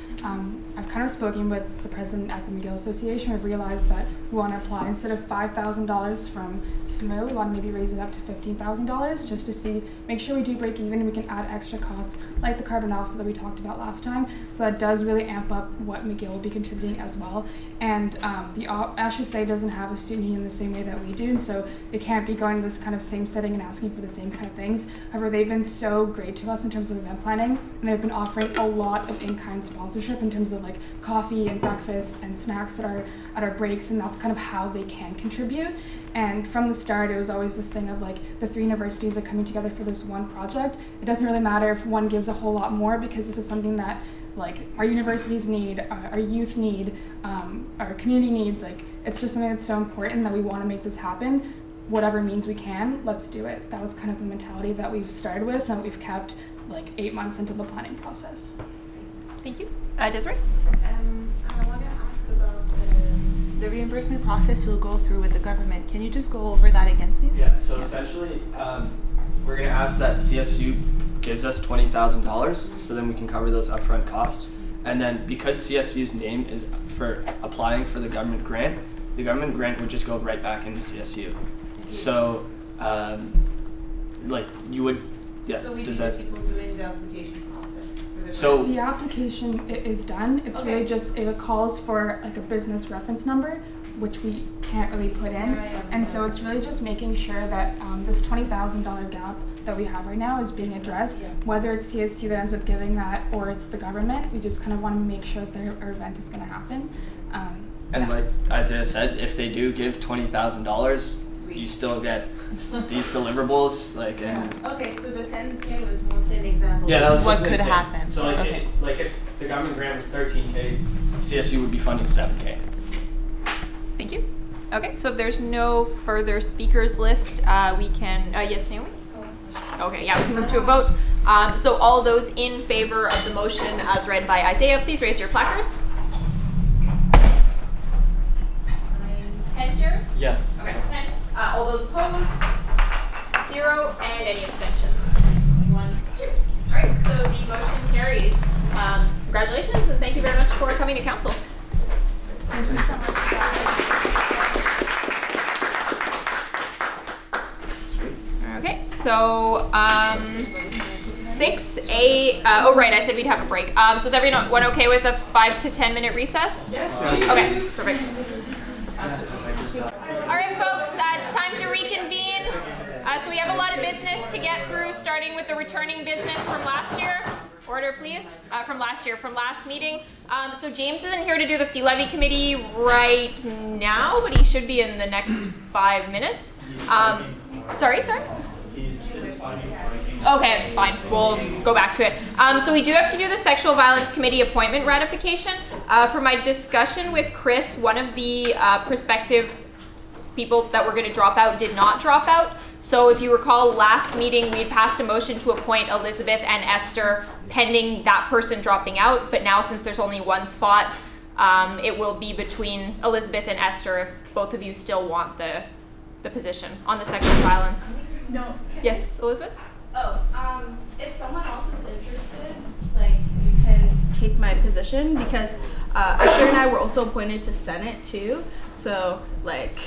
I've kind of spoken with the president at the McGill Association. We've realized that we want to apply, instead of $5,000 from SMU, we want to maybe raise it up to $15,000 just to make sure we do break even, and we can add extra costs like the carbon offset that we talked about last time. So that does really amp up what McGill will be contributing as well. And the SSA doesn't have a student union the same way that we do, and so they can't be going to this kind of same setting and asking for the same kind of things. However, they've been so great to us in terms of event planning, and they've been offering a lot of in-kind sponsorship in terms of like coffee and breakfast and snacks at our breaks, and that's kind of how they can contribute. And from the start, it was always this thing of like the 3 universities are coming together for this one project. It doesn't really matter if one gives a whole lot more, because this is something that like our universities need, our youth need, our community needs. Like, it's just something that's so important that we want to make this happen. Whatever means we can, let's do it. That was kind of the mentality that we've started with, and we've kept like 8 months into the planning process. Thank you. Desiree? I want to ask about the reimbursement process you'll go through with the government. Can you just go over that again, please? Yeah, so essentially, we're going to ask that CSU gives us $20,000, so then we can cover those upfront costs. And then because CSU's name is for applying for the government grant would just go right back into CSU. So, like, you would, yeah. So we does need that, people doing the application process for the So- the application is done. It's Okay. really just, it calls for like a business reference number, which we can't really put in. And so it's really just making sure that this $20,000 gap that we have right now is being addressed, whether it's CSU that ends up giving that or it's the government. We just kind of want to make sure that our event is going to happen. and like Isaiah said, if they do give $20,000, you still get these deliverables, like, and Okay, so the 10K was mostly an example yeah, that was of what just an could example. happen. So like, if the government grant was 13K, CSU would be funding 7K. Thank you. Okay, so if there's no further speakers list, we can, yes, Naomi? Okay, yeah, we can move to a vote. So all those in favor of the motion as read by Isaiah, please raise your placards. Tender? Yes. Yes. Okay, 10. All those opposed? 0. And any abstentions? 1, 2. All right, so the motion carries. Congratulations, and thank you very much for coming to council. Thank you so much, guys. Okay, so 6A. Oh, right, I said we'd have a break. So is everyone okay with a 5 to 10 minute recess? Yes. Okay, perfect. All right, folks, it's time to reconvene. So we have a lot of business to get through, starting with the returning business from last year. Order, please. From last meeting. So James isn't here to do the fee levy committee right now, but he should be in the next 5 minutes. Sorry? Okay, it's fine. We'll go back to it. So we do have to do the sexual violence committee appointment ratification. For my discussion with Chris, one of the prospective people that were going to drop out did not drop out. So if you recall, last meeting we had passed a motion to appoint Elizabeth and Esther pending that person dropping out. But now since there's only one spot, it will be between Elizabeth and Esther if both of you still want the position on the sexual violence. No. Yes, Elizabeth? If someone else is interested, like, you can take my position because Esther and I were also appointed to Senate too. So, like,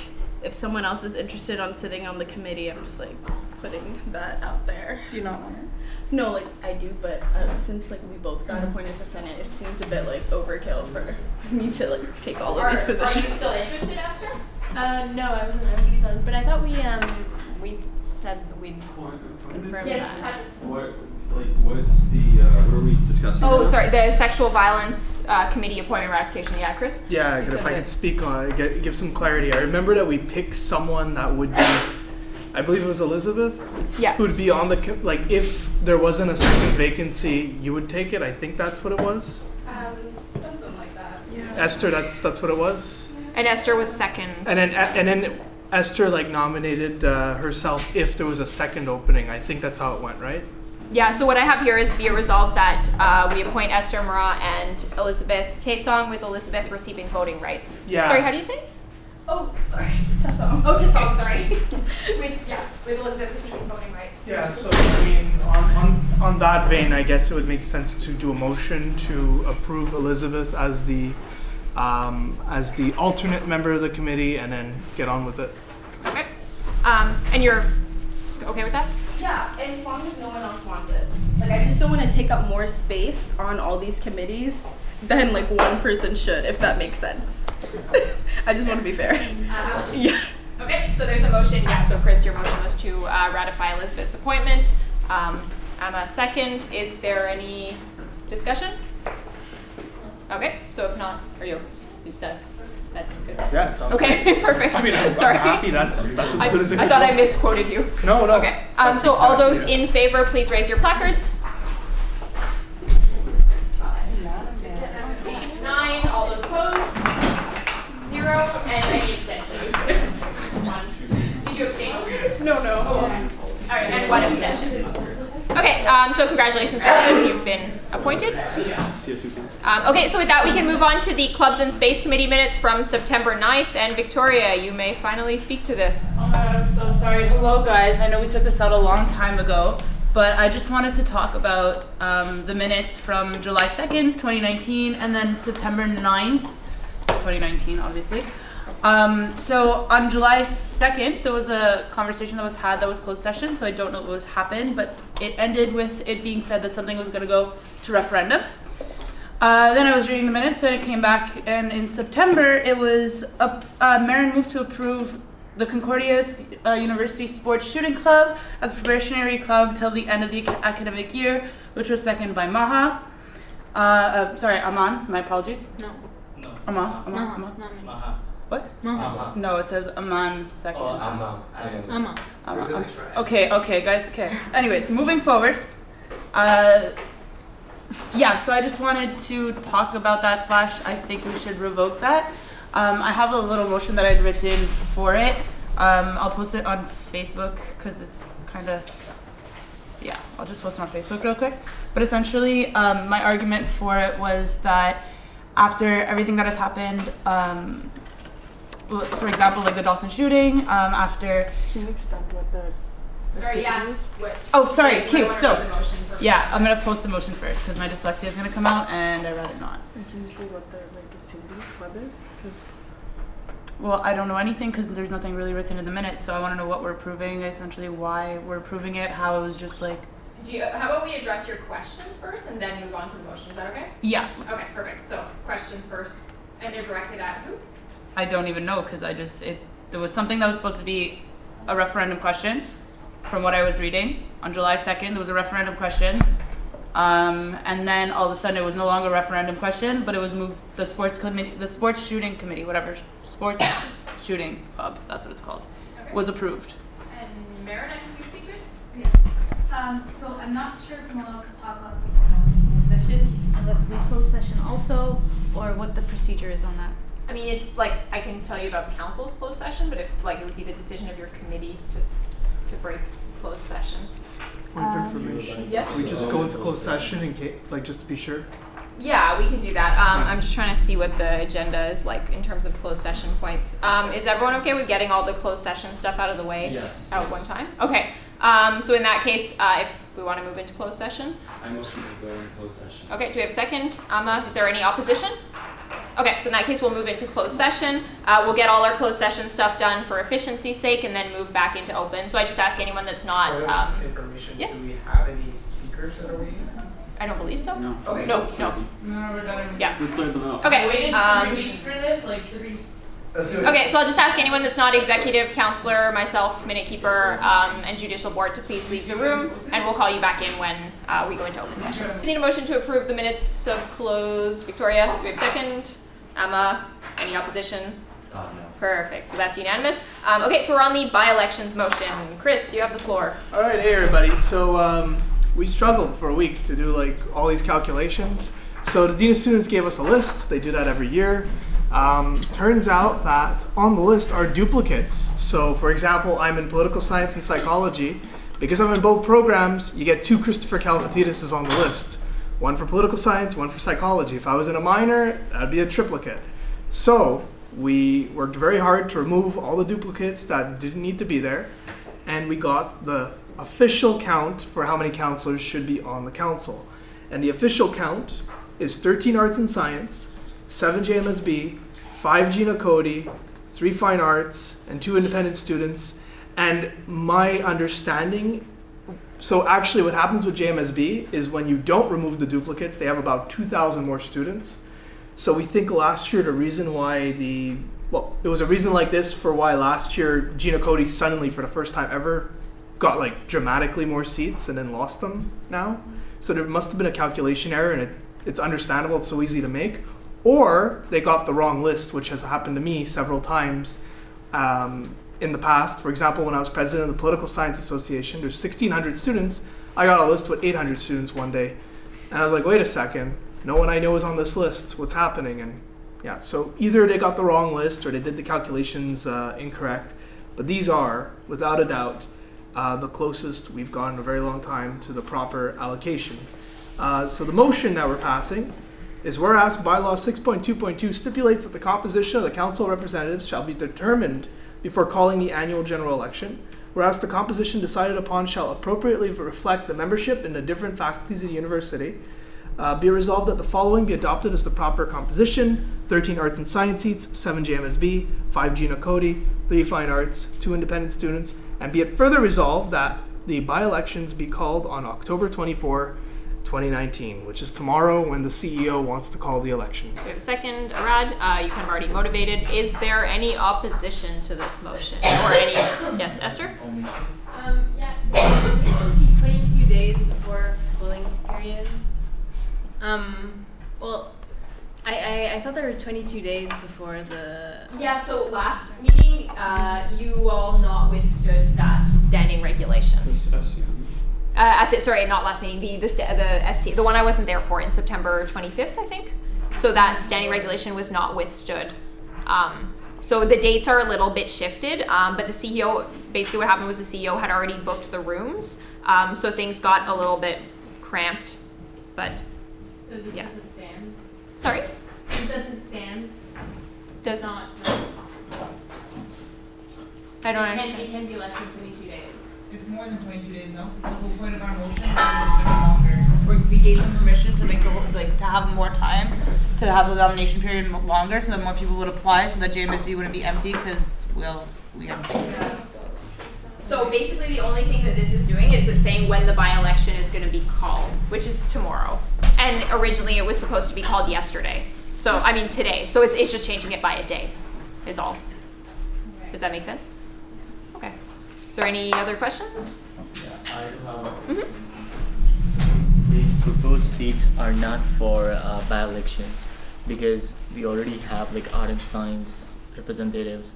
if someone else is interested on sitting on the committee, I'm just, like, putting that out there. Do you not want her? No, like, I do, but since, like, we both got appointed to Senate, it seems a bit, like, overkill for me to, like, take all of these positions. Are you still interested, Esther? No, I wasn't interested, but I thought we said that we'd confirm Yes, that. What's the, what are we discussing? Oh, sorry, the sexual violence committee appointment ratification. Yeah, Chris? Yeah, if I could speak on it, give some clarity. I remember that we picked someone that would be, I believe it was Elizabeth? Yeah. Who would be on the, like, if there wasn't a second vacancy, you would take it? I think that's what it was. Something like that. Yeah. Esther, that's what it was? And Esther was second. And then Esther, like, nominated herself if there was a second opening. I think that's how it went, right? Yeah, so what I have here is be it resolved that we appoint Esther Marat and Elizabeth Taesong, with Elizabeth receiving voting rights. Yeah. Sorry, how do you say it? Oh, sorry. Taesong. Oh, Taesong, sorry. with Elizabeth receiving voting rights. Yeah, so I mean, on that vein, I guess it would make sense to do a motion to approve Elizabeth as the alternate member of the committee, and then get on with it. Okay. And you're okay with that? Yeah, as long as no one else wants it. Like, I just don't want to take up more space on all these committees than, like, one person should, if that makes sense. I just want to be fair. Yeah. Okay, so there's a motion. Yeah, so Chris, your motion was to ratify Elizabeth's appointment. Emma, second. Is there any discussion? Okay, so if not, are you done? That's good. Yeah, it sounds okay, good. perfect. I mean, I'm sorry. happy. That's as good as it I can thought go. I misquoted you. No. Okay. So all those in favor, please raise your placards. 9. All those opposed? 0. And any abstentions? 1. Did you abstain? No. Oh, okay. All right, and 1 abstention. Okay, so congratulations, you've been appointed. Okay, so with that, we can move on to the Clubs and Space Committee minutes from September 9th. And Victoria, you may finally speak to this. Oh my god, I'm so sorry. Hello, guys. I know we took this out a long time ago, but I just wanted to talk about the minutes from July 2nd, 2019, and then September 9th, 2019, obviously. So on July 2nd, there was a conversation that was had that was closed session, so I don't know what happened, but it ended with it being said that something was going to go to referendum. Then I was reading the minutes, and it came back, and in September, it was Marin moved to approve the Concordia University Sports Shooting Club as a probationary club till the end of the academic year, which was seconded by Aman, my apologies. No. Aman. What? No, it says Aman second. Aman. Okay, guys. Okay. Anyways, moving forward. Yeah, so I just wanted to talk about that / I think we should revoke that. I have a little motion that I'd written for it. I'll post it on Facebook because it's kind of, yeah, I'll just post it on Facebook real quick. But essentially, my argument for it was that after everything that has happened, for example, like the Dawson shooting, after. Can you expand what the Sorry, yeah. is? Oh, sorry. Yeah, Okay, you wanna so read the motion first. yeah, I'm gonna post the motion first because my dyslexia is gonna come out, and I'd rather not. And can you say what the activity club is? Because Well, I don't know anything because there's nothing really written in the minutes, so I want to know what we're approving, essentially why we're approving it, how it was just like. How about we address your questions first and then move on to the motion? Is that okay? Yeah. Okay, perfect. So questions first, and they're directed at who? I don't even know because there was something that was supposed to be a referendum question. From what I was reading, on July 2nd, there was a referendum question. And then all of a sudden it was no longer a referendum question, but it was moved, the sports shooting committee, whatever, sports shooting club, that's what it's called, was approved. And Marin, I think you speak to it? Yeah. So I'm not sure if I'm allowed to talk about the closed session unless we close session also, or what the procedure is on that. I mean, it's like, I can tell you about council's closed session, but if, like, it would be the decision of your committee to break closed session. Point of information. Yes? We just go into closed session in case, like, just to be sure. Yeah, we can do that. I'm just trying to see what the agenda is like in terms of closed session points. Is everyone okay with getting all the closed session stuff out of the way? Yes. At one time? Okay. So in that case, if we want to move into closed session. I motion to go in closed session. Okay, do we have a second? Amma, is there any opposition? Okay, so in that case, we'll move into closed session. We'll get all our closed session stuff done for efficiency's sake and then move back into open. So I just ask anyone that's not... information. Yes? Do we have any speakers that are waiting? I don't believe so. No. Okay. No. No, we're done. Yeah. We cleared them out. Okay. I waited 3 weeks for this, like 3. Let's do it. Okay, so I'll just ask anyone that's not executive, counselor, myself, minute keeper, and judicial board to please leave the room, and we'll call you back in when we go into open session. Just need a motion to approve the minutes of closed. Victoria, do we have a second? Emma, any opposition? No. Perfect, so that's unanimous. Okay, so we're on the by-elections motion. Chris, you have the floor. All right, hey everybody. So we struggled for a week to do like all these calculations. So the Dean of Students gave us a list. They do that every year. Turns out that on the list are duplicates. So for example, I'm in political science and psychology. Because I'm in both programs, you get 2 Christopher Calafatides on the list. One for political science, one for psychology. If I was in a minor, that'd be a triplicate. So we worked very hard to remove all the duplicates that didn't need to be there. And we got the official count for how many counselors should be on the council. And the official count is 13 arts and science, 7 JMSB, 5 Gina Cody, 3 fine arts, and 2 independent students. And my understanding, so actually what happens with JMSB is when you don't remove the duplicates, they have about 2,000 more students. So we think last year the reason why it was a reason like this for why last year Gina Cody suddenly for the first time ever got like dramatically more seats and then lost them now. So there must have been a calculation error, and it's understandable, it's so easy to make. Or they got the wrong list, which has happened to me several times in the past. For example, when I was president of the Political Science Association, there's 1,600 students. I got a list with 800 students one day. And I was like, wait a second, no one I know is on this list. What's happening? And yeah, so either they got the wrong list or they did the calculations incorrect. But these are, without a doubt, the closest we've gone in a very long time to the proper allocation. So the motion that we're passing is whereas bylaw 6.2.2 stipulates that the composition of the council of representatives shall be determined before calling the annual general election, whereas the composition decided upon shall appropriately reflect the membership in the different faculties of the university. Be resolved that the following be adopted as the proper composition: 13 arts and science seats, 7 JMSB, 5 Gina Cody, 3 fine arts, 2 independent students, and be it further resolved that the by-elections be called on October 24, 2019, which is tomorrow when the CEO wants to call the election. We have a second. Arad, you kind of already motivated. Is there any opposition to this motion? Or any, yes, Esther? Yeah, it would be 22 days before polling period. Well, I thought there were 22 days before the... Yeah, so last meeting, you all not withstood that standing regulation. Sorry, not last meeting, the SC, the one I wasn't there for in September 25th, I think. So that standing regulation was not withstood. So the dates are a little bit shifted, but the CEO, basically what happened was the CEO had already booked the rooms, so things got a little bit cramped, but So this yeah. doesn't stand? Sorry? This doesn't stand? Does not. I don't It understand. can be less than 22 days. It's more than 22 days, no? Because the whole point of our motion was longer. We gave them permission to make the whole, to have more time, to have the nomination period longer, so that more people would apply, so that JMSB wouldn't be empty, because, we have. So basically, the only thing that this is doing is it's saying when the by-election is going to be called, which is tomorrow. And originally, it was supposed to be called yesterday. So, I mean, today. So it's just changing it by a day, is all. Does that make sense? Okay. Is there any other questions? I do have. These proposed seats are not for by-elections because we already have like art and science representatives.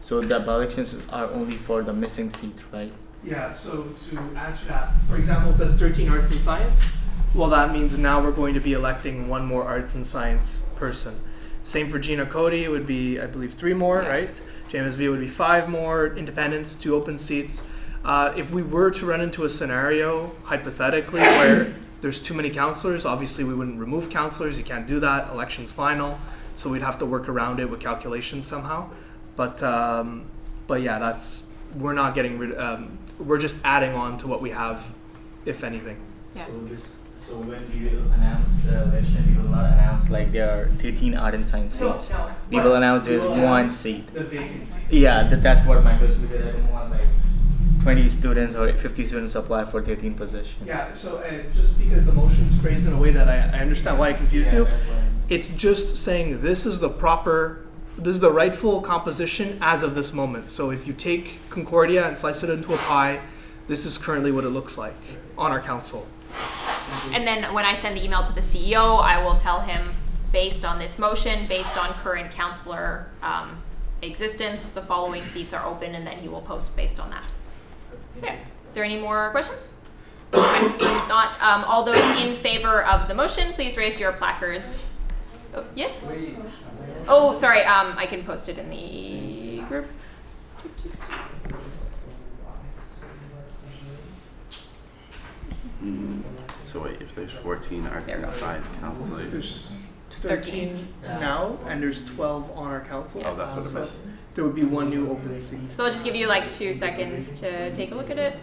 So the by-elections are only for the missing seats, right? Yeah, so to answer that, for example, it says 13 arts and science. Well, that means now we're going to be electing one more arts and science person. Same for Gina Cody, it would be, I believe, 3 more, right? JMSB would be 5 more, independents, 2 open seats. If we were to run into a scenario, hypothetically, where there's too many counselors, obviously we wouldn't remove counselors, you can't do that, election's final, so we'd have to work around it with calculations somehow. But yeah, we're not getting rid. We're just adding on to what we have, if anything. Yeah. So when we will announce the election, we will not announce like there are 13 art and science seats. No. We will announce there is one seat. The vacancy. Yeah, that's what my question, because I don't want like 20 students or 50 students apply for 13 positions. Yeah, so just because the motion's phrased in a way that I understand why it confused you, it's just saying this is the rightful composition as of this moment. So if you take Concordia and slice it into a pie, this is currently what it looks like on our council. And then when I send the email to the CEO, I will tell him, based on this motion, based on current councillor existence, the following seats are open, and then he will post based on that. Okay. Is there any more questions? Okay, so if not, all those in favor of the motion, please raise your placards. Oh, yes? Oh, sorry, I can post it in the group. So wait, if there's 14 arts and science counselors, There's 13 now, and there's 12 on our council. Oh, that's what it meant. There would be 1 new open seat. So I'll just give you like 2 seconds to take a look at it.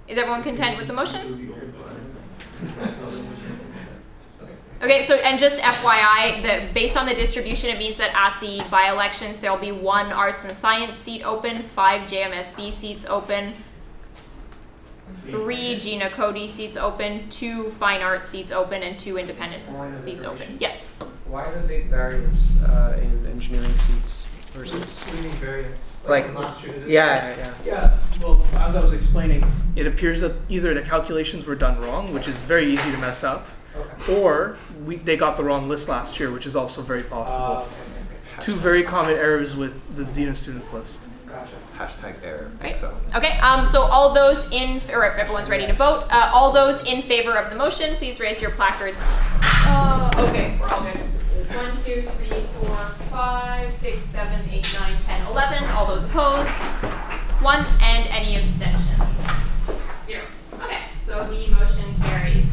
Is everyone content with the motion? Okay, so and just FYI, based on the distribution, it means that at the by-elections there will be 1 arts and science seat open, 5 JMSB seats open, 3 Gina Cody seats open, 2 fine arts seats open, and 2 independent seats open. Yes. Why the big variance in engineering seats versus? What do you mean variance? Like from last year to this yeah, year? Yeah. Well, as I was explaining, it appears that either the calculations were done wrong, which is very easy to mess up, or they got the wrong list last year, which is also very possible. 2 very common errors with the Dean of Students list. Gotcha. Hashtag error. Right. Okay, so all those or if everyone's ready to vote, all those in favor of the motion, please raise your placards. Okay, we're all good. 1, 2, 3, 4, 5, 6, 7, 8, 9, 10, 11. All those opposed? 1, and any abstentions? 0. Okay, so the motion carries.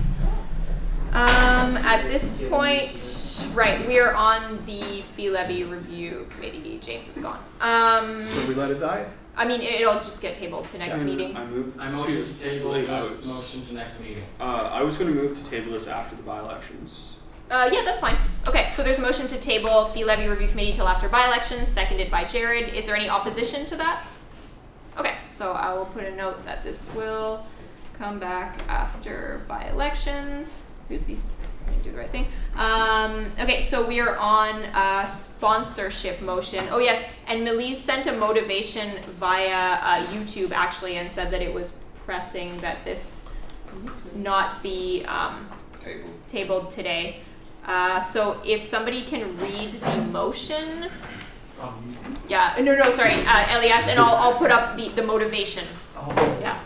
At this point, right, we are on the fee levy review committee. James is gone. So we let it die? I mean, it'll just get tabled to next meeting. I motion to table this motion to next meeting. I was going to move to table this after the by-elections. Yeah, that's fine. Okay, so there's a motion to table fee levy review committee till after by-elections, seconded by Jared. Is there any opposition to that? Okay, so I will put a note that this will come back after by-elections. Oopsies, I didn't do the right thing. Okay, so we are on a sponsorship motion. Oh yes, and Melise sent a motivation via YouTube actually and said that it was pressing that this not be tabled today. So if somebody can read the motion. Yeah, no, sorry, Elias, and I'll put up the motivation. Yeah.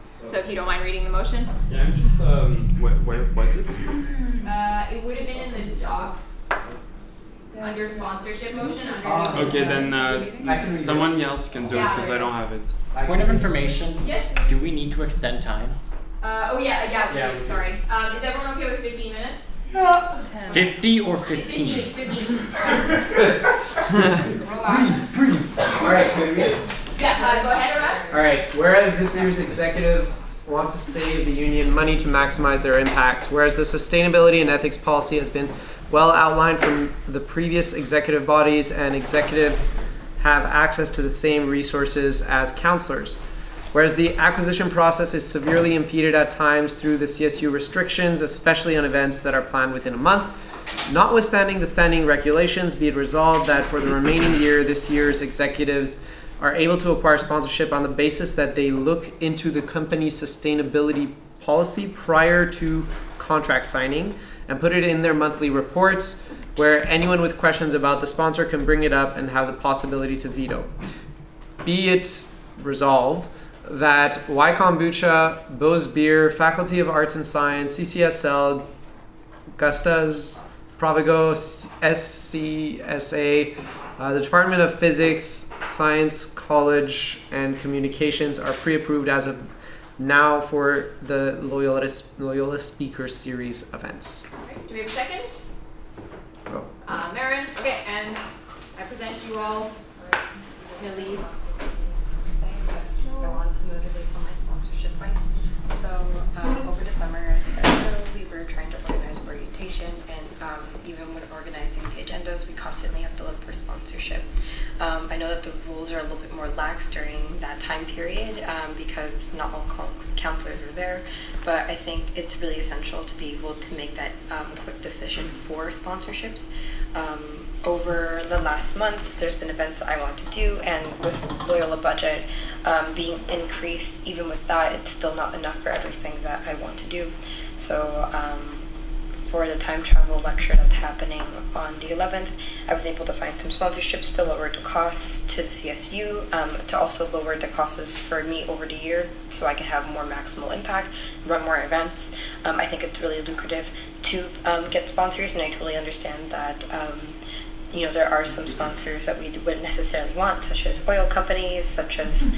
So if you don't mind reading the motion. Yeah, I'm just, where was it? It would have been in the docs under sponsorship motion. Okay, then someone else can do it because I don't have it. Point of information. Yes. Do we need to extend time? We do, sorry. Is everyone okay with 15 minutes? 50 or 15? 15. Breathe. All right, can we read it? Yeah, go ahead, Arad. All right. Whereas this year's executive want to save the union money to maximize their impact, whereas the sustainability and ethics policy has been well outlined from the previous executive bodies, and executives have access to the same resources as counselors. Whereas the acquisition process is severely impeded at times through the CSU restrictions, especially on events that are planned within a month. Notwithstanding the standing regulations, be it resolved that for the remaining year, this year's executives are able to acquire sponsorship on the basis that they look into the company's sustainability policy prior to contract signing and put it in their monthly reports, where anyone with questions about the sponsor can bring it up and have the possibility to veto. Be it resolved that Y Kombucha, Bose Beer, Faculty of Arts and Science, CCSL, Gustas, Provigo, SCSA, the Department of Physics, Science College, and Communications are pre-approved as of now for the Loyola Speaker Series events. Do we have a second? Oh. Marin. Okay, and I present you all Millie's. I want to motivate on my sponsorship point. So over the summer, as you guys know, we were trying to organize orientation, and even when organizing the agendas, we constantly have to look for sponsorship. I know that the rules are a little bit more lax during that time period because not all counselors are there, but I think it's really essential to be able to make that quick decision for sponsorships. Over the last months, there's been events I want to do, and with Loyola budget being increased, even with that, it's still not enough for everything that I want to do. So for the time travel lecture that's happening on the 11th, I was able to find some sponsorships to lower the costs to the CSU, to also lower the costs for me over the year so I can have more maximal impact, run more events. I think it's really lucrative to get sponsors, and I totally understand that there are some sponsors that we wouldn't necessarily want, such as oil companies, such as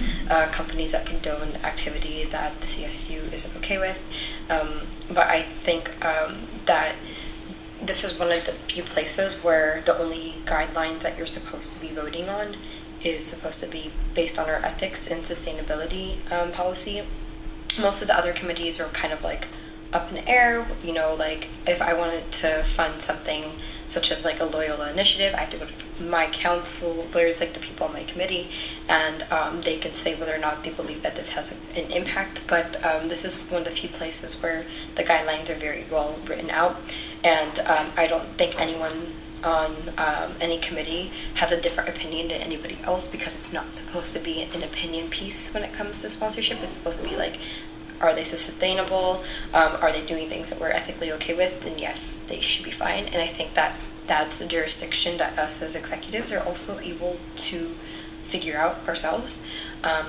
companies that condone activity that the CSU isn't okay with. But I think that this is one of the few places where the only guidelines that you're supposed to be voting on is supposed to be based on our ethics and sustainability policy. Most of the other committees are kind of like up in the air, like if I wanted to fund something such as like a Loyola initiative, I have to go to my counselors, like the people on my committee, and they can say whether or not they believe that this has an impact. But this is one of the few places where the guidelines are very well written out, and I don't think anyone on any committee has a different opinion than anybody else, because it's not supposed to be an opinion piece when it comes to sponsorship. It's supposed to be like, are they sustainable? Are they doing things that we're ethically okay with? Then yes, they should be fine. And I think that that's the jurisdiction that us as executives are also able to figure out ourselves.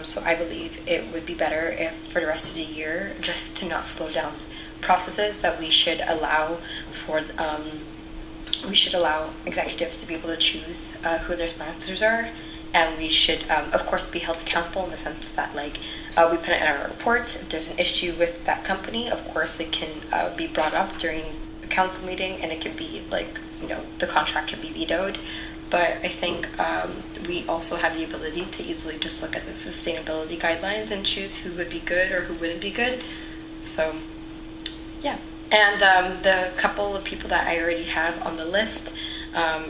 So I believe it would be better if for the rest of the year, just to not slow down processes, that we should allow for executives to be able to choose who their sponsors are. And we should, of course, be held accountable in the sense that, we put it in our reports. If there's an issue with that company, of course, it can be brought up during the council meeting, and it can be the contract can be vetoed. But I think we also have the ability to easily just look at the sustainability guidelines and choose who would be good or who wouldn't be good. So, yeah. And the couple of people that I already have on the list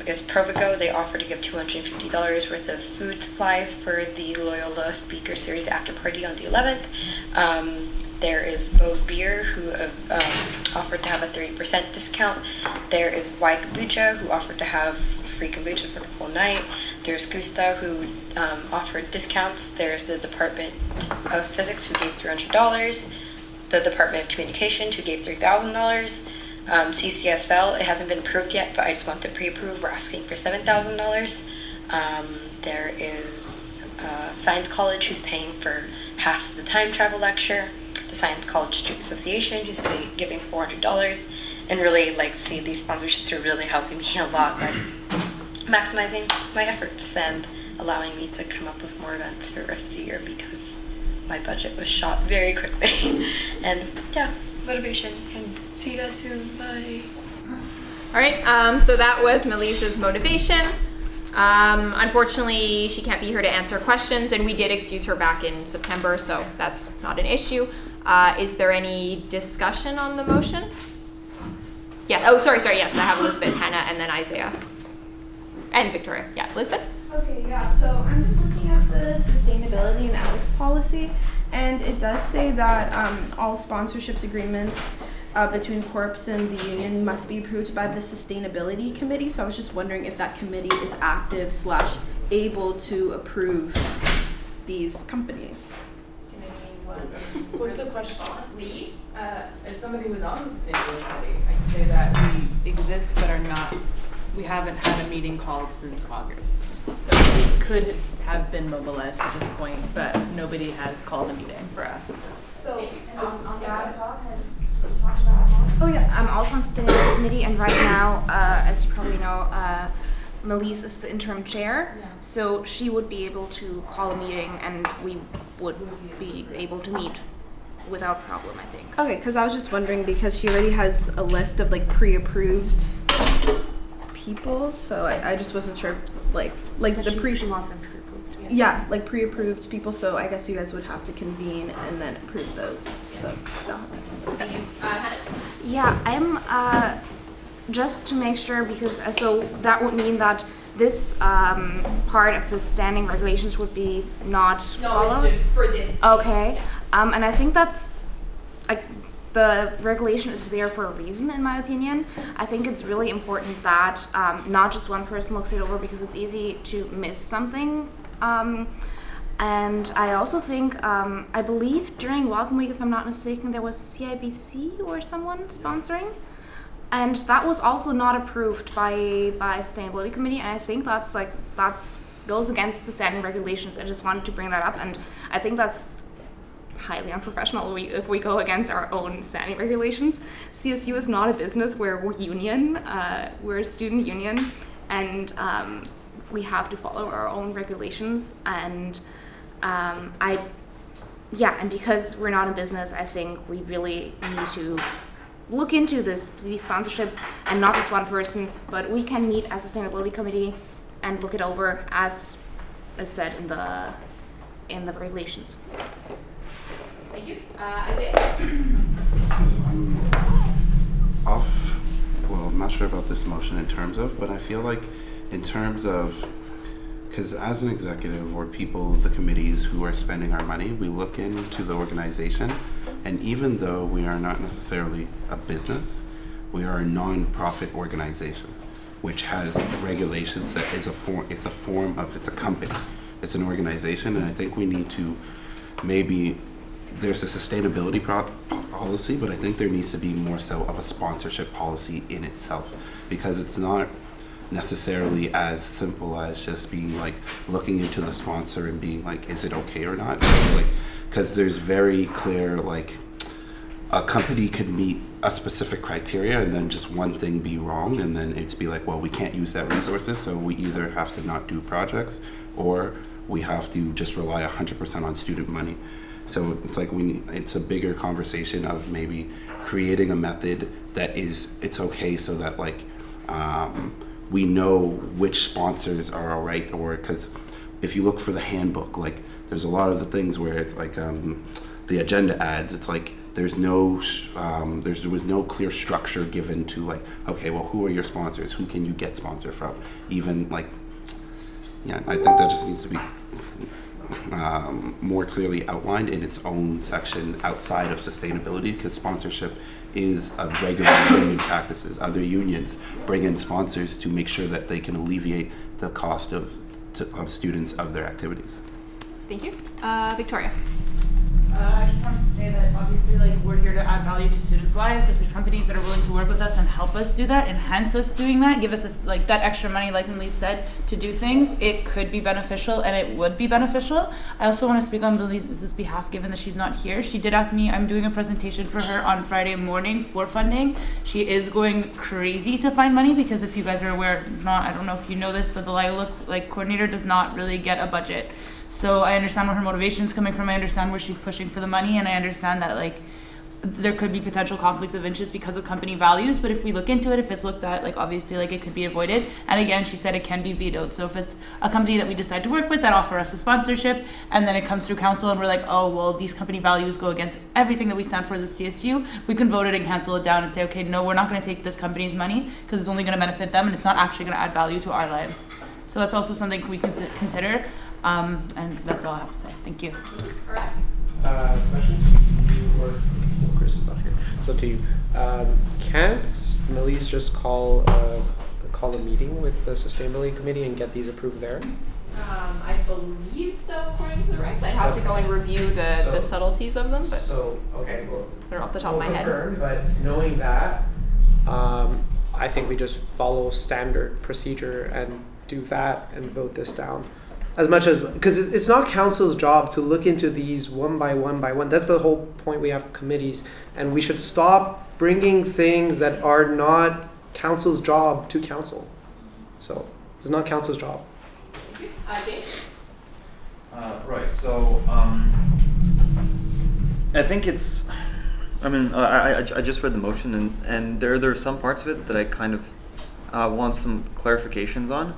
is Provigo. They offer to give $250 worth of food supplies for the Loyola Speaker Series after party on the 11th. There is Bose Beer, who offered to have a 30% discount. There is Y Kombucha, who offered to have free kombucha for the full night. There's Gusta, who offered discounts. There's the Department of Physics, who gave $300. The Department of Communications, who gave $3,000. CCSL, it hasn't been approved yet, but I just want to pre-approve. We're asking for $7,000. There is Science College, who's paying for half of the time travel lecture. The Science College Student Association, who's giving $400. And really, these sponsorships are really helping me a lot by maximizing my efforts and allowing me to come up with more events for the rest of the year, because my budget was shot very quickly. And yeah, motivation, and see you guys soon. Bye. All right, so that was Melissa's motivation. Unfortunately, she can't be here to answer questions, and we did excuse her back in September, so that's not an issue. Is there any discussion on the motion? Yeah, oh, sorry, yes, I have Elizabeth, Hannah, and then Isaiah. And Victoria. Yeah, Elizabeth? Okay, yeah, so I'm just looking at the sustainability and ethics policy, and it does say that all sponsorships agreements between corps and the union must be approved by the sustainability committee. So I was just wondering if that committee is active / able to approve these companies. What's the question? We, as somebody who's on the sustainability committee, I can say that we exist but we haven't had a meeting called since August. So we could have been mobilized at this point, but nobody has called a meeting for us. So on that as well, can I just respond to that as well? Oh yeah, I'm also on sustainability committee, and right now, as you probably know, Melise is the interim chair, so she would be able to call a meeting, and we would be able to meet without problem, I think. Okay, because I was just wondering because she already has a list of like pre-approved people, so I just wasn't sure if, like the she wants them pre-approved. Yeah, like pre-approved people. So I guess you guys would have to convene and then approve those. So Okay. Yeah, I'm just to make sure, because so that would mean that this part of the standing regulations would be not followed. For this. Okay, and I think that's like the regulation is there for a reason, in my opinion. I think it's really important that not just one person looks it over, because it's easy to miss something. And I also think, I believe during Welcome Week, if I'm not mistaken, there was CIBC or someone sponsoring. And that was also not approved by Sustainability Committee. And I think that's goes against the standing regulations. I just wanted to bring that up. And I think that's highly unprofessional if we go against our own standing regulations. CSU is not a business. We're union. We're a student union. And we have to follow our own regulations. And and because we're not a business, I think we really need to look into these sponsorships, and not just one person, but we can meet as a sustainability committee and look it over as said in the regulations. Thank you. Isaiah? I'm not sure about this motion in terms of, but I feel like in terms of, because as an executive or people, the committees who are spending our money, we look into the organization, and even though we are not necessarily a business, we are a non-profit organization, which has regulations that it's a company, it's an organization, and I think we need to there's a sustainability policy, but I think there needs to be more so of a sponsorship policy in itself, because it's not necessarily as simple as just being like looking into the sponsor and being like, is it okay or not? Because there's very clear, like, a company could meet a specific criteria and then just one thing be wrong, and then it's be like, well, we can't use that resources, so we either have to not do projects or we have to just rely 100% on student money. So it's like it's a bigger conversation of maybe creating a method that it's okay, so that like we know which sponsors are all right, or because if you look for the handbook, like there's a lot of the things where it's like the agenda ads, it's like there was no clear structure given to like, okay, well, who are your sponsors? Who can you get sponsor from? Even like, yeah, I think that just needs to be more clearly outlined in its own section outside of sustainability, because sponsorship is a regular union practices. Other unions bring in sponsors to make sure that they can alleviate the cost of students of their activities. Thank you. Victoria? I just wanted to say that obviously, like, we're here to add value to students' lives. If there's companies that are willing to work with us and help us do that, enhance us doing that, give us like that extra money, like Melise said, to do things, it could be beneficial, and it would be beneficial. I also want to speak on Melise's behalf, given that she's not here. She did ask me, I'm doing a presentation for her on Friday morning for funding. She is going crazy to find money, because if you guys are aware, I don't know if you know this, but the LILA coordinator does not really get a budget. So I understand where her motivation is coming from. I understand where she's pushing for the money, and I understand that like there could be potential conflict of interest because of company values, but if we look into it, if it's looked at, like obviously like it could be avoided. And again, she said it can be vetoed. So if it's a company that we decide to work with that offer us a sponsorship and then it comes through council and we're like, oh, well, these company values go against everything that we stand for as a CSU, we can vote it and cancel it down and say, okay, no, we're not going to take this company's money because it's only going to benefit them and it's not actually going to add value to our lives. So that's also something we can consider. And that's all I have to say. Thank you. Correct. Question to you or Chris is not here. So to you, can't Millie's just call a meeting with the sustainability committee and get these approved there? I believe so, according to the regs. I'd have to go and review the subtleties of them, but okay, well, they're off the top of my head. But knowing that, I think we just follow standard procedure and do that and vote this down. As much as, because it's not council's job to look into these one by one. That's the whole point. We have committees, and we should stop bringing things that are not council's job to council. So it's not council's job. Dave? Right. So I think it's. I mean, I just read the motion, and there are some parts of it that I kind of want some clarifications on.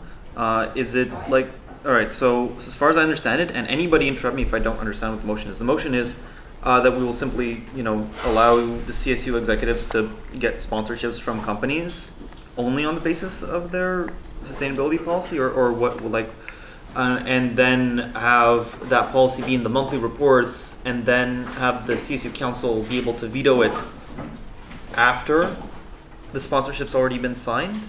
Is it like? All right, so as far as I understand it, and anybody interrupt me if I don't understand what the motion is that we will simply, allow the CSU executives to get sponsorships from companies only on the basis of their sustainability policy, or what, like, and then have that policy be in the monthly reports, and then have the CSU council be able to veto it after the sponsorship's already been signed,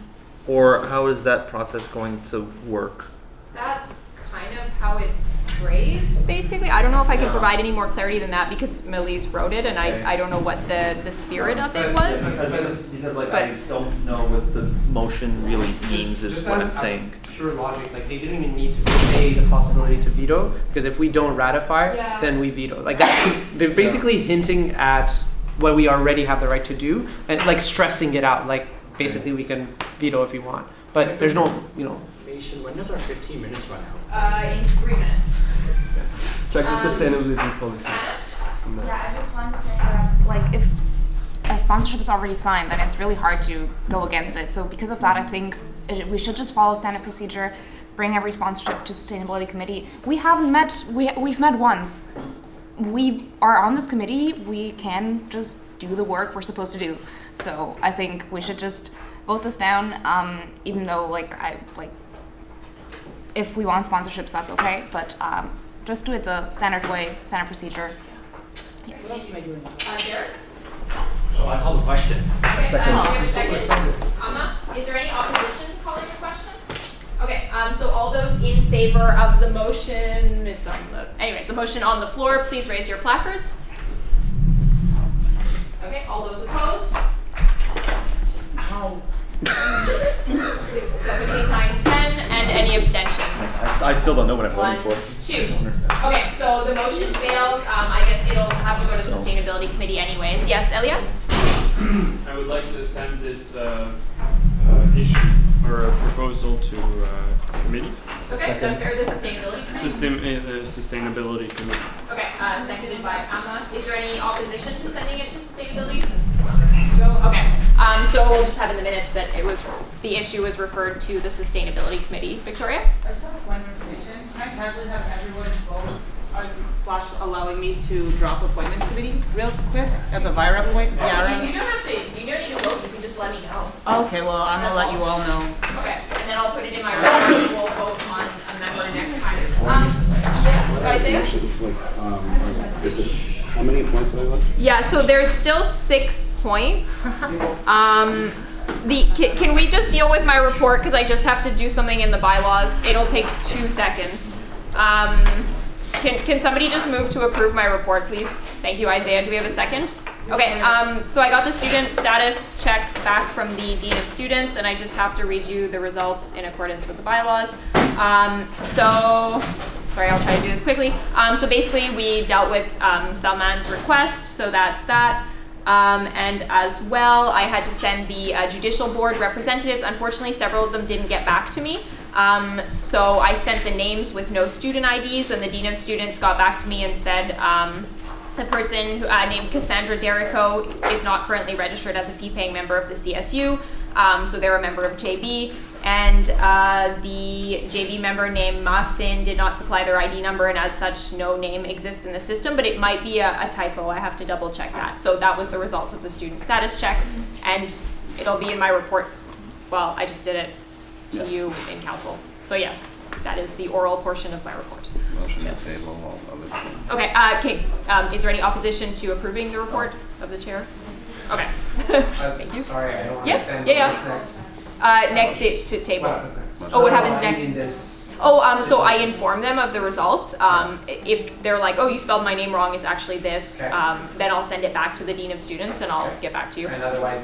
or how is that process going to work? That's kind of how it's phrased, basically. I don't know if I can provide any more clarity than that because Millie's wrote it, and I don't know what the spirit of it was. Because I don't know what the motion really means is what I'm saying. Pure logic, like they didn't even need to say the possibility to veto, because if we don't ratify, then we veto. Like that, they're basically hinting at what we already have the right to do, and like stressing it out. Like basically we can veto if we want, but there's no, When does our 15 minutes run out? In 3 minutes. Check the sustainability policy. Yeah, I just wanted to say that, like, if a sponsorship is already signed, then it's really hard to go against it. So because of that, I think we should just follow standard procedure, bring every sponsorship to sustainability committee. We've met once. We are on this committee. We can just do the work we're supposed to do. So I think we should just vote this down, even though, if we want sponsorships, that's okay, but just do it the standard way, standard procedure. Yes. Derek? So I call the question. Okay, second. Amma, is there any opposition to calling the question? Okay, so all those in favor of the motion, the motion on the floor, please raise your placards. Okay, all those opposed? Ow. 6, 7, 8, 9, 10, and any abstentions? I still don't know what I'm voting 1, for. 2. Okay, so the motion fails. I guess it'll have to go to the Sustainability Committee anyways. Yes, Elias? I would like to send this issue or a proposal to committee. Okay, that's fair. The Sustainability Sustainability Committee. Okay, seconded by Amma. Is there any opposition to sending it to Sustainability? Okay, so we'll just have in the minutes that the issue was referred to the Sustainability Committee. Victoria? I just have one information. Can I casually have everyone vote / allowing me to drop appointments committee real quick as a Vira point? You don't have to. You don't need to vote. You can just let me know. Okay, well, I'm going to let you all know. Okay, and then I'll put it in my report and we'll vote on a member next time. Yes, Isaiah? Is it, how many points have I left? Yeah, so there's still 6 points. Can we just deal with my report because I just have to do something in the bylaws? It'll take 2 seconds. Can somebody just move to approve my report, please? Thank you, Isaiah. Do we have a second? Okay, so I got the student status check back from the Dean of Students, and I just have to read you the results in accordance with the bylaws. Sorry, I'll try to do this quickly. So basically, we dealt with Salman's request, so that's that. And as well, I had to send the judicial board representatives. Unfortunately, several of them didn't get back to me. So I sent the names with no student IDs, and the Dean of Students got back to me and said The person who, named Cassandra Derrico is not currently registered as a fee-paying member of the CSU, so they're a member of JB. And the JB member named Masin did not supply their ID number, and as such, no name exists in the system, but it might be a typo. I have to double check that. So that was the results of the student status check, and it'll be in my report. Well, I just did it to you in council. So yes, that is the oral portion of my report. Motion to table all other things. Okay, is there any opposition to approving the report of the chair? Okay. Thank you. Sorry, I don't understand. understand. What's next? Next to table. What happens next? Oh, what happens I next? mean this. So I inform them of the results. If they're like, oh, you spelled my name wrong, it's actually this, Okay. Then I'll send it back to the Dean of Students and I'll get back to you. And otherwise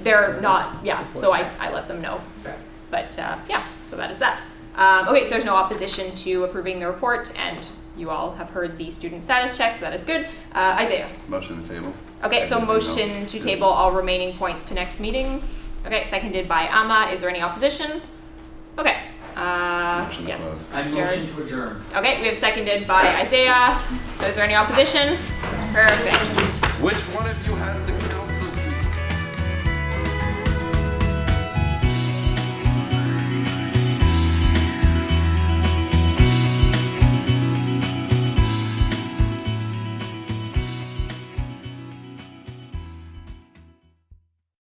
They're not, yeah, so I let them know. Okay. But yeah, so that is that. Okay, so there's no opposition to approving the report, and you all have heard the student status check, so that is good. Isaiah? Motion to table. Okay, so Everything motion else to to- table all remaining points to next meeting. Okay, seconded by Amma. Is there any opposition? Okay. Motion to Yes. close. I Jared? motion to adjourn. Okay, we have seconded by Isaiah. So is there any opposition? Perfect. Which one of you has the